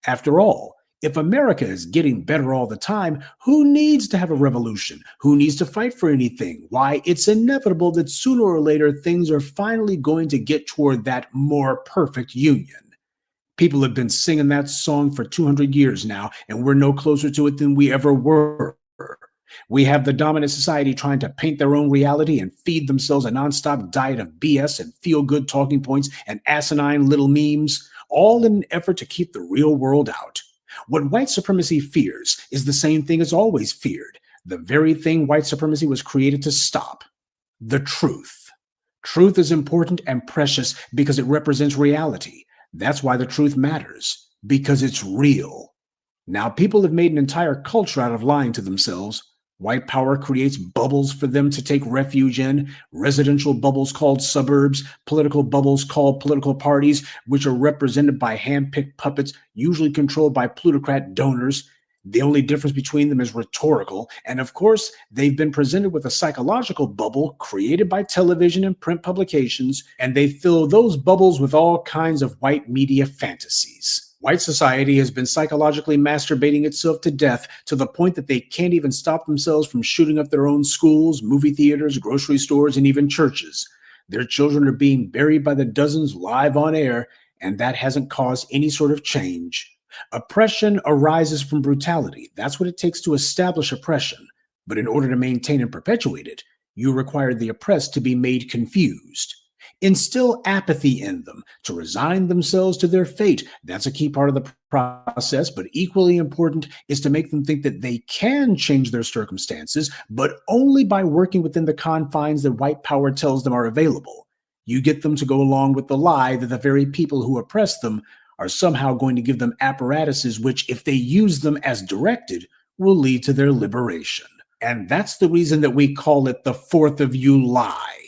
After all, if America is getting better all the time, who needs to have a revolution? Who needs to fight for anything? Why, it's inevitable that sooner or later things are finally going to get toward that more perfect union. People have been singing that song for 200 years now, and we're no closer to it than we ever were. We have the dominant society trying to paint their own reality and feed themselves a nonstop diet of BS and feel-good talking points and asinine little memes, all in an effort to keep the real world out. What white supremacy fears is the same thing it's always feared, the very thing white supremacy was created to stop: the truth. Truth is important and precious because it represents reality. That's why the truth matters, because it's real. Now, people have made an entire culture out of lying to themselves. White power creates bubbles for them to take refuge in, residential bubbles called suburbs, political bubbles called political parties, which are represented by hand-picked puppets, usually controlled by plutocrat donors. The only difference between them is rhetorical. And of course, they've been presented with a psychological bubble created by television and print publications, and they fill those bubbles with all kinds of white media fantasies. White society has been psychologically masturbating itself to death to the point that they can't even stop themselves from shooting up their own schools, movie theaters, grocery stores, and even churches. Their children are being buried by the dozens live on air, and that hasn't caused any sort of change. Oppression arises from brutality. That's what it takes to establish oppression. But in order to maintain and perpetuate it, you require the oppressed to be made confused. Instill apathy in them, to resign themselves to their fate. That's a key part of the process, but equally important is to make them think that they can change their circumstances, but only by working within the confines that white power tells them are available. You get them to go along with the lie that the very people who oppress them are somehow going to give them apparatuses which, if they use them as directed, will lead to their liberation. And that's the reason that we call it the 4th of July.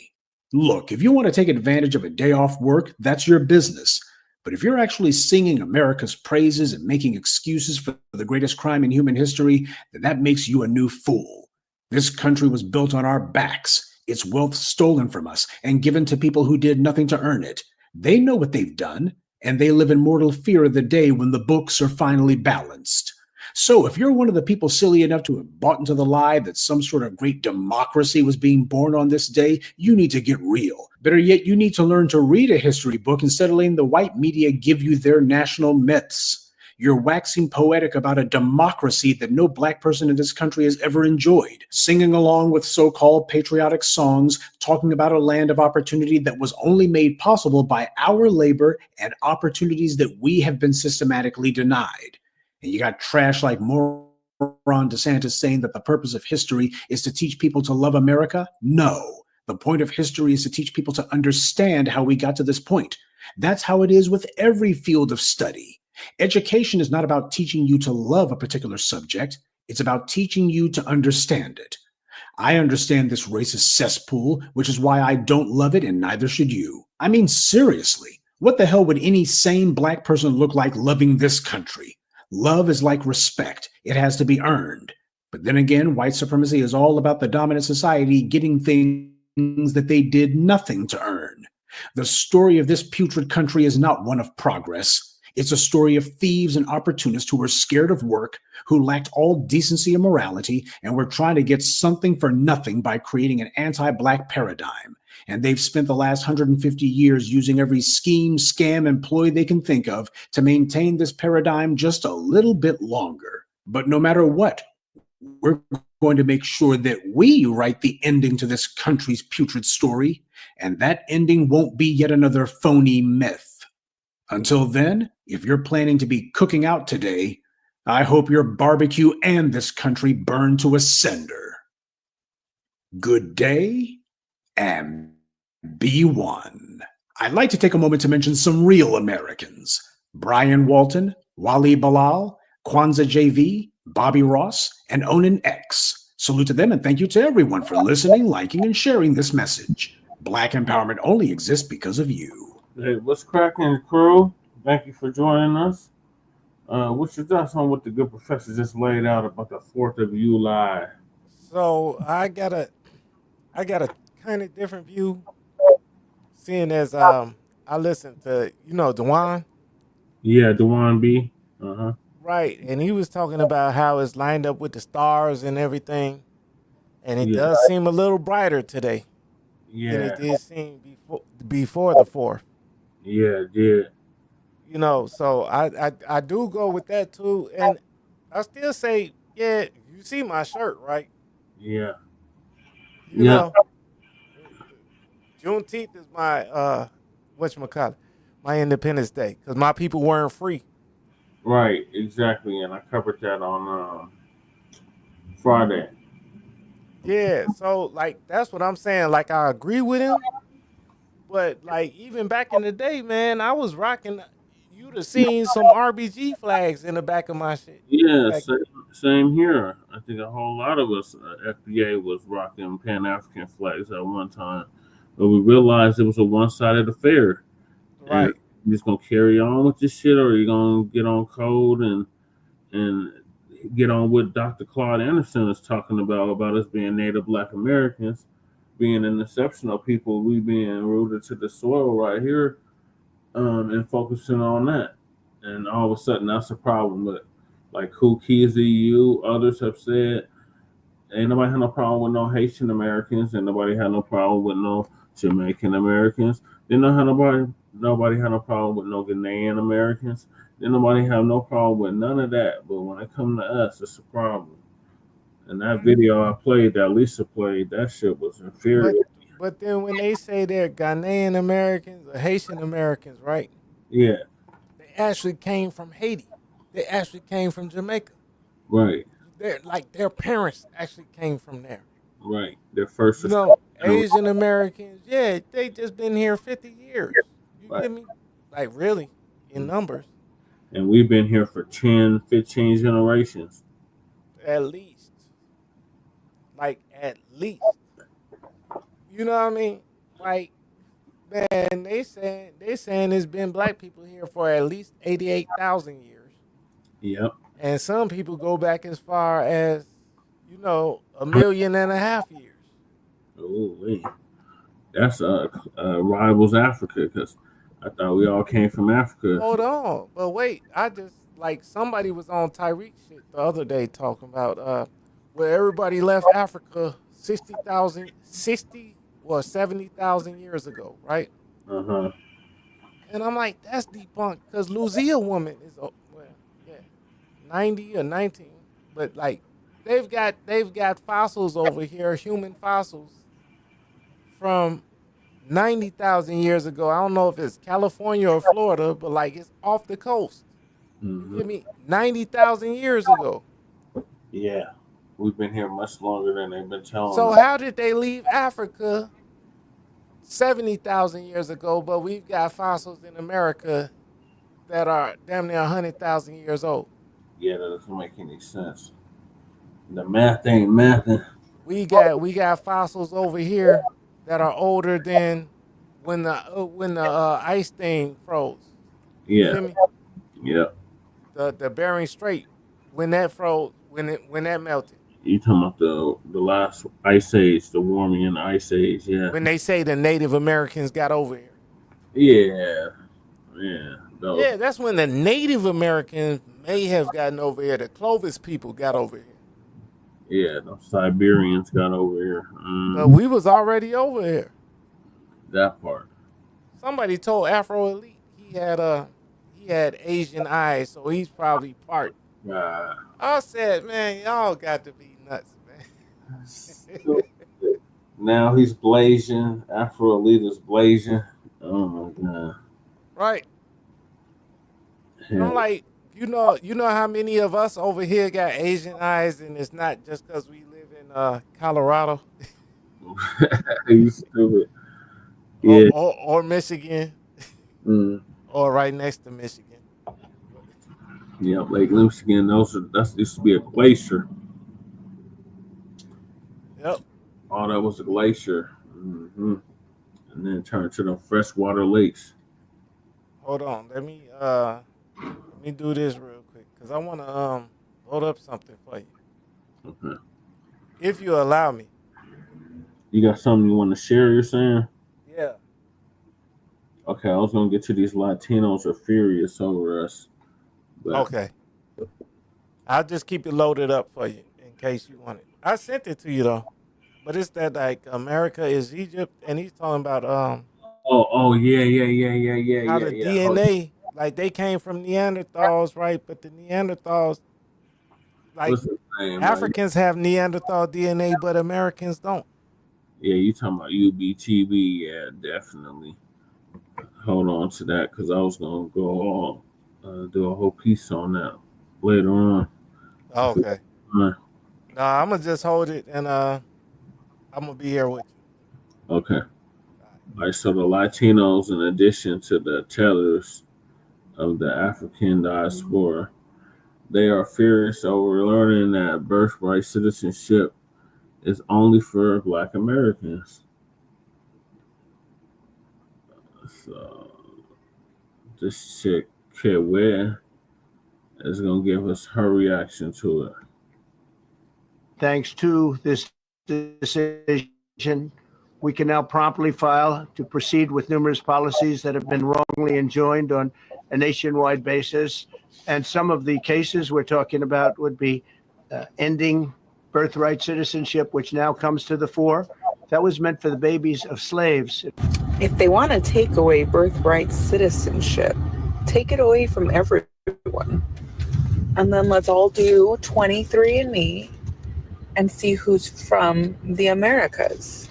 Look, if you want to take advantage of a day off work, that's your business. But if you're actually singing America's praises and making excuses for the greatest crime in human history, then that makes you a new fool. This country was built on our backs, its wealth stolen from us and given to people who did nothing to earn it. They know what they've done, and they live in mortal fear of the day when the books are finally balanced. So if you're one of the people silly enough to have bought into the lie that some sort of great democracy was being born on this day, you need to get real. Better yet, you need to learn to read a history book instead of letting the white media give you their national myths. You're waxing poetic about a democracy that no black person in this country has ever enjoyed, singing along with so-called patriotic songs, talking about a land of opportunity that was only made possible by our labor and opportunities that we have been systematically denied. And you got trash like moron DeSantis saying that the purpose of history is to teach people to love America? No. The point of history is to teach people to understand how we got to this point. That's how it is with every field of study. Education is not about teaching you to love a particular subject. It's about teaching you to understand it. I understand this racist cesspool, which is why I don't love it, and neither should you. I mean, seriously, what the hell would any sane black person look like loving this country? Love is like respect. It has to be earned. But then again, white supremacy is all about the dominant society getting things that they did nothing to earn. The story of this putrid country is not one of progress. It's a story of thieves and opportunists who were scared of work, who lacked all decency and morality, and were trying to get something for nothing by creating an anti-black paradigm. And they've spent the last 150 years using every scheme, scam, and ploy they can think of to maintain this paradigm just a little bit longer. But no matter what, we're going to make sure that we write the ending to this country's putrid story, and that ending won't be yet another phony myth. Until then, if you're planning to be cooking out today, I hope your barbecue and this country burn to a cinder. Good day, and be one. I'd like to take a moment to mention some real Americans. Brian Walton, Wally Bilal, Kwanzaa JV, Bobby Ross, and Onan X. Salute to them, and thank you to everyone for listening, liking, and sharing this message. Black empowerment only exists because of you. Hey, what's cracking, crew? Thank you for joining us. What's your thoughts on what the good professor just laid out about the 4th of July? So I got a kind of different view, seeing as I listened to Dewan. Yeah, Dewan B. Right, and he was talking about how it's lined up with the stars and everything, and it Yeah. does seem a little brighter today than it did seem before the 4th. Yeah, it did. So I do go with that too, and I still say, yeah, you see my shirt, right? Yeah. You know, Juneteenth is my whatchamacallit, my Independence Day, because my people weren't free. Right, exactly, and I covered that on Friday. Yeah, so like that's what I'm saying. Like I agree with him, but like even back in the day, man, I was rocking. You'd have seen some RBG flags in the back of my shit. Yeah, Like, same here. I think a whole lot of us, FBA, was rocking Pan-African flags at one time. But we realized it was a one-sided affair. Right. And you just going to carry on with this shit, or you going to get on code and get on what Dr. Claude Anderson is talking about us being Native Black Americans, being an exceptional people, we being rooted to the soil right here, and focusing on that. And all of a sudden, that's a problem. But like Kool, Keezy, you, others have said, ain't nobody had no problem with no Haitian Americans, and nobody had no problem with no Jamaican Americans. They don't have nobody had no problem with no Ghanaian Americans. Then nobody have no problem with none of that. But when it comes to us, it's a problem. And that video I played, that Lisa played, that shit was infuriating. But then when they say they're Ghanaian Americans or Haitian Americans, right? Yeah, They actually came from Haiti. They actually came from Jamaica. right, They're like their parents actually came from there. right. Their first You know, generation. Asian Americans, yeah, they just been here 50 years. You Right. get me? Like really, in numbers, And we've been here for 10, 15 generations. at least. Like at least. You know what I mean? Like, man, they saying it's been black people here for at least 88,000 years. Yep. And some people go back as far as, 1.5 million years. Oh, that's rivals Africa, because I thought we all came from Africa. Hold on. But wait, I just like somebody was on Tyreek shit the other day talking about where everybody left Africa 70,000 years ago, right? Uh-huh. And I'm like, that's debunked because Lucia woman is 90 or 19, but like they've got fossils over here, human fossils from 90,000 years ago. I don't know if it's California or Florida, but like it's off the coast. You get me? 90,000 years ago. Yeah. We've been here much longer than they've been telling So us. how did they leave Africa 70,000 years ago, but we've got fossils in America that are damn near 100,000 years old? Yeah, that doesn't make any sense. The math ain't mathing. We got fossils over here that are older than when the ice thing froze. You Yeah. hear me? Yeah. The Bering Strait, when that froze, when that melted. You talking about the last ice age, the warming in the ice age, yeah. When they say the Native Americans got over here. Yeah. Yeah. Those. Yeah, that's when the Native Americans may have gotten over here. The Clovis people got over here. Yeah, the Siberians got over here. But we was already over here. That part. Somebody told Afro Elite he had Asian eyes, so he's probably part. I said, man, y'all got to be nuts, man. Now he's blazing. Afro Elite is blazing. Oh my god. Right. Yeah. I'm like, you know how many of us over here got Asian eyes, and it's not just because we live in Colorado. You stupid. Yeah. Or Michigan. Or right next to Michigan. Yeah, Lake Michigan. That used to be a glacier. Yep. Oh, that was a glacier. And then turned to the freshwater lakes. Hold on. Let me do this real quick because I want to load up something for you. Okay. If you allow me. You got something you want to share, you're saying? Yeah. Okay, I was going to get to these Latinos are furious over us. But okay. I'll just keep it loaded up for you in case you want it. I sent it to you, though. But it's that, like, America is Egypt, and he's talking about... yeah. How the DNA, like, they came from Neanderthals, right? But the Neanderthals... Like, Africans have Neanderthal DNA, but Americans don't. Yeah, you talking about UBTB? Yeah, definitely. Hold on to that because I was gonna go do a whole piece on that later on. Okay. Nah, I'm gonna just hold it and I'm gonna be here with you. Okay. All right. So the Latinos, in addition to the tellers of the African diaspora, they are furious over learning that birthright citizenship is only for Black Americans. So this chick, Keezy, is going to give us her reaction to it. Thanks to this decision, we can now promptly file to proceed with numerous policies that have been wrongly enjoined on a nationwide basis. And some of the cases we're talking about would be ending birthright citizenship, which now comes to the fore. That was meant for the babies of slaves. If they want to take away birthright citizenship, take it away from everyone. And then let's all do 23andMe and see who's from the Americas.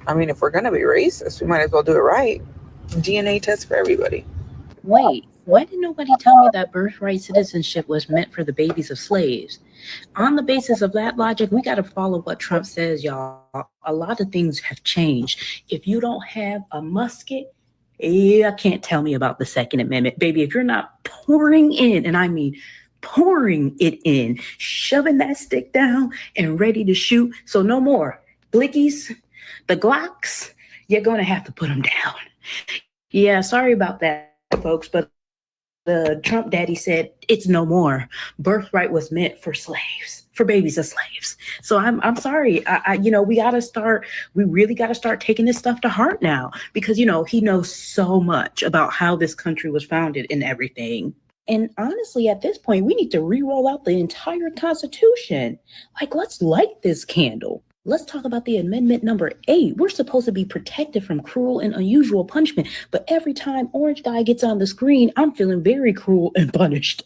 I mean, if we're going to be racist, we might as well do it right. DNA test for everybody. Wait, why did nobody tell me that birthright citizenship was meant for the babies of slaves? On the basis of that logic, we got to follow what Trump says, y'all. A lot of things have changed. If you don't have a musket, can't tell me about the Second Amendment. Baby, if you're not pouring in, and I mean pouring it in, shoving that stick down and ready to shoot, so no more blickies, the Glocks, you're going to have to put them down. Yeah, sorry about that, folks, but the Trump daddy said it's no more. Birthright was meant for slaves, for babies of slaves. So I'm sorry. We really got to start taking this stuff to heart now, because, he knows so much about how this country was founded and everything. And honestly, at this point, we need to re-roll out the entire Constitution. Like, let's light this candle. Let's talk about the amendment number 8. We're supposed to be protected from cruel and unusual punishment. But every time Orange Guy gets on the screen, I'm feeling very cruel and punished.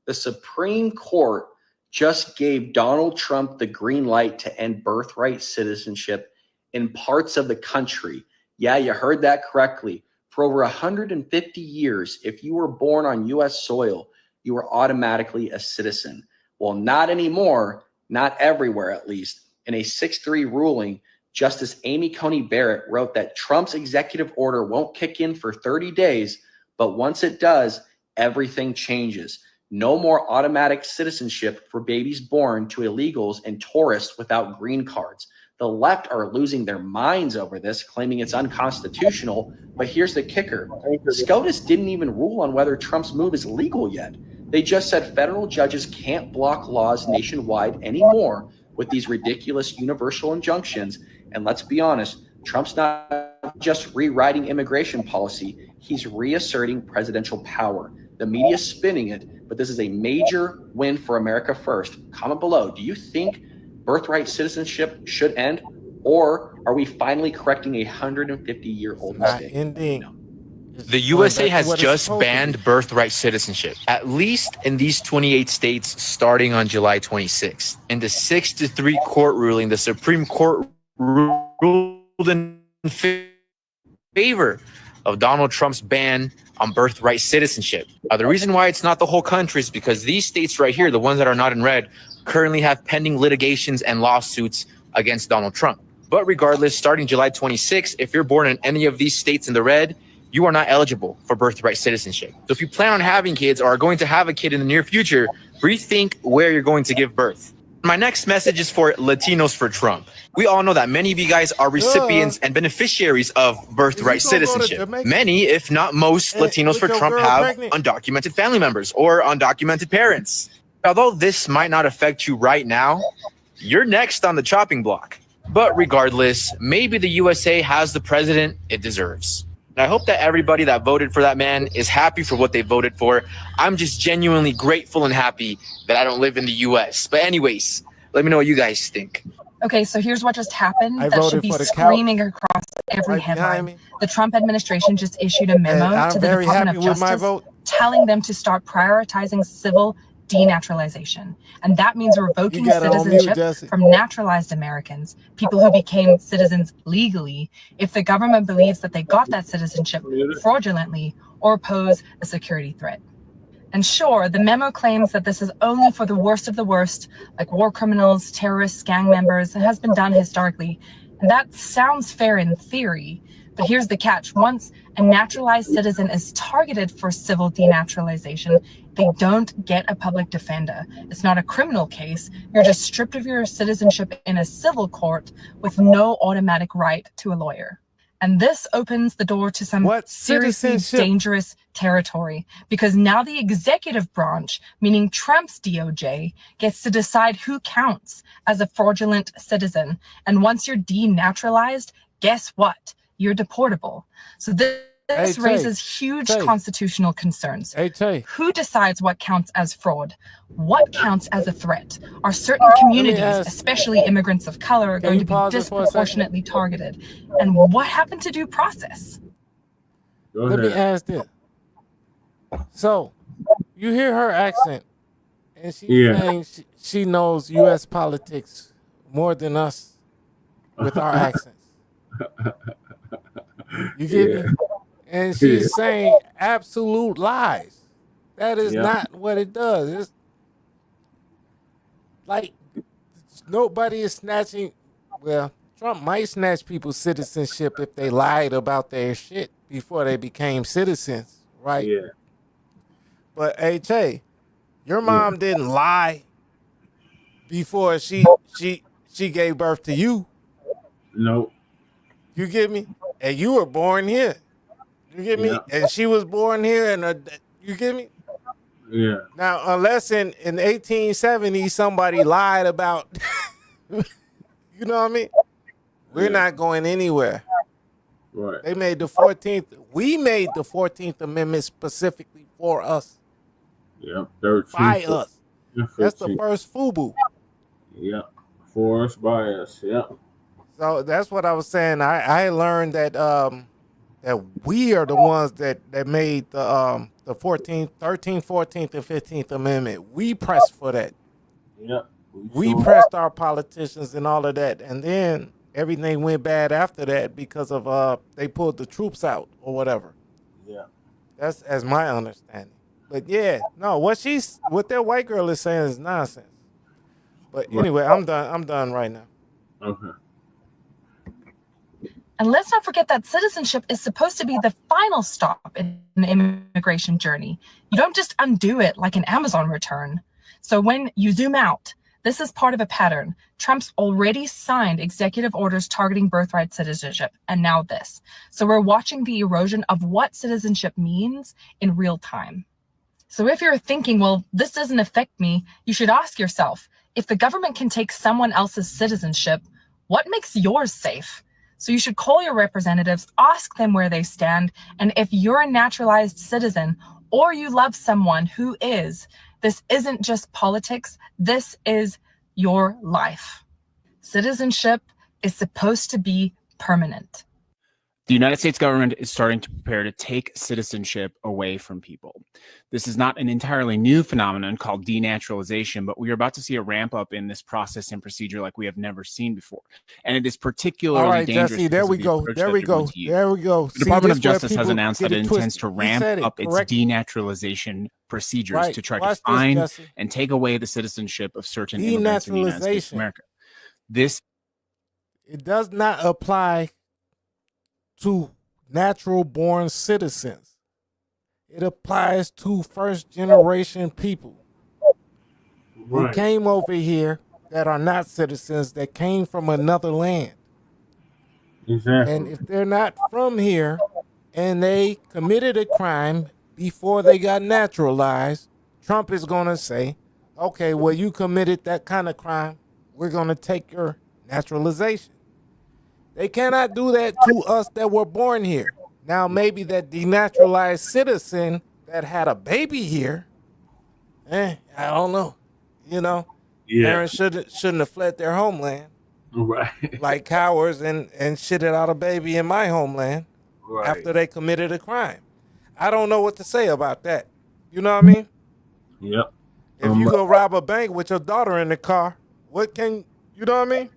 The Supreme Court just gave Donald Trump the green light to end birthright citizenship in parts of the country. Yeah, you heard that correctly. For over 150 years, if you were born on U.S. soil, you were automatically a citizen. Well, not anymore, not everywhere at least. In a 6-3 ruling, Justice Amy Coney Barrett wrote that Trump's executive order won't kick in for 30 days, but once it does, everything changes. No more automatic citizenship for babies born to illegals and tourists without green cards. The left are losing their minds over this, claiming it's unconstitutional. But here's the kicker. SCOTUS didn't even rule on whether Trump's move is legal yet. They just said federal judges can't block laws nationwide anymore with these ridiculous universal injunctions. And let's be honest, Trump's not just rewriting immigration policy, he's reasserting presidential power. The media's spinning it, but this is a major win for America first. Comment below, do you think birthright citizenship should end, or are we finally correcting a 150-year-old mistake? The USA has just banned birthright citizenship, at least in these 28 states, starting on July 26th. In the 6-3 court ruling, the Supreme Court ruled in favor of Donald Trump's ban on birthright citizenship. The reason why it's not the whole country is because these states right here, the ones that are not in red, currently have pending litigations and lawsuits against Donald Trump. But regardless, starting July 26th, if you're born in any of these states in the red, you are not eligible for birthright citizenship. So if you plan on having kids or are going to have a kid in the near future, rethink where you're going to give birth. My next message is for Latinos for Trump. We all know that many of you guys are recipients and beneficiaries of birthright citizenship. Many, if not most, Latinos for Trump have undocumented family members or undocumented parents. Although this might not affect you right now, you're next on the chopping block. But regardless, maybe the USA has the president it deserves. And I hope that everybody that voted for that man is happy for what they voted for. I'm just genuinely grateful and happy that I don't live in the US. But anyways, let me know what you guys think. Okay, so here's what just happened that should be screaming across every headline. The Trump administration just issued a memo to the Department of Justice telling them to start prioritizing civil denaturalization. And that means revoking citizenship from naturalized Americans, people who became citizens legally, if the government believes that they got that citizenship fraudulently or pose a security threat. And sure, the memo claims that this is only for the worst of the worst, like war criminals, terrorists, gang members. It has been done historically. And that sounds fair in theory. But here's the catch. Once a naturalized citizen is targeted for civil denaturalization, they don't get a public defender. It's not a criminal case. You're just stripped of your citizenship in a civil court with no automatic right to a lawyer. And this opens the door to some seriously dangerous territory, because now the executive branch, meaning Trump's DOJ, gets to decide who counts as a fraudulent citizen. And once you're denaturalized, guess what? You're deportable. So this raises huge constitutional concerns. Who decides what counts as fraud? What counts as a threat? Are certain communities, especially immigrants of color, going to be disproportionately targeted? And what happened to due process? Let me ask this. So, You hear her accent, and she's saying she knows U.S. politics more than us with our accents. You get me? And she's saying absolute lies. That is not what it does. It's like nobody is snatching. Well, Trump might snatch people's citizenship if they lied about their shit before they became citizens, right? Yeah. But HA, your mom didn't lie before she gave birth to you. Nope. You get me? And you were born here. You get me? And she was born here, and you get me? Yeah. Now, unless in 1870 somebody lied about, you know what I mean? We're not going anywhere. Right. They made the 14th. We made the 14th Amendment specifically for us. Yep. 13. By us. 15. That's the first FUBU. Yep. For us, by us. Yep. So that's what I was saying. I learned that that we are the ones that made the 14th, 13th, 14th, and 15th Amendment. We pressed for that. Yep. We pressed our politicians and all of that. And then everything went bad after that because of they pulled the troops out or whatever. Yeah. That's as my understanding. But yeah, no, what that white girl is saying is nonsense. But anyway, I'm done right now. Okay. And let's not forget that citizenship is supposed to be the final stop in the immigration journey. You don't just undo it like an Amazon return. So when you zoom out, this is part of a pattern. Trump's already signed executive orders targeting birthright citizenship, and now this. So we're watching the erosion of what citizenship means in real time. So if you're thinking, well, this doesn't affect me, you should ask yourself, if the government can take someone else's citizenship, what makes yours safe? So you should call your representatives, ask them where they stand, and if you're a naturalized citizen or you love someone who is, this isn't just politics, this is your life. Citizenship is supposed to be permanent. The United States government is starting to prepare to take citizenship away from people. This is not an entirely new phenomenon called denaturalization, but we are about to see a ramp up in this process and procedure like we have never seen before. And it is particularly dangerous. Jesse, there we go. There we go. There we go. The Department of Justice has announced that it intends to ramp up its denaturalization procedures to try to find and take away the citizenship of certain immigrants in the United States of America. It does not apply to natural born citizens. It applies to first generation people who came over here that are not citizens, that came from another land. Exactly. And if they're not from here and they committed a crime before they got naturalized, Trump is going to say, okay, well, you committed that kind of crime. We're going to take your naturalization. They cannot do that to us that were born here. Now, maybe that denaturalized citizen that had a baby here, I don't know. You know, parents shouldn't have fled their homeland. Right. Like cowards and shitted out a baby in my homeland after they committed a crime. I don't know what to say about that. You know what I mean? Yep. If you go rob a bank with your daughter in the car, you know what I mean?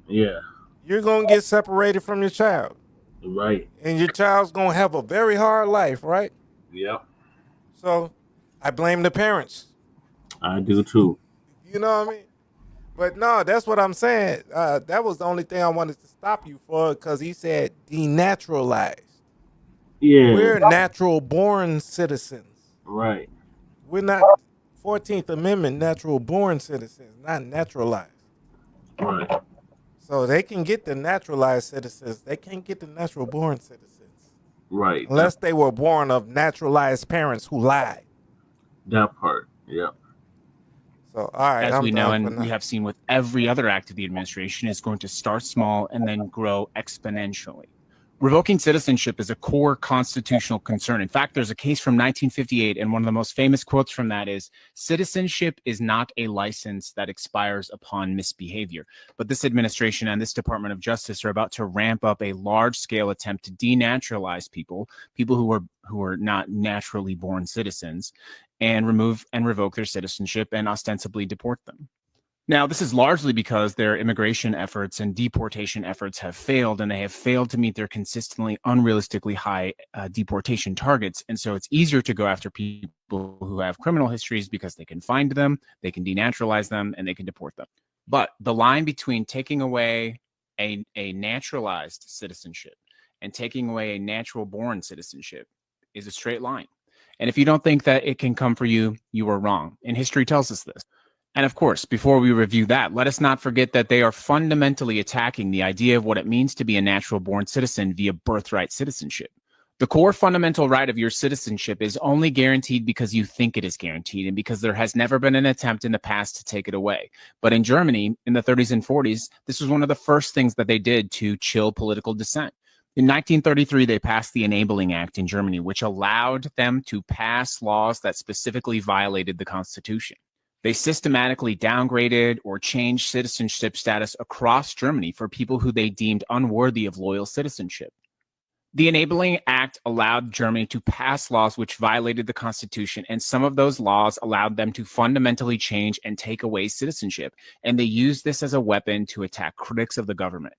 Yeah. You're going to get separated from your child. Right. And your child's going to have a very hard life, right? Yep. So I blame the parents. I do too. You know what I mean? But no, that's what I'm saying. That was the only thing I wanted to stop you for, because he said denaturalized. Yeah. We're natural born citizens. Right. We're not 14th Amendment natural born citizens, not naturalized. Right. So they can get the naturalized citizens. They can't get the natural born citizens. Right. Unless they were born of naturalized parents who lied. That part. Yep. So, all right. As we know, and we have seen with every other act of the administration, is going to start small and then grow exponentially. Revoking citizenship is a core constitutional concern. In fact, there's a case from 1958, and one of the most famous quotes from that is, "Citizenship is not a license that expires upon misbehavior." But this administration and this Department of Justice are about to ramp up a large-scale attempt to denaturalize people who are not naturally born citizens, and remove and revoke their citizenship and ostensibly deport them. Now, this is largely because their immigration efforts and deportation efforts have failed, and they have failed to meet their consistently unrealistically high deportation targets. And so it's easier to go after people who have criminal histories because they can find them, they can denaturalize them, and they can deport them. But the line between taking away a naturalized citizenship and taking away a natural born citizenship is a straight line. And if you don't think that it can come for you, you are wrong. And history tells us this. And of course, before we review that, let us not forget that they are fundamentally attacking the idea of what it means to be a natural born citizen via birthright citizenship. The core fundamental right of your citizenship is only guaranteed because you think it is guaranteed and because there has never been an attempt in the past to take it away. But in Germany, in the 30s and 40s, this was one of the first things that they did to chill political dissent. In 1933, they passed the Enabling Act in Germany, which allowed them to pass laws that specifically violated the Constitution. They systematically downgraded or changed citizenship status across Germany for people who they deemed unworthy of loyal citizenship. The Enabling Act allowed Germany to pass laws which violated the Constitution, and some of those laws allowed them to fundamentally change and take away citizenship, and they used this as a weapon to attack critics of the government.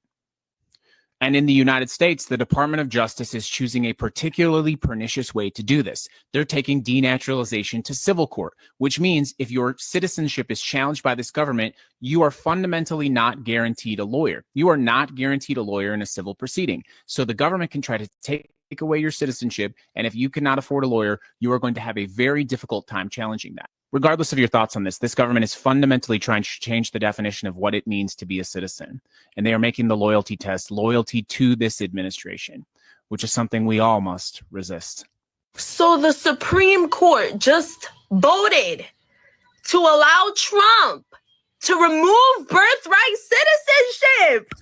And in the United States, the Department of Justice is choosing a particularly pernicious way to do this. They're taking denaturalization to civil court, which means if your citizenship is challenged by this government, you are fundamentally not guaranteed a lawyer. You are not guaranteed a lawyer in a civil proceeding. So the government can try to take away your citizenship, and if you cannot afford a lawyer, you are going to have a very difficult time challenging that. Regardless of your thoughts on this government is fundamentally trying to change the definition of what it means to be a citizen. And they are making the loyalty test loyalty to this administration, which is something we all must resist. So the Supreme Court just voted to allow Trump to remove birthright citizenship.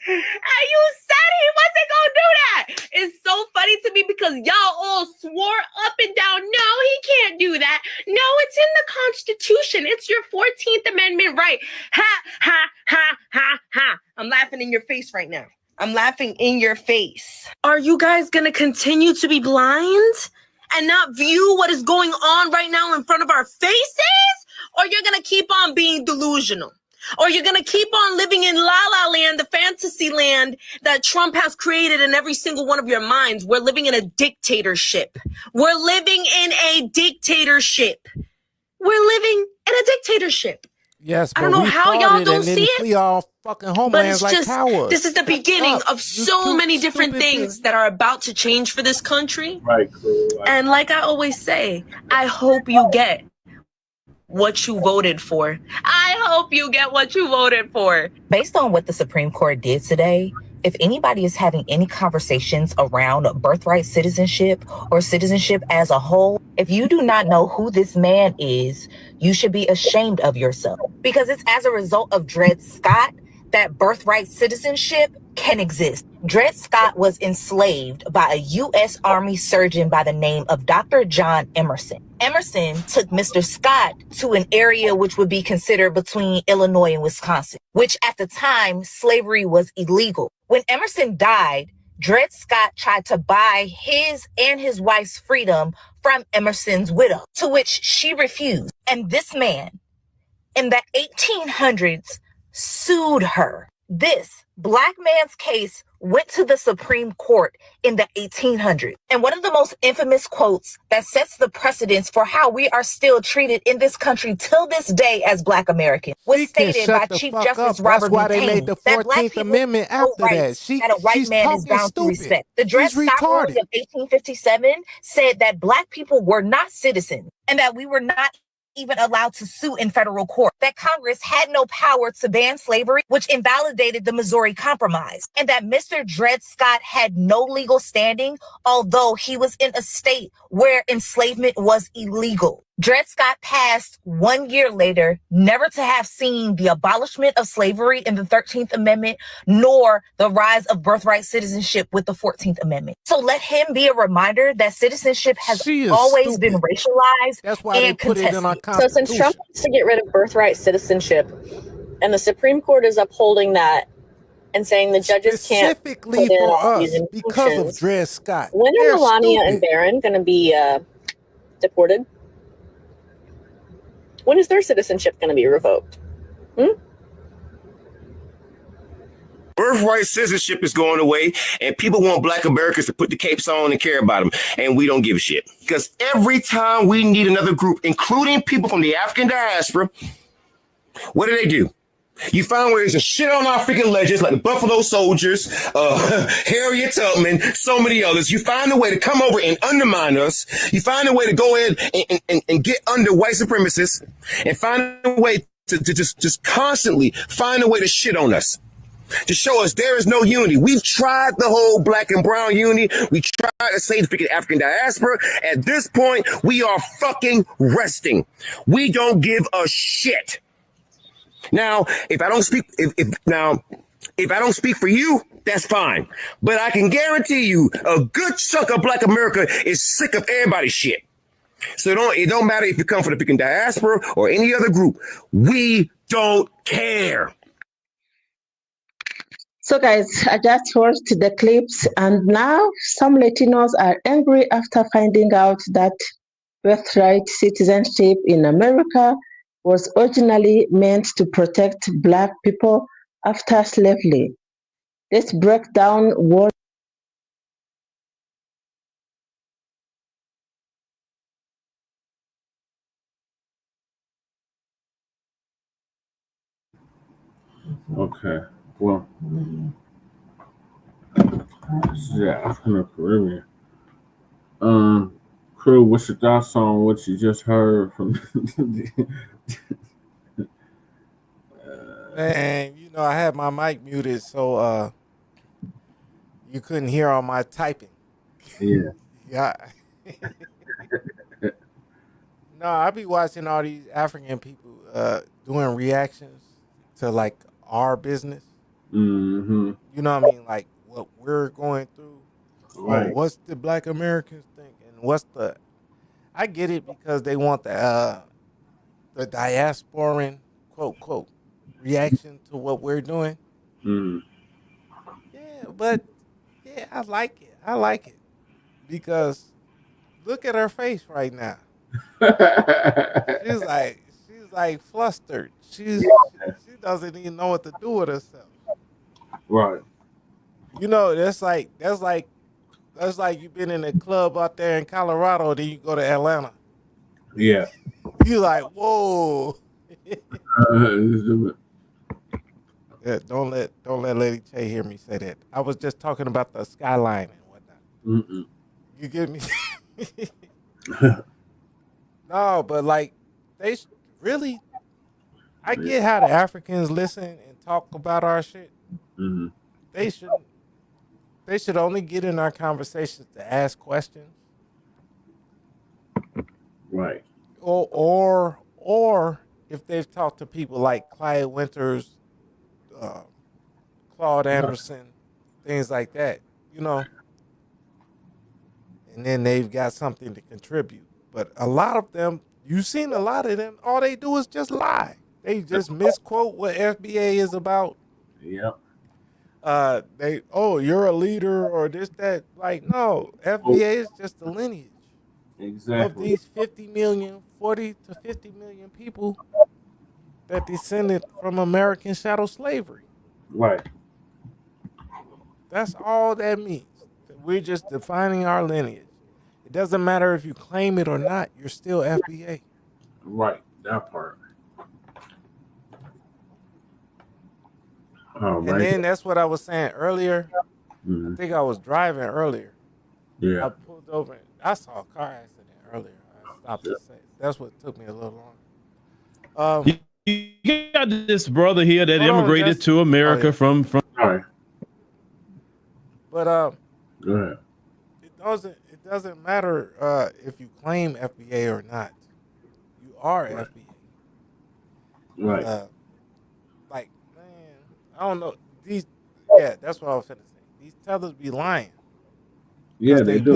And you said he wasn't gonna do that. It's so funny to me because y'all all swore up and down, no, he can't do that. No, it's in the Constitution. It's your 14th Amendment right. Ha, ha, ha, ha, ha. I'm laughing in your face right now. I'm laughing in your face. Are you guys gonna continue to be blind and not view what is going on right now in front of our faces? Or you're gonna keep on being delusional? Or you're going to keep on living in La La Land, the fantasy land that Trump has created in every single one of your minds? We're living in a dictatorship. We're living in a dictatorship. We're living in a dictatorship. Yes, I don't know how y'all don't see it. We all fucking homelands But it's like just, cowards. this is the beginning of so many different things that are about to change for this country. Right, Kool. And like I always say, I hope you get what you voted for. I hope you get what you voted for. Based on what the Supreme Court did today, if anybody is having any conversations around birthright citizenship or citizenship as a whole, if you do not know who this man is, you should be ashamed of yourself. Because it's as a result of Dred Scott that birthright citizenship can exist. Dred Scott was enslaved by a U.S. Army surgeon by the name of Dr. John Emerson. Emerson took Mr. Scott to an area which would be considered between Illinois and Wisconsin, which at the time, slavery was illegal. When Emerson died, Dred Scott tried to buy his and his wife's freedom from Emerson's widow, to which she refused. And this man, in the 1800s, sued her. This Black man's case went to the Supreme Court in the 1800s. And one of the most infamous quotes that sets the precedence for how we are still treated in this country till this day as Black Americans was stated by Chief Justice Robert Buchanan that Black people Amendment after rights that a white man is bound to respect. The Dred Scott ruling of 1857 said that Black people were not citizens and that we were not even allowed to sue in federal court, that Congress had no power to ban slavery, which invalidated the Missouri Compromise, and that Mr. Dred Scott had no legal standing, although he was in a state where enslavement was illegal. Dred Scott passed 1 year later, never to have seen the abolishment of slavery in the 13th Amendment, nor the rise of birthright citizenship with the 14th Amendment. So let him be a reminder that citizenship has always been racialized. That's why and contested. So since Trump wants to get rid of birthright citizenship, and the Supreme Court is upholding that and saying the judges can't specifically for us because of Dred Scott. When are Melania and Barron going to be deported? When is their citizenship going to be revoked? Birthright citizenship is going away, and people want Black Americans to put the capes on and care about them, and we don't give a shit. Because every time we need another group, including people from the African diaspora, what do? You find ways to shit on our freaking legends like the Buffalo Soldiers, Harriet Tubman, so many others. You find a way to come over and undermine us. You find a way to go in and get under white supremacists and find a way to just constantly find a way to shit on us, to show us there is no unity. We've tried the whole black and brown unity. We tried to save the freaking African diaspora. At this point, we are fucking resting. We don't give a shit. Now, if I don't speak, if I don't speak for you, that's fine. But I can guarantee you, a good chunk of Black America is sick of everybody's shit. So it don't matter if you come from the freaking diaspora or any other group. We don't care. So guys, I just watched the clips, and now some Latinos are angry after finding out that birthright citizenship in America was originally meant to protect Black people after slavery. Let's break down what. Okay. Well, yeah, African Caribbean. Crew, what's your thoughts on what you just heard from? Man, you know, I had my mic muted, so you couldn't hear all my typing. Yeah. Yeah. No, I be watching all these African people doing reactions to like our business. Mm-hmm. You know what I mean? Like what we're going through. Right. Oh, what's the Black Americans think? And what's the... I get it because they want the diasporan, quote, reaction to what we're doing. Mm. Yeah, but yeah, I like it. I like it. Because look at her face right now. She's like flustered. She doesn't even know what to do with herself. Right. You know, that's like you've been in a club out there in Colorado, then you go to Atlanta. Yeah. You like, whoa. Yeah, don't let Lady Che hear me say that. I was just talking about the skyline and whatnot. Mm-mm. You get me? No, but like they really. I get how the Africans listen and talk about our shit. Mm-hmm. They should only get in our conversations to ask questions. Right. Or if they've talked to people like Clyde Winters, Claude Anderson, things like that, you know. And then they've got something to contribute. But a lot of them, you've seen a lot of them, all they do is just lie. They just misquote what FBA is about. Yep. You're a leader or this, that. Like, no, FBA is just the lineage. Exactly. Of these 40 to 50 million people that descended from American chattel slavery. Right. That's all that means. We're just defining our lineage. It doesn't matter if you claim it or not, you're still FBA. Right, that part. All right. And then that's what I was saying earlier. Mm-hmm. I think I was driving earlier. Yeah. I pulled over. I saw a car accident earlier. I stopped to say. That's what took me a little longer. You got this brother here that immigrated to America from. Sorry. But go ahead. It doesn't matter if you claim FBA or not. You are FBA. Right. Like, man, I don't know. That's what I was going to say. These tellers be lying. Yeah, they do.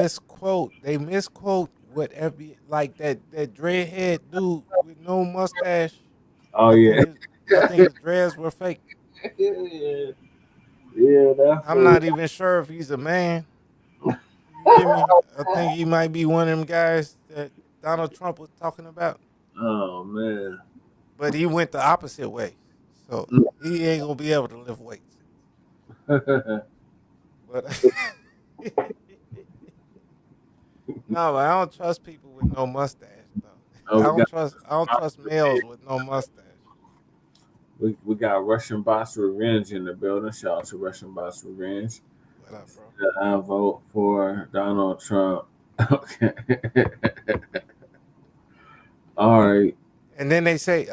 They misquote what FBA, like that dreadhead dude with no mustache. Oh, yeah. I think his dreads were fake. Yeah, that's. I'm not even sure if he's a man. You get me? I think he might be one of them guys that Donald Trump was talking about? Oh man. But he went the opposite way. So he ain't gonna be able to lift weights. But no, I don't trust people with no mustache though. I don't trust males with no mustache. We got Russian Boss Revenge in the building. Shout out to Russian Boss Revenge. What up, bro? I vote for Donald Trump. Okay. All right. And then they say,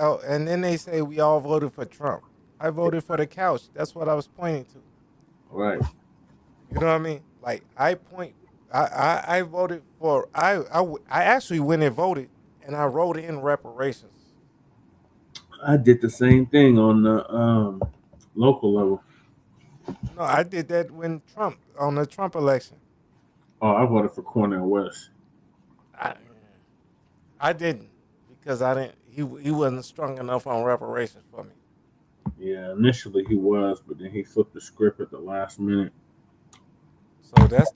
we all voted for Trump. I voted for the couch. That's what I was pointing to. Right. You know what I mean? Like I voted for I actually went and voted and I wrote in reparations. I did the same thing on the local level. No, I did that when on the Trump election. Oh, I voted for Cornel West. I didn't because I didn't. He wasn't strong enough on reparations for me. Yeah, initially he was, but then he flipped the script at the last minute. So that's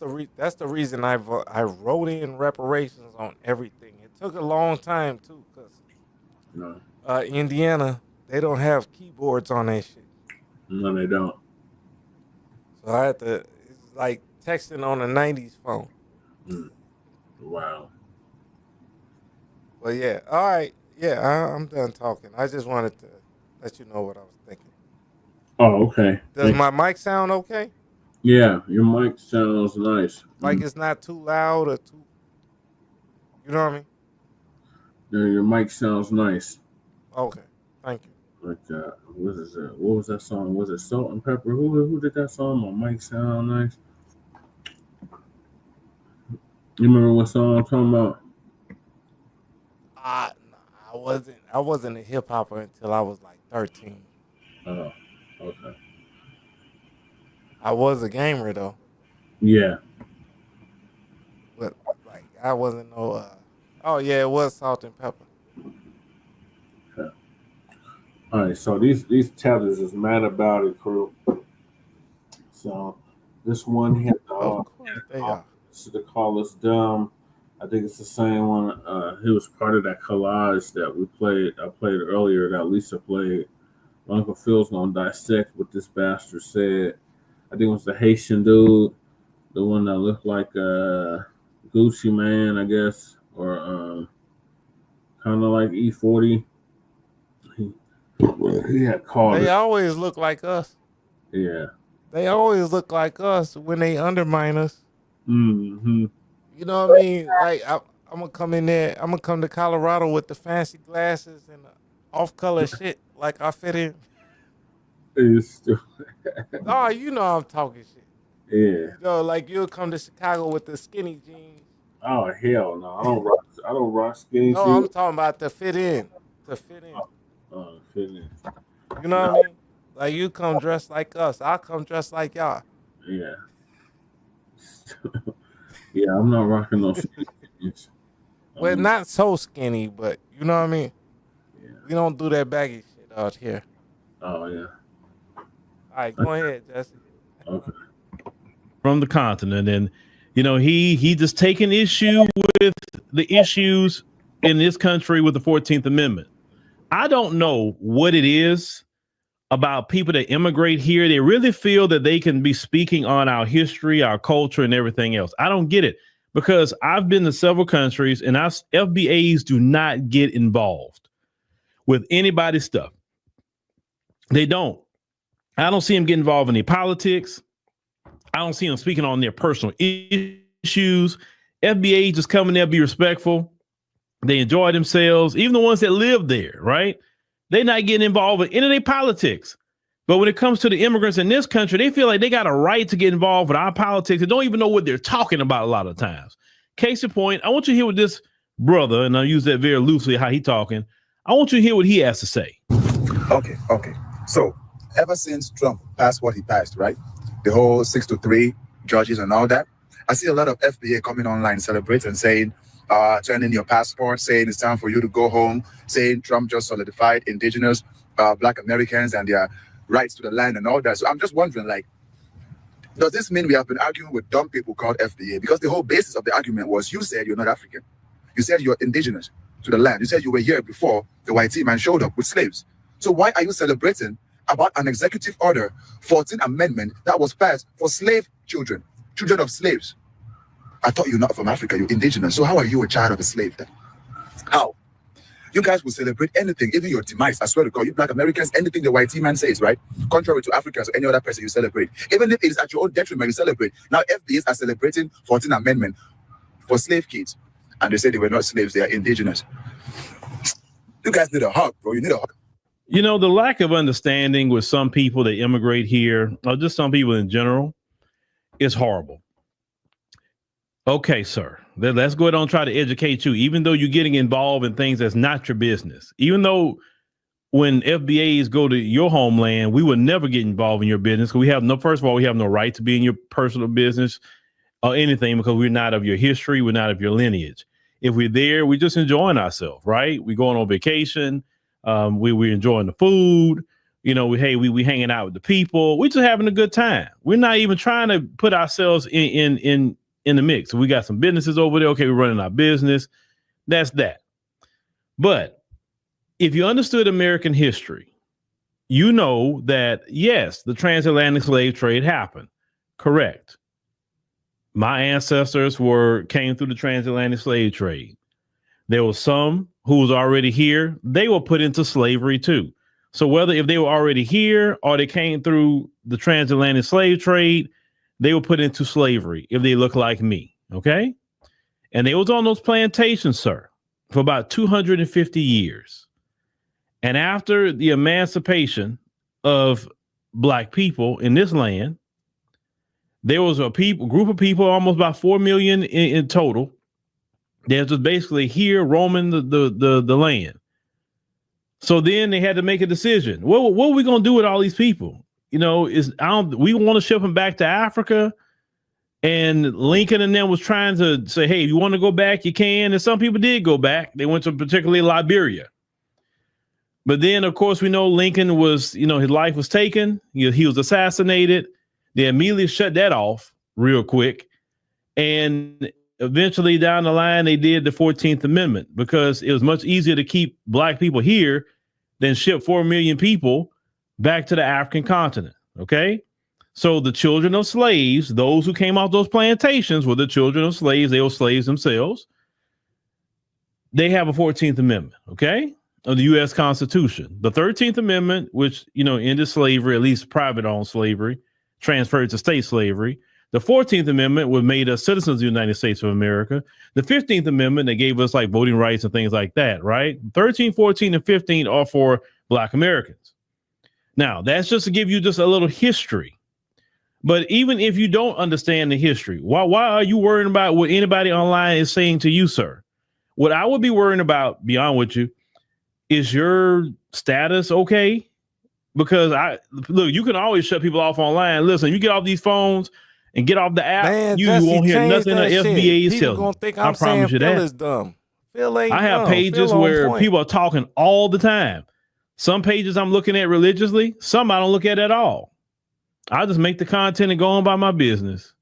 the reason I wrote in reparations on everything. It took a long time too, because Indiana, they don't have keyboards on that shit. No, they don't. So I had to, it's like texting on a 90s phone. Wow. But yeah, all right. Yeah, I'm done talking. I just wanted to let you know what I was thinking. Oh, okay. Does my mic sound okay? Yeah, your mic sounds nice. Like it's not too loud or too, you know what I mean? Yeah, your mic sounds nice. Okay, thank you. Like, what is that? What was that song? Was it Salt and Pepper? Who did that song? My mic sound nice. You remember what song I'm talking about? I wasn't a hip hopper until I was like 13. Oh, okay. I was a gamer though. Yeah. But like I wasn't no oh yeah, it was Salt and Pepper. Okay. All right, so these tethers is mad about it, crew. So this one here, to call us dumb. I think it's the same one. He was part of that collage that we played. I played earlier that Lisa played. Uncle Phil's gonna dissect what this bastard said. I think it was the Haitian dude, the one that looked like Gucci Man, I guess, or kind of like E40. He had called. They always look like us. Yeah. They always look like us when they undermine us. Mm-hmm. You know what I mean? Like I'm gonna come in there. I'm gonna come to Colorado with the fancy glasses and off-color shit. Like I fit in. Oh, you know I'm talking shit. Yeah. You know, like you'll come to Chicago with the skinny jeans. Oh hell no! I don't rock skinny jeans. No, I'm talking about to fit in. To fit in. Fit in. You know what I mean? Like you come dressed like us. I'll come dressed like y'all. Yeah. Yeah, I'm not rocking those skinny jeans. Well, not so skinny, but you know what I mean? Yeah. We don't do that baggy shit out here. Oh yeah. All right, go ahead, Jesse. Okay. From the continent, and he just taking issue with the issues in this country with the 14th Amendment. I don't know what it is about people that immigrate here. They really feel that they can be speaking on our history, our culture, and everything else. I don't get it, because I've been to several countries and our FBAs do not get involved with anybody's stuff. They don't. I don't see them get involved in any politics. I don't see them speaking on their personal issues. FBA just come in there, be respectful. They enjoy themselves. Even the ones that live there, right? They're not getting involved in any of their politics. But when it comes to the immigrants in this country, they feel like they got a right to get involved with our politics. They don't even know what they're talking about a lot of times. Case in point, I want you to hear what this brother, and I'll use that very loosely, how he talking. I want you to hear what he has to say. Okay. So ever since Trump passed what he passed, right? The whole 6-3 judges and all that, I see a lot of FBA coming online celebrating, saying, turn in your passport, saying it's time for you to go home, saying Trump just solidified indigenous Black Americans and their rights to the land and all that. So I'm just wondering, like, does this mean we have been arguing with dumb people called FBA? Because the whole basis of the argument was you said you're not African. You said you're indigenous to the land. You said you were here before the white man showed up with slaves. So why are you celebrating about an executive order, 14th Amendment, that was passed for slave children of slaves? I thought you're not from Africa, you're indigenous. So how are you a child of a slave then? How? You guys will celebrate anything, even your demise. I swear to God, you Black Americans, anything the white man says, right? Contrary to Africans or any other person, you celebrate. Even if it is at your own detriment, you celebrate. Now, FBAs are celebrating 14th Amendment for slave kids. And they say they were not slaves, they are indigenous. You guys need a hug, bro. You need a hug. You know, the lack of understanding with some people that immigrate here, or just some people in general, is horrible. Okay, sir. Let's go ahead and try to educate you, even though you're getting involved in things that's not your business. Even though when FBAs go to your homeland, we would never get involved in your business. We have no, first of all, we have no right to be in your personal business or anything because we're not of your history. We're not of your lineage. If we're there, we're just enjoying ourselves, right? We're going on vacation. We're enjoying the food. You know, we hanging out with the people. We're just having a good time. We're not even trying to put ourselves in the mix. We got some businesses over there. Okay, we're running our business. That's that. But if you understood American history, you know that, yes, the transatlantic slave trade happened. Correct. My ancestors came through the transatlantic slave trade. There was some who was already here. They were put into slavery too. So whether if they were already here or they came through the transatlantic slave trade, they were put into slavery if they look like me. Okay. And they was on those plantations, sir, for about 250 years. And after the emancipation of Black people in this land, there was a group of people, almost about 4 million in total. They're just basically here roaming the land. So then they had to make a decision. What are we going to do with all these people? You know, we want to ship them back to Africa. And Lincoln and them was trying to say, hey, if you want to go back, you can. And some people did go back. They went to particularly Liberia. But then, of course, we know Lincoln was, his life was taken. He was assassinated. They immediately shut that off real quick. And eventually down the line, they did the 14th Amendment because it was much easier to keep Black people here than ship 4 million people back to the African continent. Okay. So the children of slaves, those who came off those plantations were the children of slaves. They were slaves themselves. They have a 14th Amendment. Okay. Of the U.S. Constitution. The 13th Amendment, which, ended slavery, at least private owned slavery, transferred to state slavery. The 14th Amendment was made us citizens of the United States of America. The 15th Amendment, they gave us like voting rights and things like that, right? 13, 14, and 15 are for Black Americans. Now, that's just to give you just a little history. But even if you don't understand the history, why are you worrying about what anybody online is saying to you, sir? What I would be worrying about, beyond with you, is your status okay? Because you can always shut people off online. Listen, you get off these phones and get off the app, Man, you Jesse, won't hear change nothing that the shit. FBA is People telling gonna you. think I I'm saying promise you Phil that. is dumb. Phil ain't I have dumb. pages Phil on where point. people are talking all the time. Some pages I'm looking at religiously, some I don't look at all. I just make the content and go on by my business.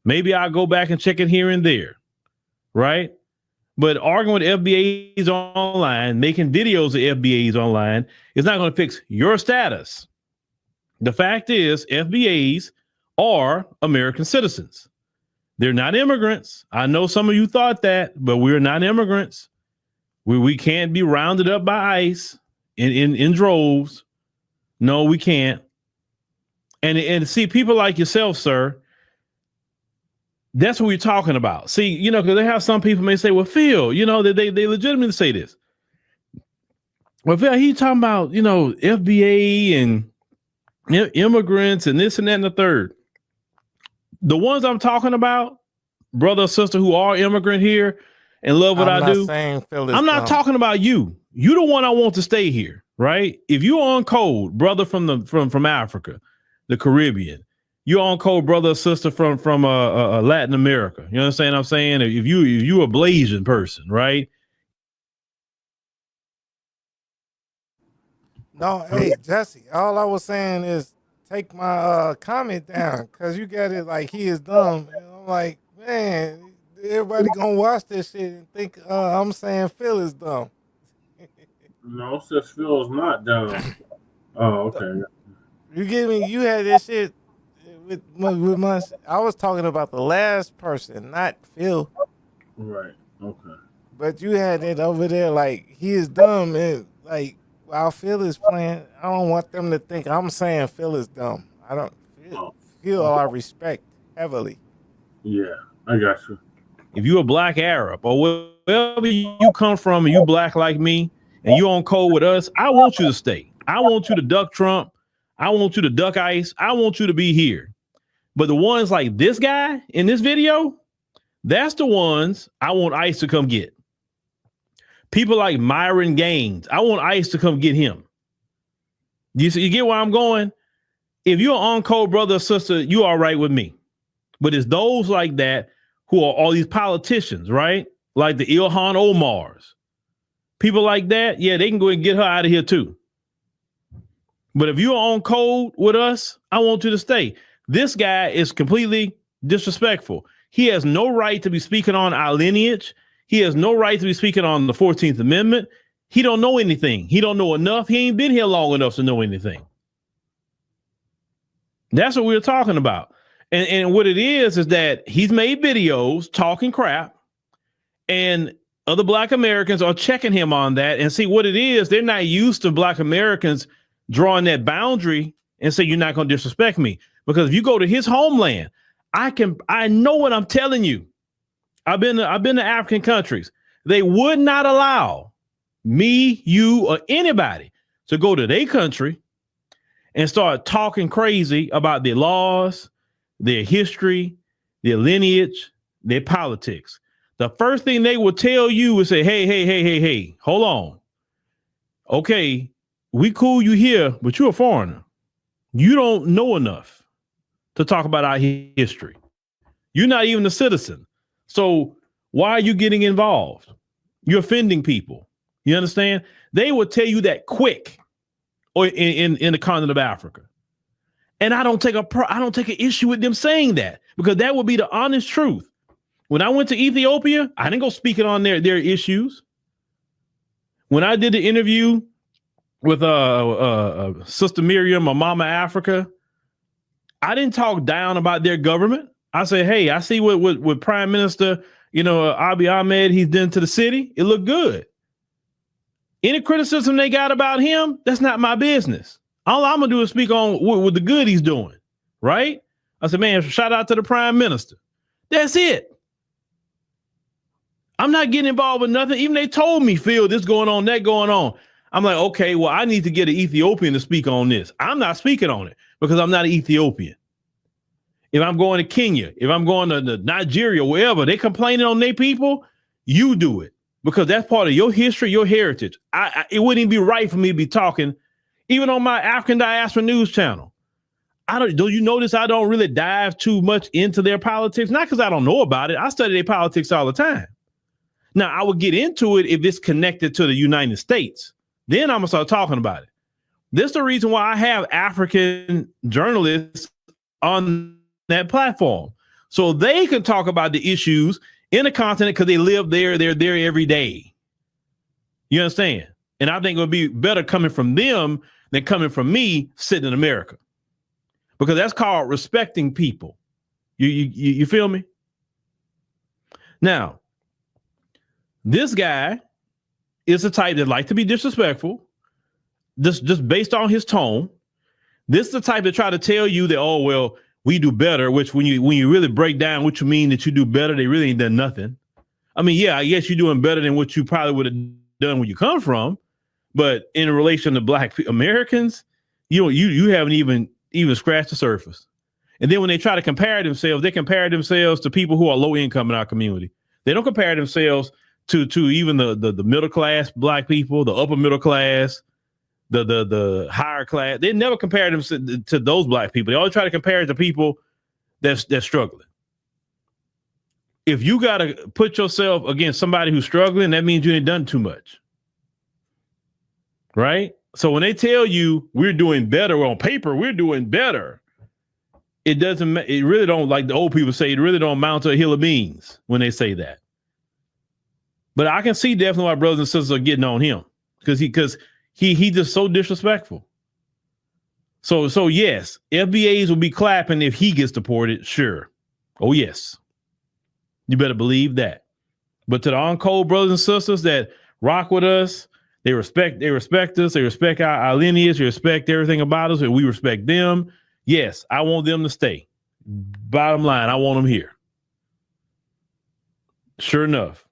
Maybe I'll go back and check it here and there, right? But arguing with FBAs online, making videos of FBAs online is not going to fix your status. The fact is, FBAs are American citizens. They're not immigrants. I know some of you thought that, but we're not immigrants. We can't be rounded up by ICE in droves. No, we can't. And see, people like yourself, sir, that's what we're talking about. See, because they have some people may say, well, Phil, they legitimately say this. Well, Phil, he talking about, FBA and immigrants and this and that and the third. The ones I'm talking about, brother or sister who are immigrant here and love what I do. I'm not talking about you. You the one I want to stay here, right? If you're on code, brother from Africa, the Caribbean, you're on code, brother or sister from Latin America. You understand what I'm saying? If you a Blasian person, right? No, hey, Jesse, all I was saying is take my comment down because you got it like he is dumb. And I'm like, man, everybody gonna watch this shit and think I'm saying Phil is dumb. No, says Phil's not dumb. Oh, okay. You get me? You had this shit with my. I was talking about the last person, not Phil. Right. Okay. But you had it over there like he is dumb and like while Phil is playing, I don't want them to think I'm saying Phil is dumb. I don't. Phil I respect heavily. Yeah, I got you. If you're a black Arab or wherever you come from and you black like me and you on code with us, I want you to stay. I want you to duck Trump. I want you to duck ICE. I want you to be here. But the ones like this guy in this video, that's the ones I want ICE to come get. People like Myron Gaines, I want ICE to come get him. You get where I'm going? If you're on code brother or sister, you all right with me. But it's those like that who are all these politicians, right? Like the Ilhan Omars. People like that, yeah, they can go and get her out of here too. But if you're on code with us, I want you to stay. This guy is completely disrespectful. He has no right to be speaking on our lineage. He has no right to be speaking on the 14th Amendment. He don't know anything. He don't know enough. He ain't been here long enough to know anything. That's what we're talking about. And what it is that he's made videos talking crap, and other black Americans are checking him on that and see what it is. They're not used to black Americans drawing that boundary and say, you're not going to disrespect me. Because if you go to his homeland, I know what I'm telling you. I've been to African countries. They would not allow me, you, or anybody to go to their country and start talking crazy about their laws, their history, their lineage, their politics. The first thing they will tell you is say, hey, hold on. Okay, we cool you here, but you're a foreigner. You don't know enough to talk about our history. You're not even a citizen. So why are you getting involved? You're offending people. You understand? They will tell you that quick or in the continent of Africa. And I don't take an issue with them saying that, because that would be the honest truth. When I went to Ethiopia, I didn't go speaking on their issues. When I did the interview with Sister Miriam, my Mama Africa, I didn't talk down about their government. I said, hey, I see what Prime Minister, Abiy Ahmed, he's done to the city. It looked good. Any criticism they got about him, that's not my business. All I'm going to do is speak on what the good he's doing, right? I said, man, shout out to the Prime Minister. That's it. I'm not getting involved with nothing. Even they told me, Phil, this going on, that going on. I'm like, okay, well, I need to get an Ethiopian to speak on this. I'm not speaking on it because I'm not an Ethiopian. If I'm going to Kenya, if I'm going to Nigeria, wherever, they complaining on their people, you do it. Because that's part of your history, your heritage. It wouldn't even be right for me to be talking, even on my African Diaspora News channel. Do you notice I don't really dive too much into their politics? Not because I don't know about it. I study their politics all the time. Now, I would get into it if it's connected to the United States. Then I'm going to start talking about it. This is the reason why I have African journalists on that platform. So they can talk about the issues in the continent because they live there. They're there every day. You understand? And I think it would be better coming from them than coming from me sitting in America. Because that's called respecting people. You feel me? Now, this guy is the type that like to be disrespectful, just based on his tone. This is the type that try to tell you that, oh, well, we do better, which when you really break down what you mean that you do better, they really ain't done nothing. I mean, yeah, I guess you're doing better than what you probably would have done where you come from. But in relation to black Americans, you haven't even scratched the surface. And then when they try to compare themselves, they compare themselves to people who are low income in our community. They don't compare themselves to even the middle class black people, the upper middle class, the higher class. They never compare them to those black people. They always try to compare it to people that's struggling. If you got to put yourself against somebody who's struggling, that means you ain't done too much. Right? So when they tell you we're doing better on paper, we're doing better. it doesn't. It really don't, like the old people say, it really don't amount to a hill of beans when they say that. But I can see definitely why brothers and sisters are getting on him because he just so disrespectful. So yes, FBAs will be clapping if he gets deported. Sure. Oh yes. You better believe that. But to the on-code brothers and sisters that rock with us, they respect us, they respect our lineage, they respect everything about us, and we respect them. Yes, I want them to stay. Bottom line, I want them here. Sure enough.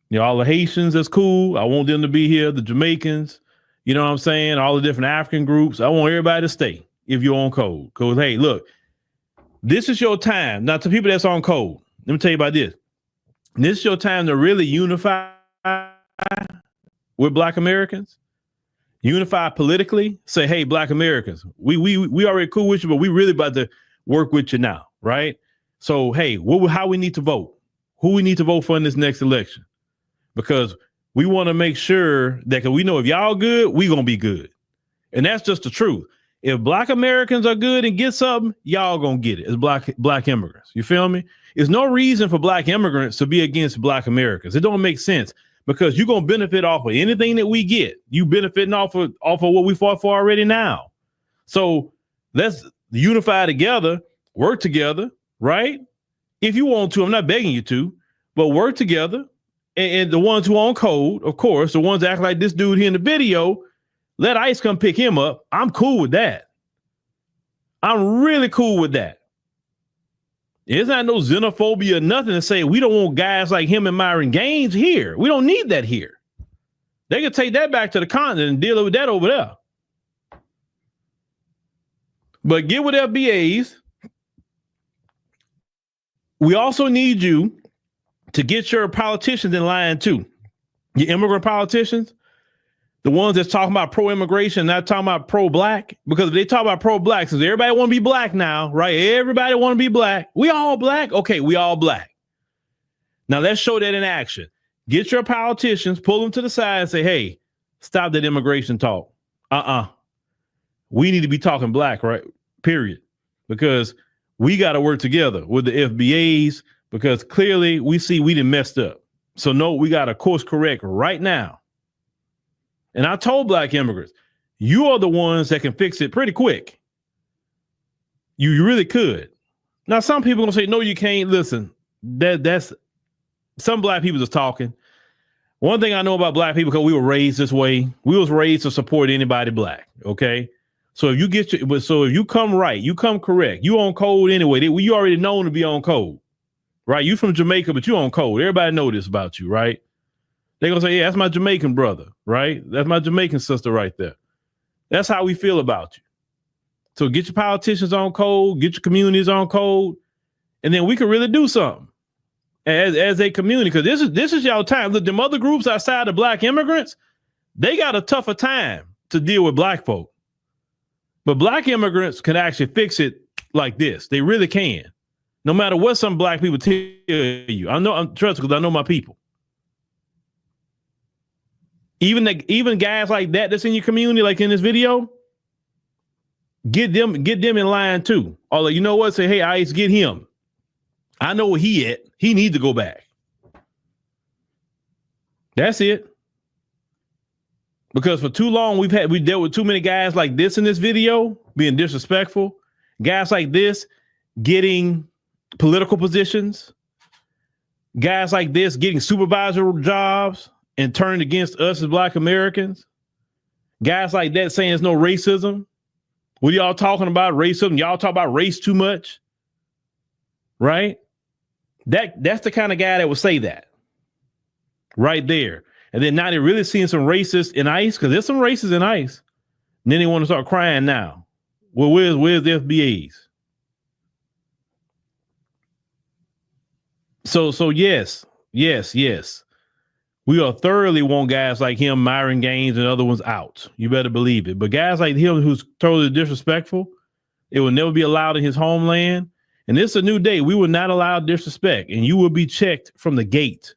You know, all the Haitians, that's cool. I want them to be here. The Jamaicans, you know what I'm saying? All the different African groups. I want everybody to stay if you're on code. Because, hey, look, this is your time. Now, to people that's on code, let me tell you about this. This is your time to really unify with Black Americans. Unify politically. Say, hey, Black Americans, we already cool with you, but we really about to work with you now, right? So, hey, how we need to vote? Who we need to vote for in this next election? Because we want to make sure that, because we know if y'all good, we gonna be good. And that's just the truth. If Black Americans are good and get something, y'all gonna get it as black immigrants. You feel me? There's no reason for Black immigrants to be against Black Americans. It don't make sense because you're gonna benefit off of anything that we get. You benefiting off of what we fought for already now. So let's unify together, work together, right? If you want to, I'm not begging you to, but work together. And the ones who are on code, of course, the ones that act like this dude here in the video, let ICE come pick him up. I'm cool with that. I'm really cool with that. It's not no xenophobia or nothing to say we don't want guys like him and Myron Gaines here. We don't need that here. They can take that back to the continent and deal with that over there. But get with FBAs. We also need you to get your politicians in line too. Your immigrant politicians, the ones that's talking about pro-immigration, not talking about pro-Black. Because if they talk about pro-Black, since everybody want to be Black now, right? Everybody want to be Black. We all Black? Okay, we all Black. Now let's show that in action. Get your politicians, pull them to the side and say, hey, stop that immigration talk. We need to be talking Black, right? Period. Because we got to work together with the FBAs, because clearly we see we done messed up. So no, we got to course correct right now. And I told Black immigrants, you are the ones that can fix it pretty quick. You really could. Now, some people gonna say, no, you can't. Listen, that's some Black people just talking. One thing I know about Black people, because we were raised this way, we was raised to support anybody Black. Okay. So if you come right, you come correct, you on code anyway. You already known to be on code. Right, you from Jamaica, but you on code. Everybody know this about you, right? They're gonna say, yeah, that's my Jamaican brother, right? That's my Jamaican sister right there. That's how we feel about you. So get your politicians on code, get your communities on code, and then we can really do something as a community. Because this is y'all time. Look, them other groups outside of Black immigrants, they got a tougher time to deal with Black folk. But Black immigrants can actually fix it like this. They really can. No matter what some Black people tell you, I'm trust because I know my people. Even guys like that's in your community, like in this video, get them in line too. Or like, you know what? Say, hey, ICE, get him. I know where he at. He needs to go back. That's it. Because for too long we dealt with too many guys like this in this video being disrespectful. Guys like this getting political positions, guys like this getting supervisor jobs and turned against us as Black Americans, guys like that saying there's no racism. What are y'all talking about? Racism? Y'all talk about race too much, right? That's the kind of guy that would say that right there. And then now they're really seeing some racists in ICE, because there's some racists in ICE. And then they want to start crying now. Well, where's the FBAs? So yes. We are thoroughly want guys like him, Myron Gaines, and other ones out. You better believe it. But guys like him who's totally disrespectful, it will never be allowed in his homeland. And this is a new day. We will not allow disrespect, and you will be checked from the gate.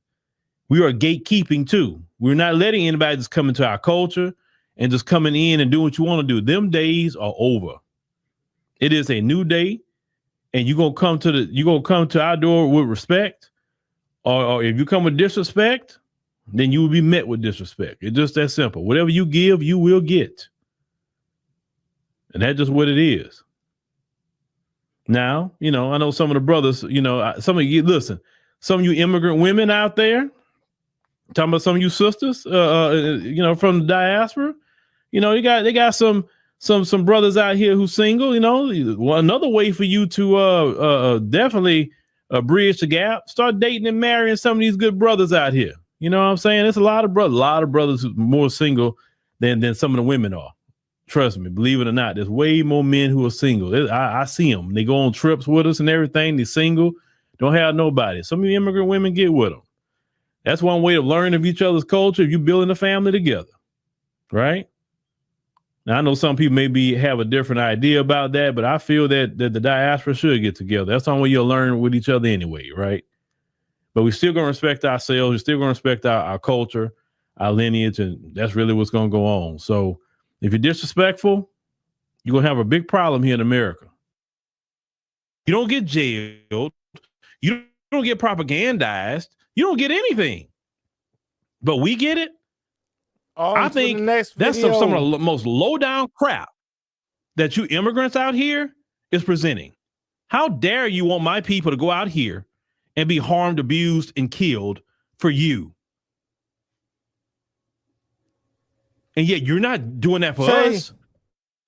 We are gatekeeping too. We're not letting anybody just come into our culture and just coming in and do what you want to do. Them days are over. It is a new day, and you're gonna come to our door with respect, or if you come with disrespect, then you will be met with disrespect. It's just that simple. Whatever you give, you will get. And that's just what it is. Now, I know some of the brothers, some of you, listen, some of you immigrant women out there, talking about some of you sisters, from the diaspora, they got some brothers out here who's single, another way for you to definitely bridge the gap, start dating and marrying some of these good brothers out here. You know what I'm saying? There's a lot of brothers who are more single than some of the women are. Trust me, believe it or not, there's way more men who are single. I see them. They go on trips with us and everything. They're single, don't have nobody. Some of you immigrant women get with them. That's one way of learning of each other's culture if you're building a family together, right? Now, I know some people maybe have a different idea about that, but I feel that the diaspora should get together. That's the only way you'll learn with each other anyway, right? But we're still going to respect ourselves. We're still going to respect our culture, our lineage, and that's really what's going to go on. So if you're disrespectful, you're going to have a big problem here in America. You don't get jailed. You don't get propagandized. You don't get anything. But we get it. I think that's some of the most low-down crap that you immigrants out here is presenting. How dare you want my people to go out here and be harmed, abused, and killed for you? And yet you're not doing that for us.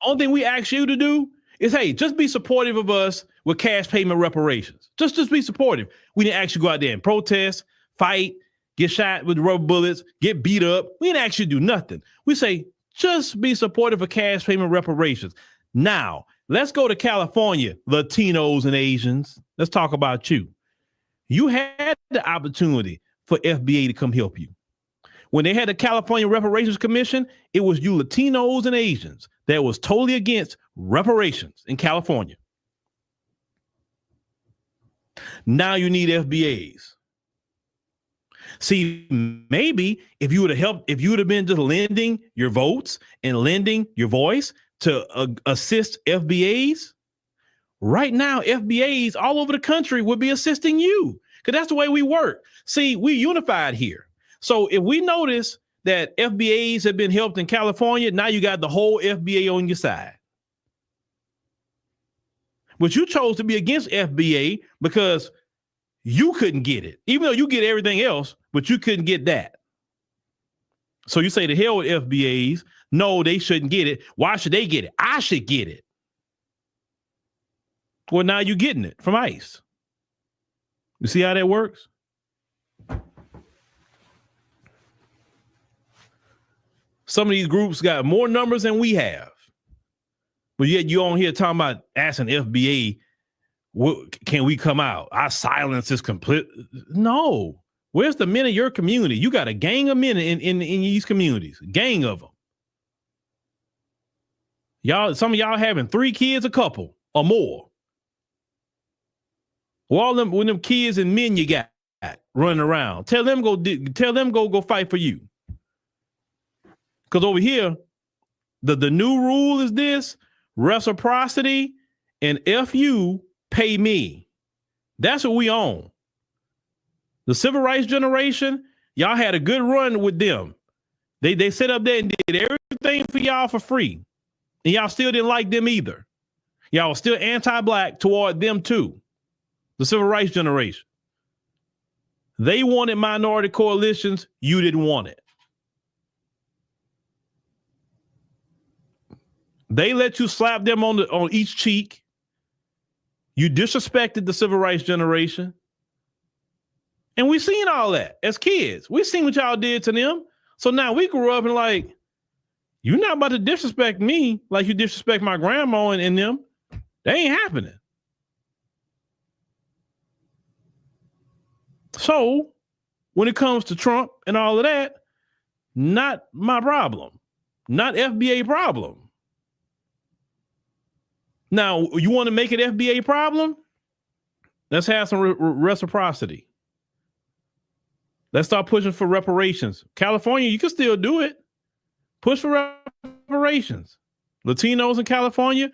Only thing we ask you to do is, hey, just be supportive of us with cash payment reparations. Just be supportive. We didn't actually go out there and protest, fight, get shot with rubber bullets, get beat up. We didn't actually do nothing. We say, just be supportive of cash payment reparations. Now, let's go to California, Latinos and Asians. Let's talk about you. You had the opportunity for FBA to come help you. When they had the California Reparations Commission, it was you Latinos and Asians that was totally against reparations in California. Now you need FBAs. See, maybe if you would have helped, if you would have been just lending your votes and lending your voice to assist FBAs, right now, FBAs all over the country would be assisting you, because that's the way we work. See, we unified here. So if we notice that FBAs have been helped in California, now you got the whole FBA on your side. But you chose to be against FBA because you couldn't get it, even though you get everything else, but you couldn't get that. So you say to hell with FBAs. No, they shouldn't get it. Why should they get it? I should get it. Well, now you're getting it from ICE. You see how that works? Some of these groups got more numbers than we have. But yet you on here talking about asking FBA, can we come out? Our silence is complete. No. Where's the men in your community? You got a gang of men in these communities. Gang of them. Y'all, some of y'all having 3 kids, a couple or more. Well, all them, when them kids and men you got running around, tell them go fight for you. Because over here, the new rule is this: reciprocity and F you, pay me. That's what we own. The civil rights generation, y'all had a good run with them. They set up there and did everything for y'all for free. And y'all still didn't like them either. Y'all was still anti-black toward them too. The civil rights generation. They wanted minority coalitions. You didn't want it. They let you slap them on each cheek. You disrespected the civil rights generation. And we seen all that as kids. We seen what y'all did to them. So now we grew up and like, you're not about to disrespect me like you disrespect my grandma and them. That ain't happening. So when it comes to Trump and all of that, not my problem. Not FBA problem. Now, you want to make it FBA problem? Let's have some reciprocity. Let's start pushing for reparations. California, you can still do it. Push for reparations. Latinos in California,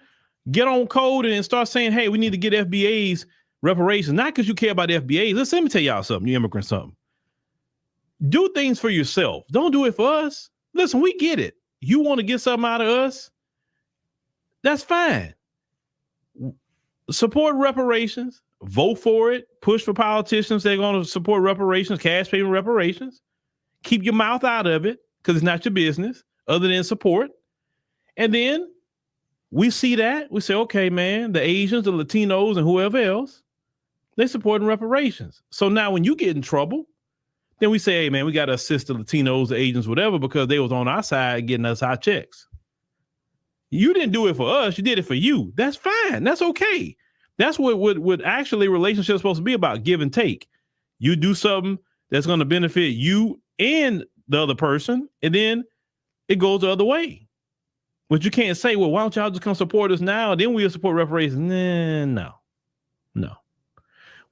Get on code and start saying, hey, we need to get FBAs reparations. Not because you care about the FBAs. Let me tell y'all something, you immigrants, something. Do things for yourself. Don't do it for us. Listen, we get it. You want to get something out of us? That's fine. Support reparations. Vote for it. Push for politicians that are going to support reparations, cash payment reparations. Keep your mouth out of it because it's not your business other than support. And then we see that. We say, okay, man, the Asians, the Latinos, and whoever else, they supporting reparations. So now when you get in trouble, then we say, hey, man, we got to assist the Latinos, the Asians, whatever, because they was on our side getting us our checks. You didn't do it for us. You did it for you. That's fine. That's okay. That's what actually relationships supposed to be about, give and take. You do something that's going to benefit you and the other person, and then it goes the other way. But you can't say, well, why don't y'all just come support us now? And then we'll support reparations. No.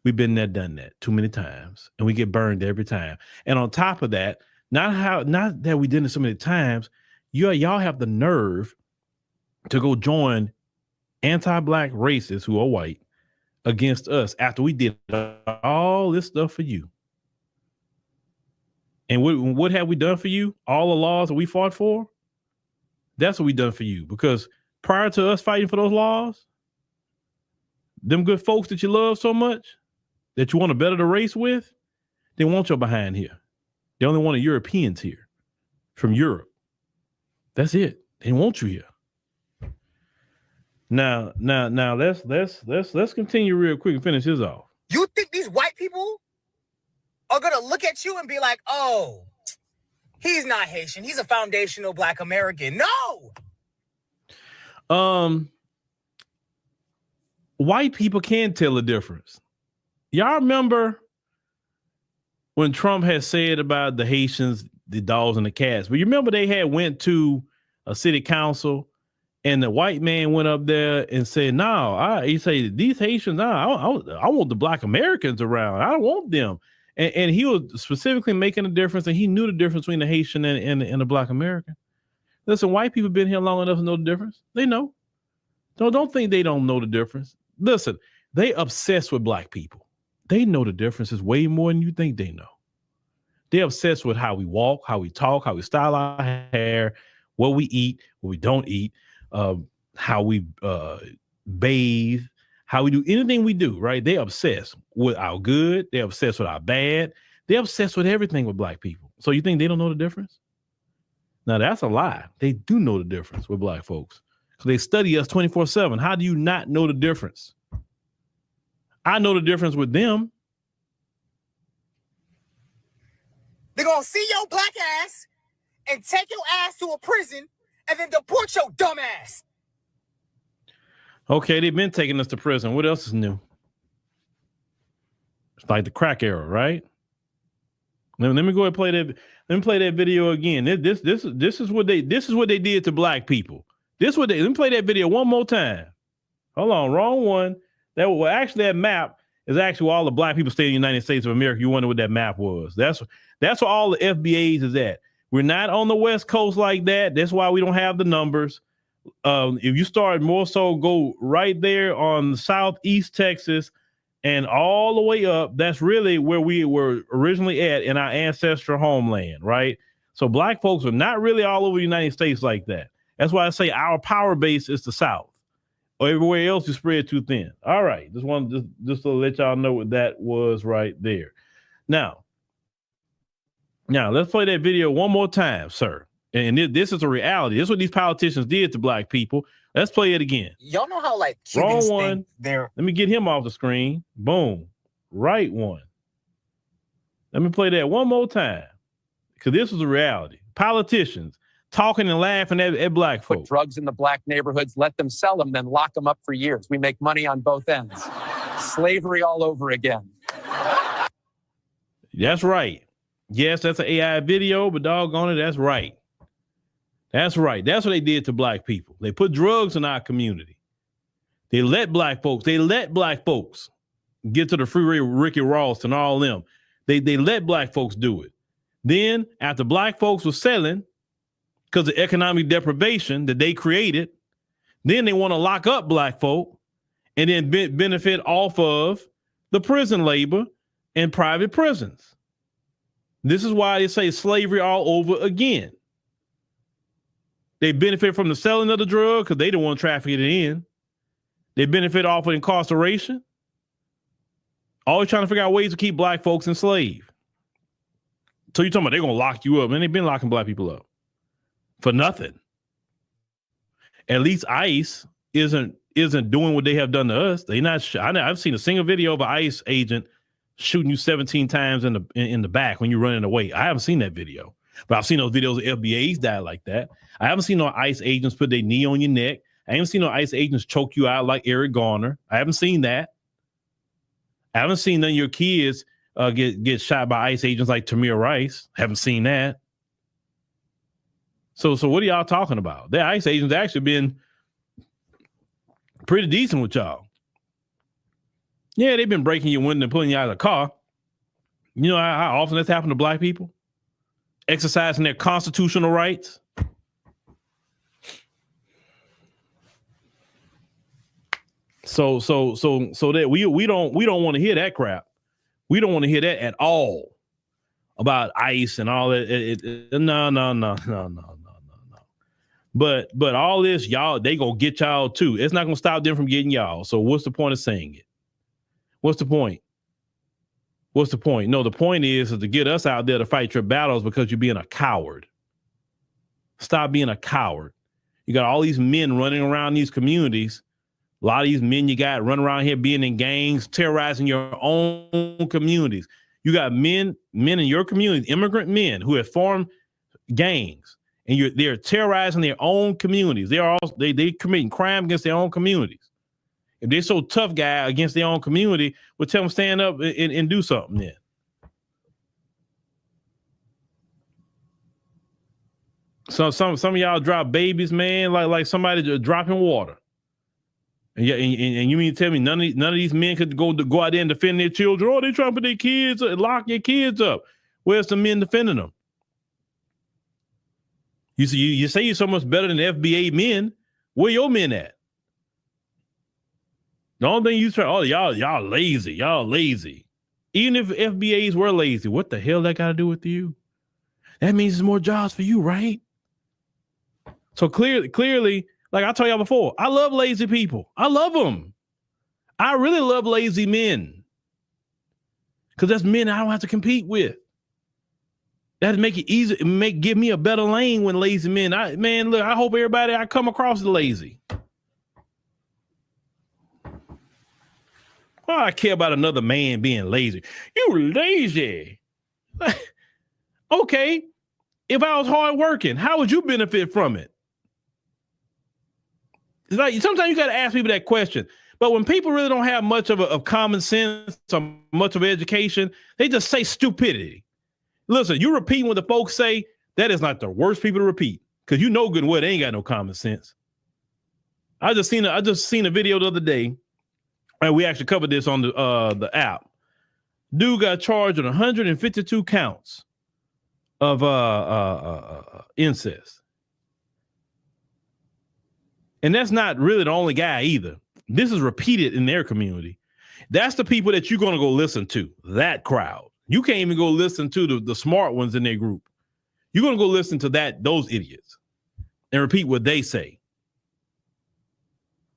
We've been there, done that too many times, and we get burned every time. And on top of that, not that we did it so many times, y'all have the nerve to go join anti-Black racists who are white against us after we did all this stuff for you. And what have we done for you? All the laws that we fought for? That's what we done for you. Because prior to us fighting for those laws, them good folks that you love so much, that you want to better the race with, they want your behind here. They only want Europeans here from Europe. That's it. They want you here. Now, let's continue real quick and finish this off. You think these white people are gonna look at you and be like, oh, he's not Haitian, he's a foundational Black American? No. White people can tell the difference. Y'all remember when Trump had said about the Haitians, the dogs and the cats? But you remember they had went to a city council and the white man went up there and said, no, he said, these Haitians, I want the Black Americans around. I don't want them. And he was specifically making a difference, and he knew the difference between the Haitian and the Black American. Listen, white people been here long enough to know the difference. They know. Don't think they don't know the difference. Listen, they obsessed with Black people. They know the differences way more than you think they know. They're obsessed with how we walk, how we talk, how we style our hair, what we eat, what we don't eat, how we bathe, how we do anything we do, right? They're obsessed with our good. They're obsessed with our bad. They're obsessed with everything with Black people. So you think they don't know the difference? Now, that's a lie. They do know the difference with Black folks because they study us 24/7. How do you not know the difference? I know the difference with them. They're gonna see your Black ass and take your ass to a prison and then deport your dumb ass. Okay, they've been taking us to prison. What else is new? It's like the crack era, right? Let me go ahead and play that. Let me play that video again. This is what they did to Black people. Let me play that video one more time. Hold on, wrong one. That map is actually where all the Black people stay in the United States of America. You wonder what that map was. That's where all the FBAs is at. We're not on the West Coast like that. That's why we don't have the numbers. If you start more so, go right there on Southeast Texas and all the way up. That's really where we were originally at in our ancestral homeland, right? So Black folks are not really all over the United States like that. That's why I say our power base is the South. Everywhere else is spread too thin. All right, just to let y'all know what that was right there. Now let's play that video one more time, sir. And this is a reality. This is what these politicians did to Black people. Let's play it again. Y'all know how like Cubans Wrong one. Think they're. Let me get him off the screen. Boom. Right one. Let me play that one more time because this is a reality. Politicians talking and laughing at Black folks. Put drugs in the Black neighborhoods, let them sell them, then lock them up for years. We make money on both ends. Slavery all over again. That's right. Yes, that's an AI video, but doggone it, that's right. That's right. That's what they did to Black people. They put drugs in our community. They let Black folks get to the free Ricky Ross and all them. They let Black folks do it. Then after Black folks were selling, because of economic deprivation that they created, Then they want to lock up black folk and then benefit off of the prison labor and private prisons. This is why they say slavery all over again. They benefit from the selling of the drug because they don't want to traffic it in. They benefit off of incarceration. Always trying to figure out ways to keep black folks enslaved. So you're talking about they're going to lock you up, and they've been locking black people up for nothing. At least ICE isn't doing what they have done to us. They not. I've seen a single video of an ICE agent shooting you 17 times in the back when you're running away. I haven't seen that video, but I've seen those videos of FBAs die like that. I haven't seen no ICE agents put their knee on your neck. I haven't seen no ICE agents choke you out like Eric Garner. I haven't seen that. I haven't seen none of your kids get shot by ICE agents like Tamir Rice. Haven't seen that. So what are y'all talking about? The ICE agents actually been pretty decent with y'all. Yeah, they've been breaking your window and pulling you out of the car. You know how often that's happened to black people? Exercising their constitutional rights. So that we don't want to hear that crap. We don't want to hear that at all about ICE and all that. No. But all this, y'all, they gonna get y'all too. It's not gonna stop them from getting y'all. So what's the point of saying it? What's the point? What's the point? No, the point is to get us out there to fight your battles because you're being a coward. Stop being a coward. You got all these men running around these communities. A lot of these men you got running around here being in gangs, terrorizing your own communities. You got men in your community, immigrant men who have formed gangs, and they're terrorizing their own communities. They committing crime against their own communities. If they're so tough guy against their own community, we'll tell them stand up and do something then. So some of y'all drop babies, man, like somebody just dropping water. And you mean to tell me none of these men could go out there and defend their children? Oh, they trying to put their kids, lock your kids up. Where's the men defending them? You say you're so much better than FBA men. Where your men at? The only thing you try, y'all lazy. Y'all lazy. Even if FBAs were lazy, what the hell that got to do with you? That means there's more jobs for you, right? So clearly, like I told y'all before, I love lazy people. I love them. I really love lazy men. Because that's men I don't have to compete with. That'd make it easy, give me a better lane when lazy men. Look, I hope everybody I come across is lazy. Why I care about another man being lazy? You lazy. Okay. If I was hard working, how would you benefit from it? It's like sometimes you got to ask people that question. But when people really don't have much of common sense or much of education, they just say stupidity. Listen, you repeat what the folks say, that is not the worst people to repeat. Because you know good and well they ain't got no common sense. I just seen a video the other day, and we actually covered this on the app. Dude got charged with 152 counts of incest. And that's not really the only guy either. This is repeated in their community. That's the people that you're going to go listen to, that crowd. You can't even go listen to the smart ones in their group. You're going to go listen to those idiots and repeat what they say.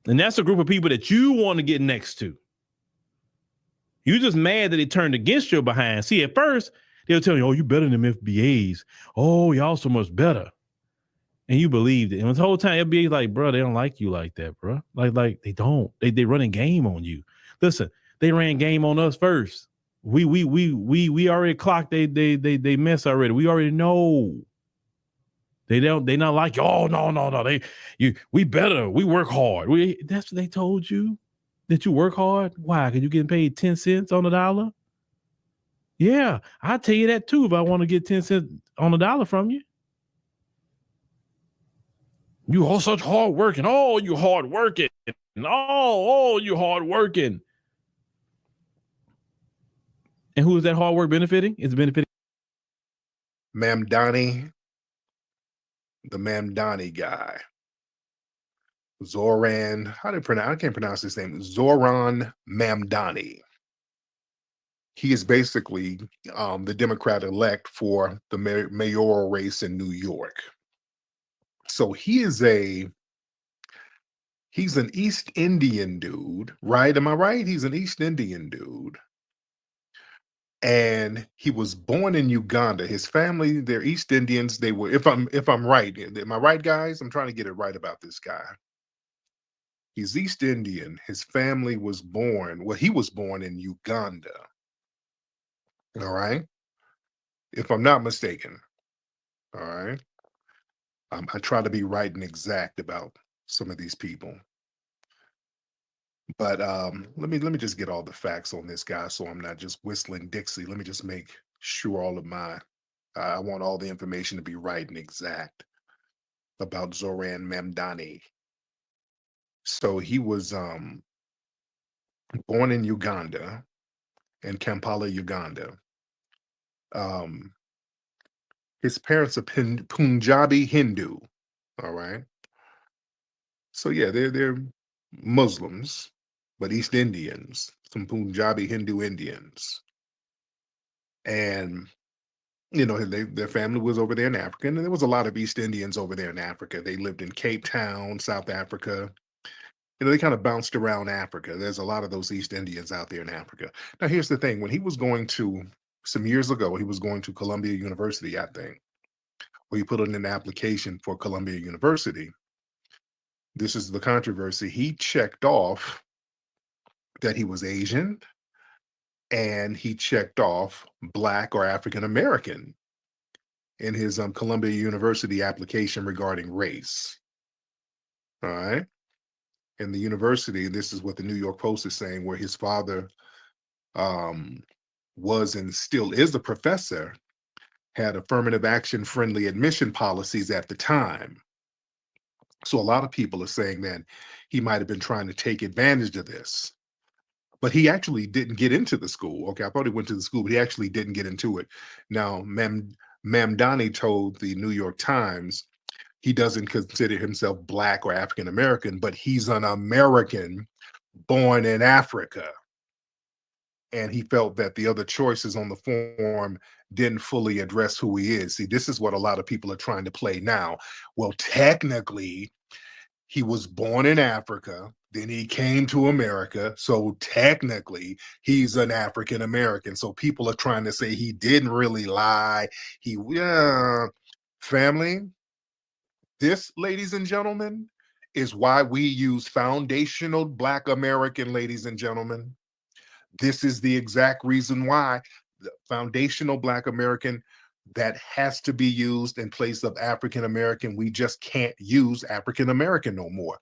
And that's a group of people that you want to get next to. You're just mad that they turned against your behind. See, at first, they'll tell you, oh, you're better than FBAs. Oh, y'all so much better. And you believed it. And the whole time, FBA's like, bro, they don't like you like that, bro. Like they don't. They running game on you. Listen, they ran game on us first. We already clocked they mess already. We already know. They not like, oh no. We better. We work hard. That's what they told you. That you work hard? Why? Because you getting paid 10 cents on the dollar? Yeah, I'll tell you that too if I want to get 10 cents on the dollar from you. You all such hard working. Oh, you hard working. Oh, you hard working. And who is that hard work benefiting? It's benefiting Ma'am Donnie, the Ma'am Donnie guy. Zoran, how do you pronounce? I can't pronounce his name. Zoran Mamdani. He is basically the Democrat elect for the mayoral race in New York. So he's an East Indian dude, right? Am I right? He's an East Indian dude. And he was born in Uganda. His family, they're East Indians. They were, if I'm right, am I right, guys? I'm trying to get it right about this guy. He's East Indian. His family was born, well, he was born in Uganda. All right. If I'm not mistaken. All right. I try to be right and exact about some of these people. But let me just get all the facts on this guy so I'm not just whistling Dixie. Let me just make sure all of I want all the information to be right and exact about Zoran Mamdani. So he was born in Uganda, in Kampala, Uganda. His parents are Punjabi Hindu. All right. So yeah, they're Muslims, but East Indians, some Punjabi Hindu Indians. And their family was over there in Africa, and there was a lot of East Indians over there in Africa. They lived in Cape Town, South Africa. They kind of bounced around Africa. There's a lot of those East Indians out there in Africa. Now, here's the thing. When he was going to, some years ago, he was going to Columbia University, I think, where he put in an application for Columbia University. This is the controversy. He checked off that he was Asian, and he checked off Black or African American in his Columbia University application regarding race. All right. In the university, this is what the New York Post is saying, where his father was and still is a professor, had affirmative action friendly admission policies at the time. So a lot of people are saying that he might have been trying to take advantage of this. But he actually didn't get into the school. Okay, I thought he went to the school, but he actually didn't get into it. Now, Mamdani told the New York Times he doesn't consider himself Black or African American, but he's an American born in Africa. And he felt that the other choices on the form didn't fully address who he is. See, this is what a lot of people are trying to play now. Well, technically, he was born in Africa, then he came to America. So technically, he's an African American. So people are trying to say he didn't really lie. Family, this, ladies and gentlemen, is why we use foundational Black American, ladies and gentlemen. This is the exact reason why the foundational Black American, that has to be used in place of African American. We just can't use African American no more.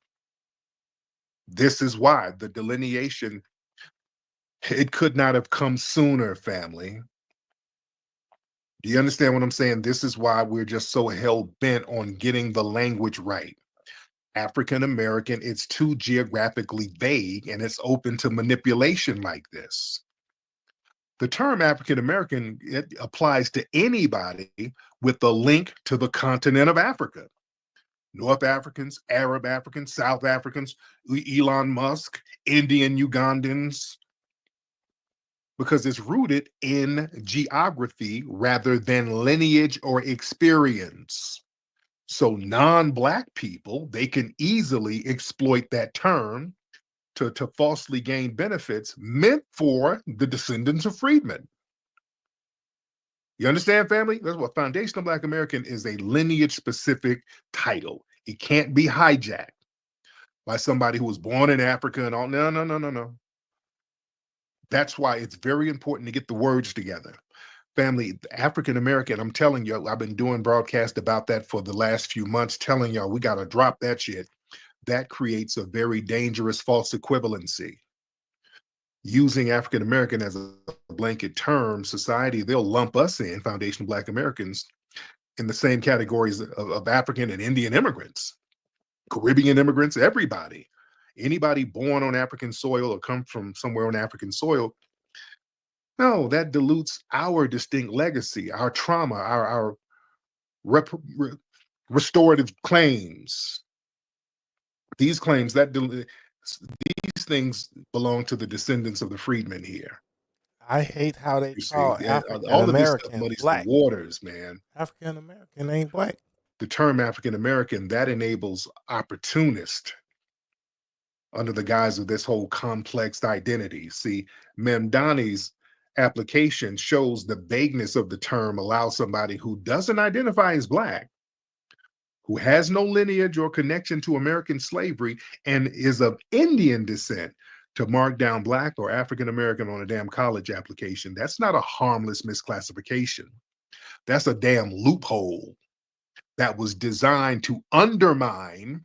This is why the delineation, it could not have come sooner, family. Do you understand what I'm saying? This is why we're just so hell-bent on getting the language right. African American, it's too geographically vague, and it's open to manipulation like this. The term African American, it applies to anybody with a link to the continent of Africa. North Africans, Arab Africans, South Africans, Elon Musk, Indian Ugandans, because it's rooted in geography rather than lineage or experience. So non-Black people, they can easily exploit that term to falsely gain benefits meant for the descendants of freedmen. You understand, family? That's what foundational Black American is, a lineage-specific title. It can't be hijacked by somebody who was born in Africa and all. No. That's why it's very important to get the words together. Family, African American, I'm telling you, I've been doing broadcasts about that for the last few months, telling y'all we got to drop that shit. That creates a very dangerous false equivalency. Using African American as a blanket term, society, they'll lump us in, foundational Black Americans, in the same categories of African and Indian immigrants, Caribbean immigrants, everybody. Anybody born on African soil or come from somewhere on African soil, no, that dilutes our distinct legacy, our trauma, our restorative claims. These claims that these things belong to the descendants of the freedmen here. I hate how they You see, call yeah, African all of this stuff American muddies the black. waters, man. African American ain't black. The term African American, that enables opportunist under the guise of this whole complex identity. See, Mamdani's application shows the vagueness of the term allows somebody who doesn't identify as black, who has no lineage or connection to American slavery, and is of Indian descent to mark down black or African American on a damn college application. That's not a harmless misclassification. That's a damn loophole that was designed to undermine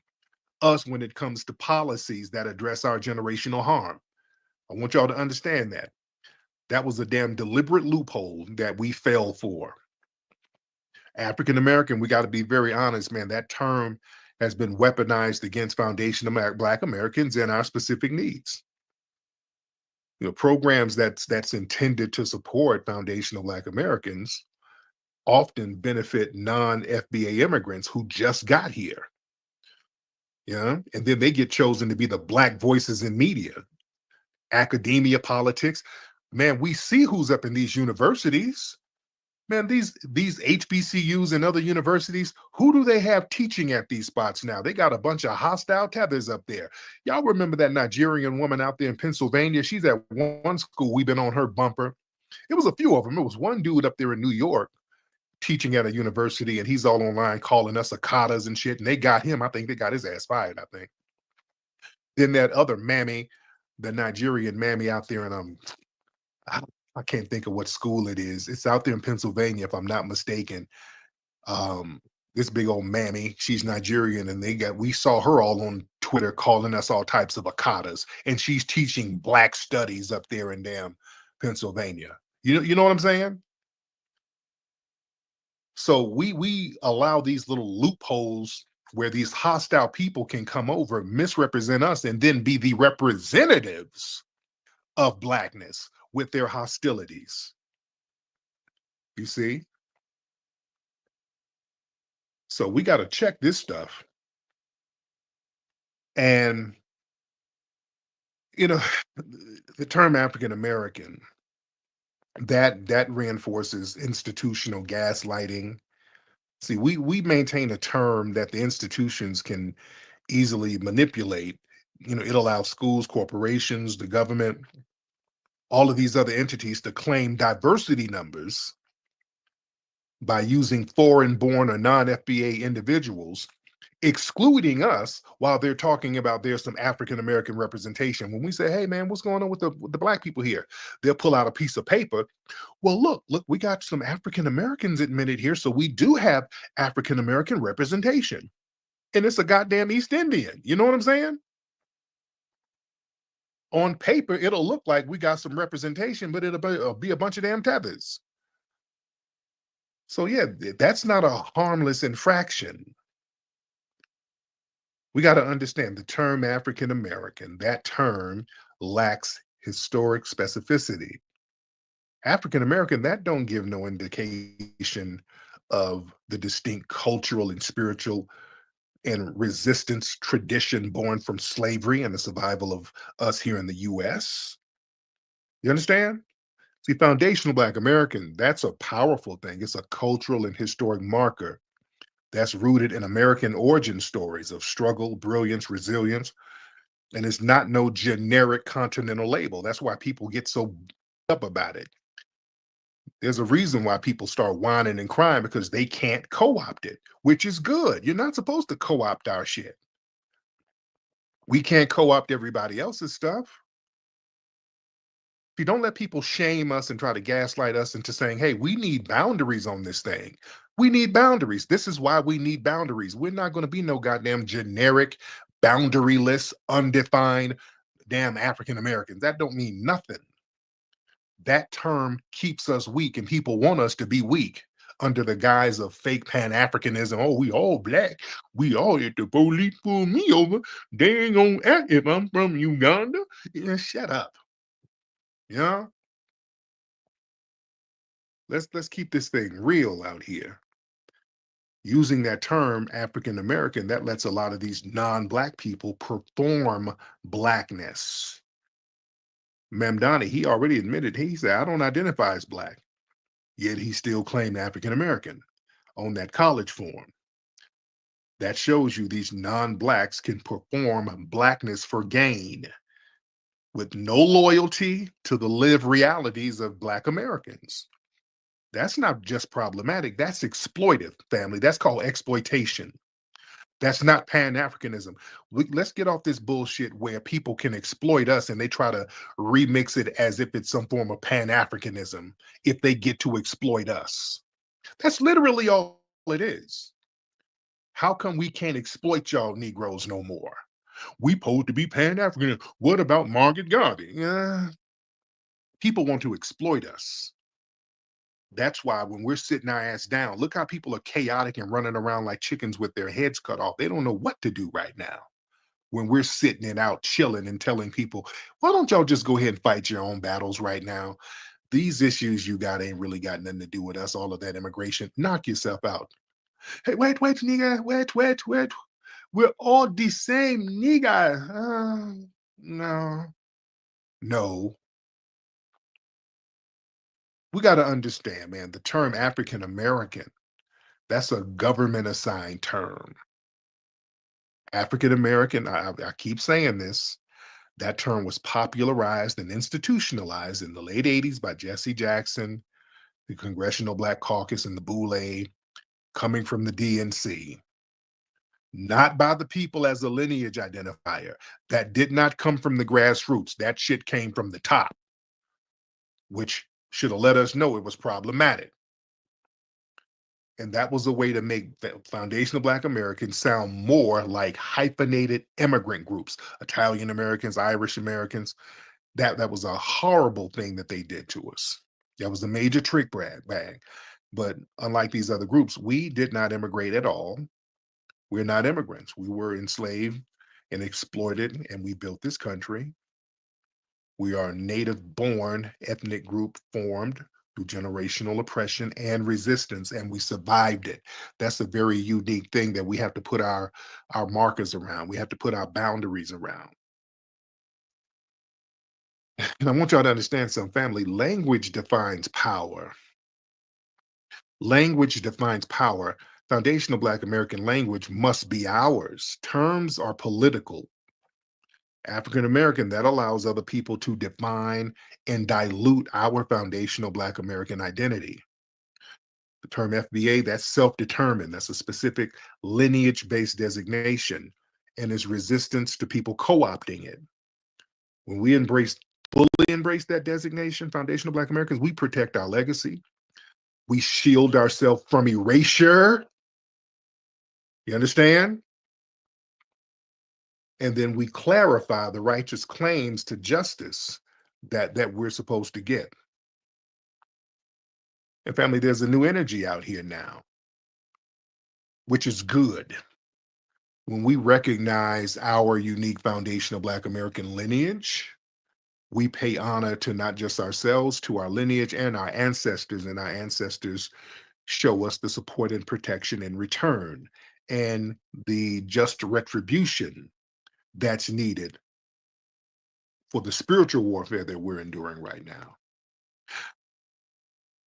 us when it comes to policies that address our generational harm. I want y'all to understand that. That was a damn deliberate loophole that we fell for. African American, we got to be very honest, man. That term has been weaponized against foundational Black Americans and our specific needs. You know, programs that's intended to support foundational Black Americans often benefit non-FBA immigrants who just got here. Yeah, and then they get chosen to be the Black voices in media, academia, politics. Man, we see who's up in these universities. Man, these HBCUs and other universities, who do they have teaching at these spots now? They got a bunch of hostile tethers up there. Y'all remember that Nigerian woman out there in Pennsylvania? She's at one school. We've been on her bumper. It was a few of them. It was one dude up there in New York teaching at a university, and he's all online calling us akatas and shit, and they got him. I think they got his ass fired, I think. Then that other mammy, the Nigerian mammy out there in I can't think of what school it is. It's out there in Pennsylvania, if I'm not mistaken. This big old mammy, she's Nigerian, and we saw her all on Twitter calling us all types of akatas, and she's teaching Black studies up there in damn Pennsylvania. You know what I'm saying? So we allow these little loopholes where these hostile people can come over, misrepresent us, and then be the representatives of Blackness with their hostilities. You see? So we got to check this stuff. And, you know, the term African American, that reinforces institutional gaslighting. See, we maintain a term that the institutions can easily manipulate. You know, it allows schools, corporations, the government, all of these other entities to claim diversity numbers by using foreign-born or non-FBA individuals, excluding us while they're talking about there's some African-American representation. When we say, hey, man, what's going on with the Black people here? They'll pull out a piece of paper. Well, look, we got some African-Americans admitted here, so we do have African-American representation. And it's a goddamn East Indian. You know what I'm saying? On paper, it'll look like we got some representation, but it'll be a bunch of damn tethers. So yeah, that's not a harmless infraction. We got to understand the term African American, that term lacks historic specificity. African American, that don't give no indication of the distinct cultural and spiritual and resistance tradition born from slavery and the survival of us here in the US. You understand? See, foundational Black American, that's a powerful thing. It's a cultural and historic marker that's rooted in American origin stories of struggle, brilliance, resilience, and it's not no generic continental label. That's why people get so up about it. There's a reason why people start whining and crying, because they can't co-opt it, which is good. You're not supposed to co-opt our shit. We can't co-opt everybody else's stuff. If you don't let people shame us and try to gaslight us into saying, hey, we need boundaries on this thing. We need boundaries. This is why we need boundaries. We're not going to be no goddamn generic, boundaryless, undefined damn African Americans. That don't mean nothing. That term keeps us weak, and people want us to be weak under the guise of fake Pan-Africanism. Oh, we all Black. We all, if the police pull me over, they ain't gonna act if I'm from Uganda. Yeah, shut up. Yeah. Let's keep this thing real out here. Using that term African American, that lets a lot of these non-black people perform blackness. Mamdani, he already admitted, he said, I don't identify as black, yet he still claimed African American on that college form. That shows you these non-blacks can perform blackness for gain with no loyalty to the lived realities of Black Americans. That's not just problematic, that's exploitive, family. That's called exploitation. That's not Pan-Africanism. Let's get off this bullshit where people can exploit us and they try to remix it as if it's some form of Pan-Africanism if they get to exploit us. That's literally all it is. How come we can't exploit y'all Negroes no more? We supposed to be Pan-African. What about Margaret Garvey? People want to exploit us. That's why when we're sitting our ass down, look how people are chaotic and running around like chickens with their heads cut off. They don't know what to do right now. When we're sitting it out, chilling and telling people, why don't y'all just go ahead and fight your own battles right now? These issues you got ain't really got nothing to do with us. All of that immigration, knock yourself out. Hey, wait, nigga, wait. We're all the same, nigga. No. We got to understand, man, the term African American, that's a government assigned term. African American, I keep saying this, that term was popularized and institutionalized in the late 80s by Jesse Jackson, the Congressional Black Caucus, and the Boule, coming from the DNC. Not by the people as a lineage identifier. That did not come from the grassroots. That shit came from the top, which should have let us know it was problematic. And that was a way to make the foundational Black Americans sound more like hyphenated immigrant groups, Italian Americans, Irish Americans. That was a horrible thing that they did to us. That was a major trick bag. But unlike these other groups, we did not immigrate at all. We're not immigrants. We were enslaved and exploited, and we built this country. We are a native-born ethnic group formed through generational oppression and resistance, and we survived it. That's a very unique thing that we have to put our markers around. We have to put our boundaries around. And I want y'all to understand something, family. Language defines power. Language defines power. Foundational Black American language must be ours. Terms are political. African American, that allows other people to define and dilute our foundational Black American identity. The term FBA, that's self-determined. That's a specific lineage-based designation and is resistance to people co-opting it. When we fully embrace that designation, foundational Black Americans, we protect our legacy. We shield ourselves from erasure. You understand? And then we clarify the righteous claims to justice that we're supposed to get. And family, there's a new energy out here now, which is good. When we recognize our unique foundational Black American lineage, we pay honor to not just ourselves, to our lineage and our ancestors, and our ancestors show us the support and protection in return and the just retribution that's needed for the spiritual warfare that we're enduring right now.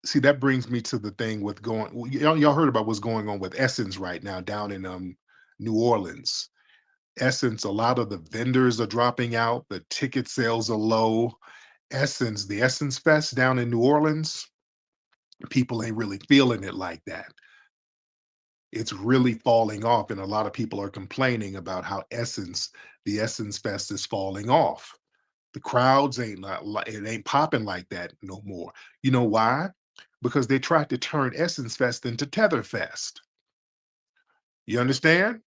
See, that brings me to the thing with y'all heard about what's going on with Essence right now down in New Orleans. Essence, a lot of the vendors are dropping out, the ticket sales are low. Essence, the Essence Fest down in New Orleans, people ain't really feeling it like that. It's really falling off, and a lot of people are complaining about how the Essence Fest is falling off. The crowds it ain't popping like that no more. You know why? Because they tried to turn Essence Fest into Tether Fest. You understand?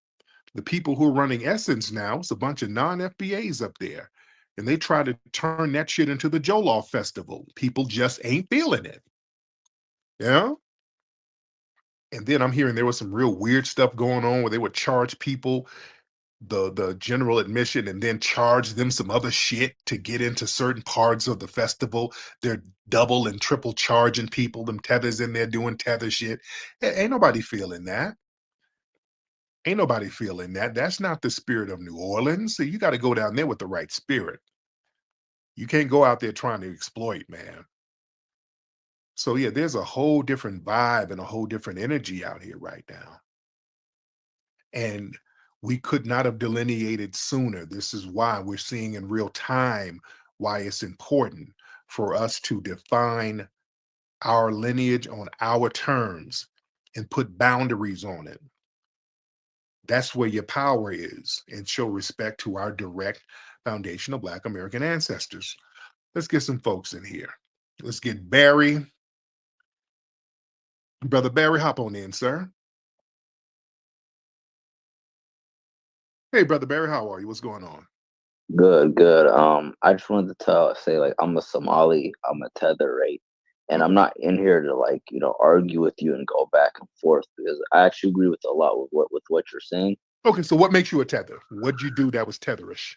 The people who are running Essence now, it's a bunch of non-FBAs up there, and they try to turn that shit into the Jollof Festival. People just ain't feeling it. Yeah? And then I'm hearing there was some real weird stuff going on where they would charge people the general admission and then charge them some other shit to get into certain parts of the festival. They're double and triple charging people, them tethers in there doing tether shit. Ain't nobody feeling that. Ain't nobody feeling that. That's not the spirit of New Orleans. So you got to go down there with the right spirit. You can't go out there trying to exploit, man. So yeah, there's a whole different vibe and a whole different energy out here right now. And we could not have delineated sooner. This is why we're seeing in real time why it's important for us to define our lineage on our terms and put boundaries on it. That's where your power is, and show respect to our direct foundational Black American ancestors. Let's get some folks in here. Let's get Barry. Brother Barry, hop on in, sir. Hey, Brother Barry, how are you? What's going on? Good, good. I just wanted to say, like, I'm a Somali, I'm a tether, right? And I'm not in here to, like, argue with you and go back and forth, because I actually agree with a lot with what you're saying. Okay, so what makes you a tether? What'd you do that was tetherish?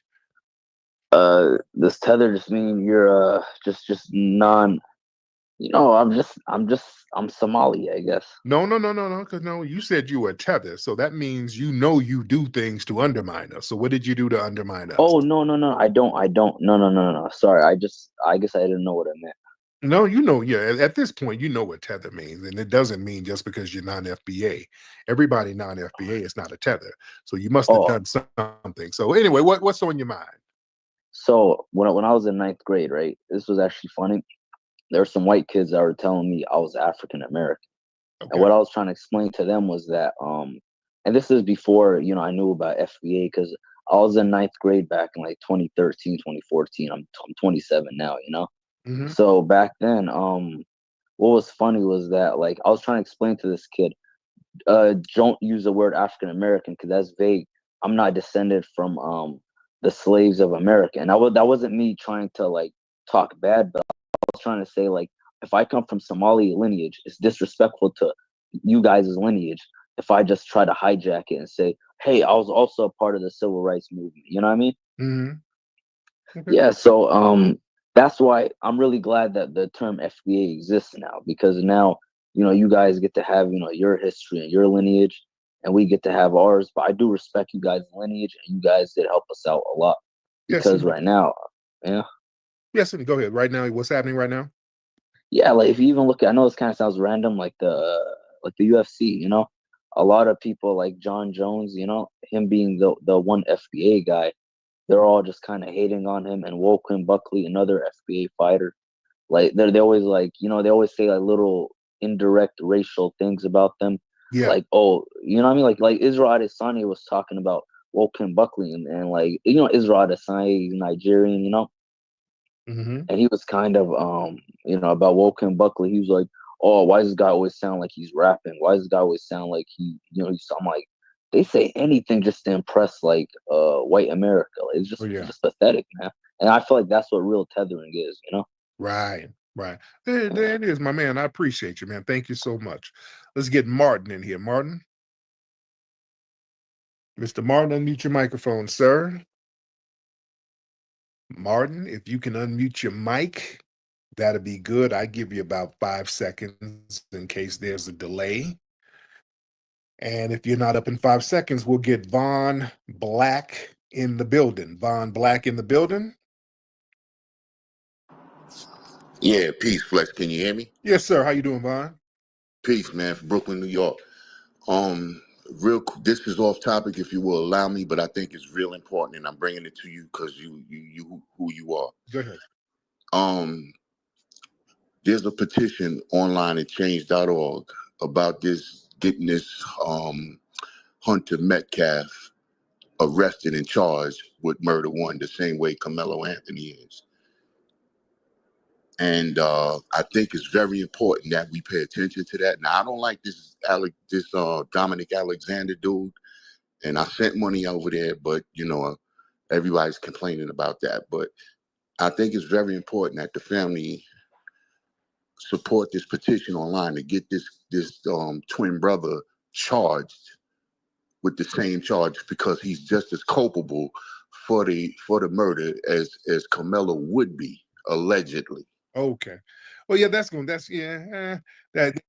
This tether just mean you're just non. I'm Somali, I guess. No, because you said you were a tether, so that means you do things to undermine us. So what did you do to undermine us? Oh, no, I don't. No. Sorry, I guess I didn't know what I meant. No, yeah, at this point, you know what tether means, and it doesn't mean just because you're non-FBA. Everybody non-FBA is not a tether, so you must have done something. So anyway, what's on your mind? So when I was in 9th grade, right, this was actually funny. There were some white kids that were telling me I was African American. Okay. And what I was trying to explain to them was that, and this is before, I knew about FBA, because I was in 9th grade back in like 2013, 2014. I'm 27 now, Mm-hmm. So back then, what was funny was that, like, I was trying to explain to this kid, don't use the word African American because that's vague. I'm not descended from the slaves of America. And that wasn't me trying to, like, talk bad, but I was trying to say, like, if I come from Somali lineage, it's disrespectful to you guys' lineage if I just try to hijack it and say, hey, I was also a part of the civil rights movement. You know what I mean? Mm-hmm. Okay. Yeah, so that's why I'm really glad that the term FBA exists now, because now, you guys get to have, your history and your lineage, and we get to have ours. But I do respect you guys' lineage, and you guys did help us out a lot. Because right now, yeah. Yes, go ahead. Right now, what's happening right now? Yeah, like if you even look at, I know this kind of sounds random, like the UFC, a lot of people like John Jones, him being the one FBA guy, they're all just kind of hating on him. And Woken Buckley, another FBA fighter, like they always like, they always say like little indirect racial things about them. Yeah. Like, oh, you know what I mean? Like Israel Adesanya was talking about Woken Buckley, and like, Israel Adesanya, he's Nigerian, Mm-hmm. And he was kind of, about Woken Buckley. He was like, oh, why does this guy always sound like he's rapping? Why does this guy always sound like I'm like, they say anything just to impress, like, white America. Like, it's just pathetic, man. And I feel like that's what real tethering is, Right. There it is, my man. I appreciate you, man. Thank you so much. Let's get Martin in here. Martin? Mr. Martin, unmute your microphone, sir. Martin, if you can unmute your mic, that'd be good. I give you about 5 seconds in case there's a delay. And if you're not up in 5 seconds, we'll get Von Blacc in the building. Von Blacc in the building. Yeah, peace, Flex. Can you hear me? Yes, sir. How you doing, Von? Peace, man, from Brooklyn, New York. This is off topic, if you will allow me, but I think it's real important, and I'm bringing it to you because you who you are. Go ahead. There's a petition online at change.org about getting this Hunter Metcalf arrested and charged with murder one, the same way Carmelo Anthony is. And I think it's very important that we pay attention to that. Now, I don't like this Dominic Alexander dude, and I sent money over there, but everybody's complaining about that. But I think it's very important that the family support this petition online to get this twin brother charged with the same charge, because he's just as culpable for the murder as Carmelo would be, allegedly. Okay. Well, yeah, that's that,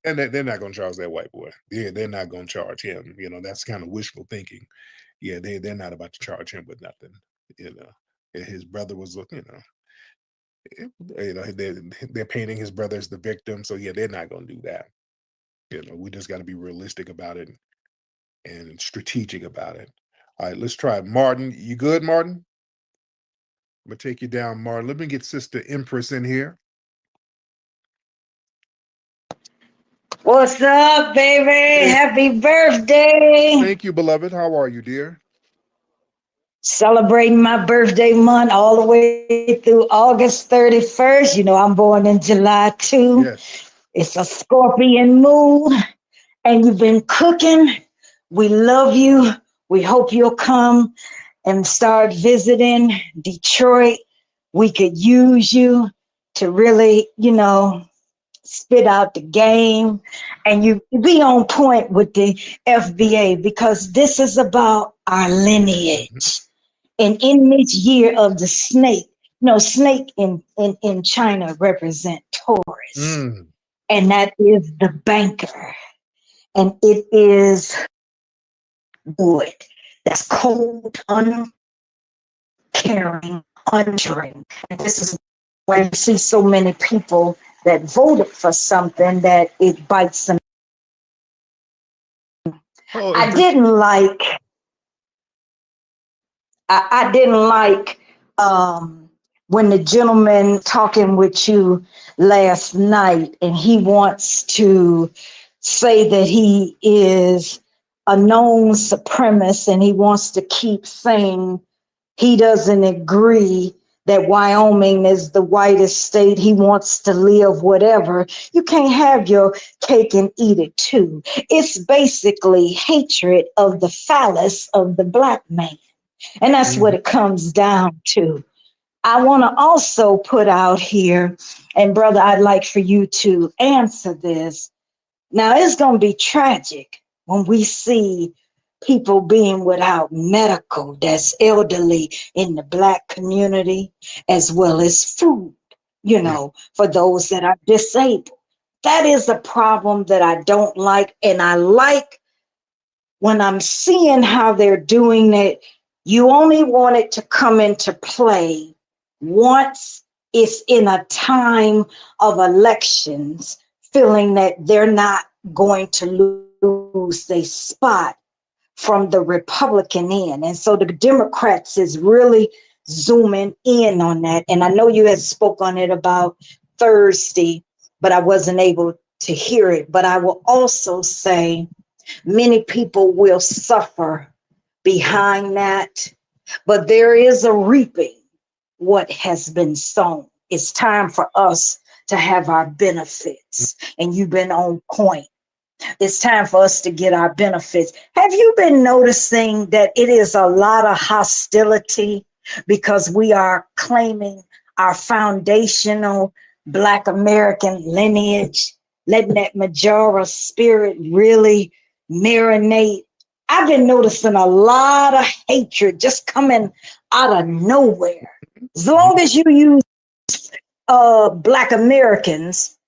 and they're not gonna charge that white boy. Yeah, they're not gonna charge him. You know, that's kind of wishful thinking. Yeah, they're not about to charge him with nothing. You know, his brother was, they're painting his brother as the victim. So yeah, they're not gonna do that. You know, we just got to be realistic about it and strategic about it. All right, let's try it. Martin. You good, Martin? I'm gonna take you down, Martin. Let me get Sister Empress in here. What's up, baby? Hey. Happy birthday. Thank you, beloved. How are you, dear? Celebrating my birthday month all the way through August 31st. You know, I'm born in July too. Yes. It's a Scorpion moon, and you've been cooking. We love you. We hope you'll come and start visiting Detroit. We could use you to really, spit out the game, and you be on point with the FBA, because this is about our lineage. And in this year of the snake, snake in China represent Taurus, and that is the banker, and it is wood that's cold, uncaring, uncaring. And this is why you see so many people that voted for something that it bites them. I didn't like when the gentleman talking with you last night, and he wants to say that he is a known supremacist, and he wants to keep saying he doesn't agree that Wyoming is the whitest state. He wants to live whatever. You can't have your cake and eat it too. It's basically hatred of the phallus of the Black man. And that's what it comes down to. I want to also put out here, and brother, I'd like for you to answer this. Now, it's going to be tragic when we see people being without medical, that's elderly in the Black community, as well as food, for those that are disabled. That is a problem that I don't like. And I like when I'm seeing how they're doing it. You only want it to come into play once it's in a time of elections, feeling that they're not going to lose their spot from the Republican end. And so the Democrats is really zooming in on that. And I know you had spoke on it about Thursday, but I wasn't able to hear it. But I will also say many people will suffer behind that, but there is a reaping what has been sown. It's time for us to have our benefits, and you've been on point. It's time for us to get our benefits. Have you been noticing that it is a lot of hostility because we are claiming our foundational Black American lineage, letting that Majora spirit really marinate? I've been noticing a lot of hatred just coming out of nowhere. As long as you use Black Americans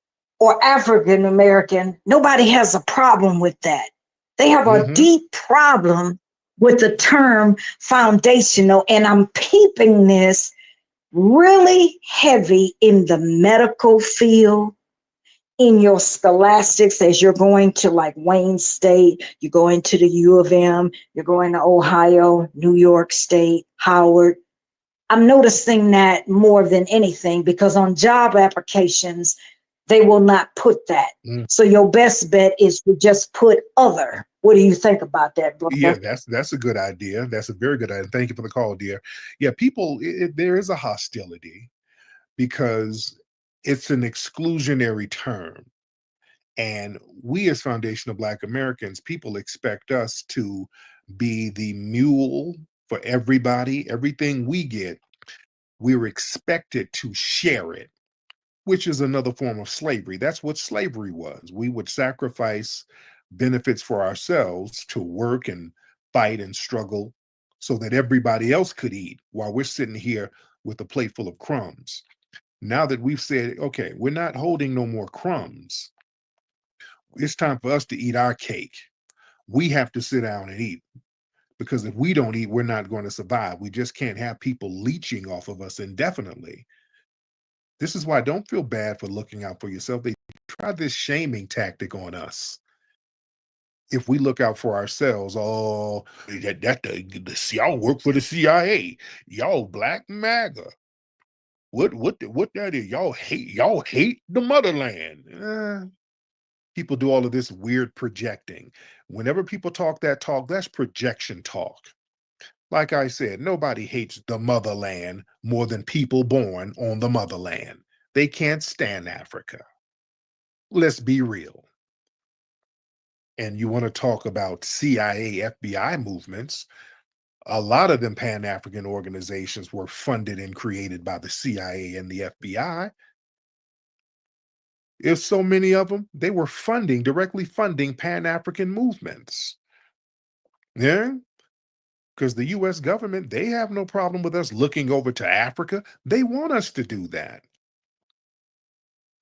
or African American, nobody has a problem with that. They have a deep problem with the term foundational, and I'm peeping this really heavy in the medical field, in your scholastics, as you're going to like Wayne State, you're going to the U of M, you're going to Ohio, New York State, Howard. I'm noticing that more than anything, because on job applications, they will not put that. So your best bet is to just put other. What do you think about that, brother? Yeah, that's a good idea. That's a very good idea. Thank you for the call, dear. Yeah, people, there is a hostility because it's an exclusionary term. And we as foundational Black Americans, people expect us to be the mule for everybody. Everything we get, we're expected to share it, which is another form of slavery. That's what slavery was. We would sacrifice benefits for ourselves to work and fight and struggle so that everybody else could eat while we're sitting here with a plate full of crumbs. Now that we've said, okay, we're not holding no more crumbs, it's time for us to eat our cake. We have to sit down and eat, because if we don't eat, we're not going to survive. We just can't have people leeching off of us indefinitely. This is why don't feel bad for looking out for yourself. They try this shaming tactic on us. If we look out for ourselves, oh, y'all work for the CIA, y'all black MAGA. What that is? Y'all hate the motherland. People do all of this weird projecting. Whenever people talk that talk, that's projection talk. Like I said, nobody hates the motherland more than people born on the motherland. They can't stand Africa. Let's be real. And you want to talk about CIA, FBI movements, a lot of them Pan-African organizations were funded and created by the CIA and the FBI. If so many of them, they were directly funding Pan-African movements. Yeah? Because the US government, they have no problem with us looking over to Africa. They want us to do that.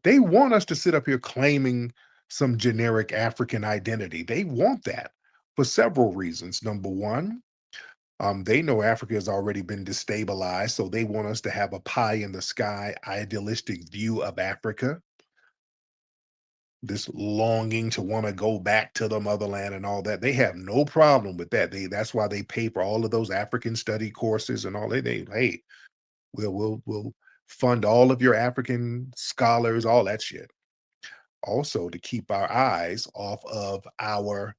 They want us to sit up here claiming some generic African identity. They want that for several reasons. Number one, they know Africa has already been destabilized, so they want us to have a pie in the sky, idealistic view of Africa. This longing to want to go back to the motherland and all that. They have no problem with that. That's why they pay for all of those African study courses and all that. Hey, we'll fund all of your African scholars, all that shit. Also, to keep our eyes off of our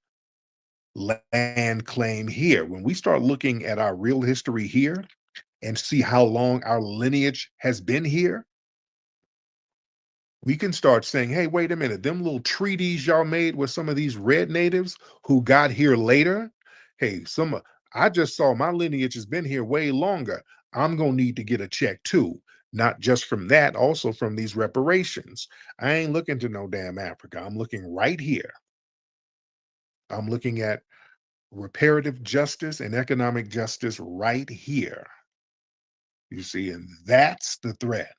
land claim here. When we start looking at our real history here and see how long our lineage has been here, we can start saying, hey, wait a minute, them little treaties y'all made with some of these red natives who got here later, hey, I just saw my lineage has been here way longer. I'm going to need to get a check too. Not just from that, also from these reparations. I ain't looking to no damn Africa. I'm looking right here. I'm looking at reparative justice and economic justice right here. You see, and that's the threat.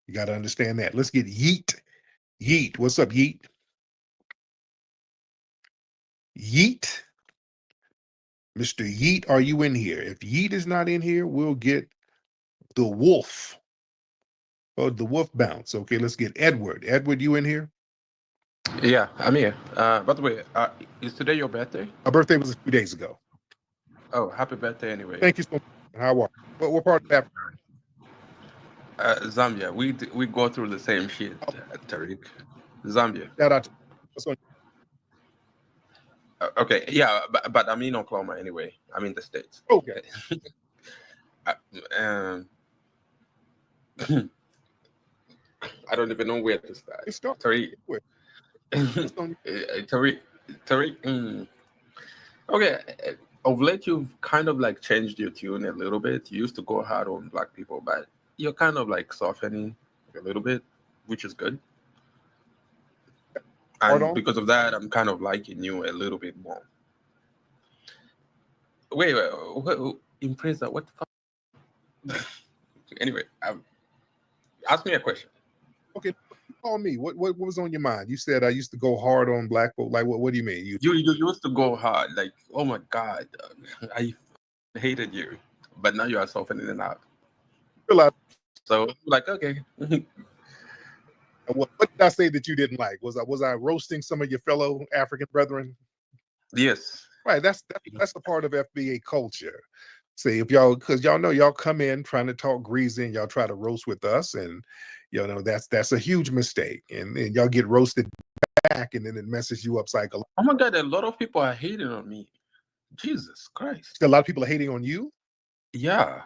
You got to understand that. Let's get Yeet. Yeet, what's up, Yeet? Yeet? Mr. Yeet, are you in here? If Yeet is not in here, we'll get the wolf. Oh, the wolf bounce. Okay, let's get Edward. Edward, you in here? Yeah, I'm here. By the way, is today your birthday? My birthday was a few days ago. Oh, happy birthday anyway. Thank you so much. How are you? What part of Africa? Zambia. We go through the same shit, Tariq. Zambia. Shout out to what's on. Okay, yeah, but I'm in Oklahoma anyway. I'm in the States. Okay. I don't even know where to start. Tariq. Tariq. Okay, of late you've kind of like changed your tune a little bit. You used to go hard on black people, but you're kind of like softening a little bit, which is good. And because of that, I'm kind of liking you a little bit more. Wait, Impreza, what the fuck? Anyway, ask me a question. Okay, call me. What was on your mind? You said I used to go hard on black folk. Like, what do you mean? You used to go hard. Like, oh my God, I hated you. But now you are softening it out. So, like, okay. What did I say that you didn't like? Was I roasting some of your fellow African brethren? Yes. Right. That's a part of FBA culture. See, if y'all, because y'all know y'all come in trying to talk greasy and y'all try to roast with us, and that's a huge mistake, and y'all get roasted back, and then it messes you up psychologically. Oh my God, a lot of people are hating on me. Jesus Christ. A lot of people are hating on you? Yeah.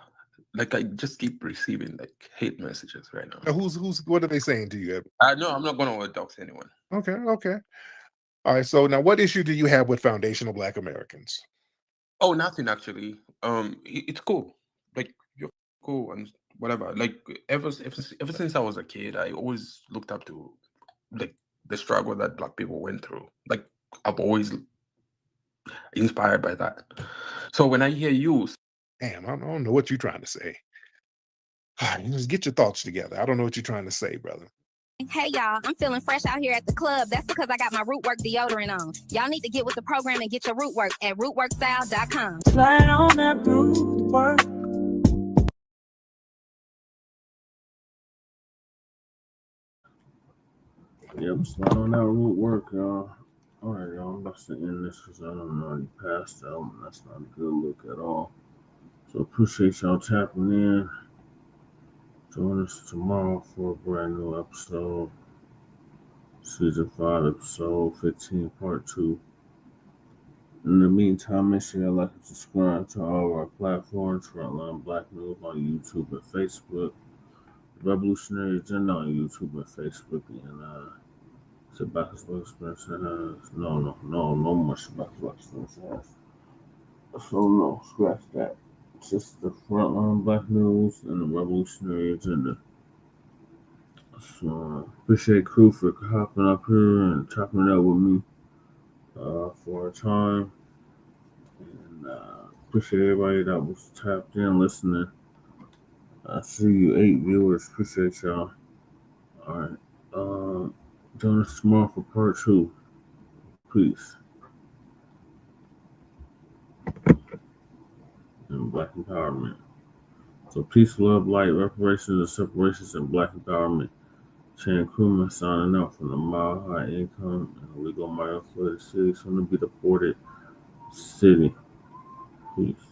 Like I just keep receiving like hate messages right now. Now, what are they saying to you? No, I'm not gonna dox anyone. Okay. All right. So now what issue do you have with foundational Black Americans? Oh, nothing actually. It's cool. Like you're cool and whatever. Like ever since I was a kid, I always looked up to like the struggle that Black people went through. Like I'm always inspired by that. So when I hear you, damn, I don't know what you're trying to say. Just get your thoughts together. I don't know what you're trying to say, brother. Hey y'all, I'm feeling fresh out here at the club. That's because I got my Rootwork deodorant on. Y'all need to get with the program and get your Rootwork at rootworkstyle.com. Slide on that Rootwork. Yeah, I'm slide on that Rootwork, y'all. All right, y'all. I'm about to end this because I don't know already passed out. That's not a good look at all. So appreciate y'all tapping in. Join us tomorrow for a brand new episode. Season 5, episode 15, part 2. In the meantime, make sure you like and subscribe to all of our platforms, Frontline Black News on YouTube and Facebook, Revolutionary Agenda on YouTube and Facebook, and Shabaka's Black Experience has. No more Shabaka's Black Experience has. So no, scratch that. It's just the Frontline Black News and the Revolutionary Agenda. So appreciate crew for hopping up here and chopping it up with me for a time. And appreciate everybody that was tapped in listening. I see you 8 viewers. Appreciate y'all. All right. Join us tomorrow for part 2. Peace. And Black Empowerment. So peace, love, light, reparations, and separations, and Black Empowerment. Chan Crewman signing out from the Mile High Income and Legal Mile Flooded City, soon to be deported city. Peace.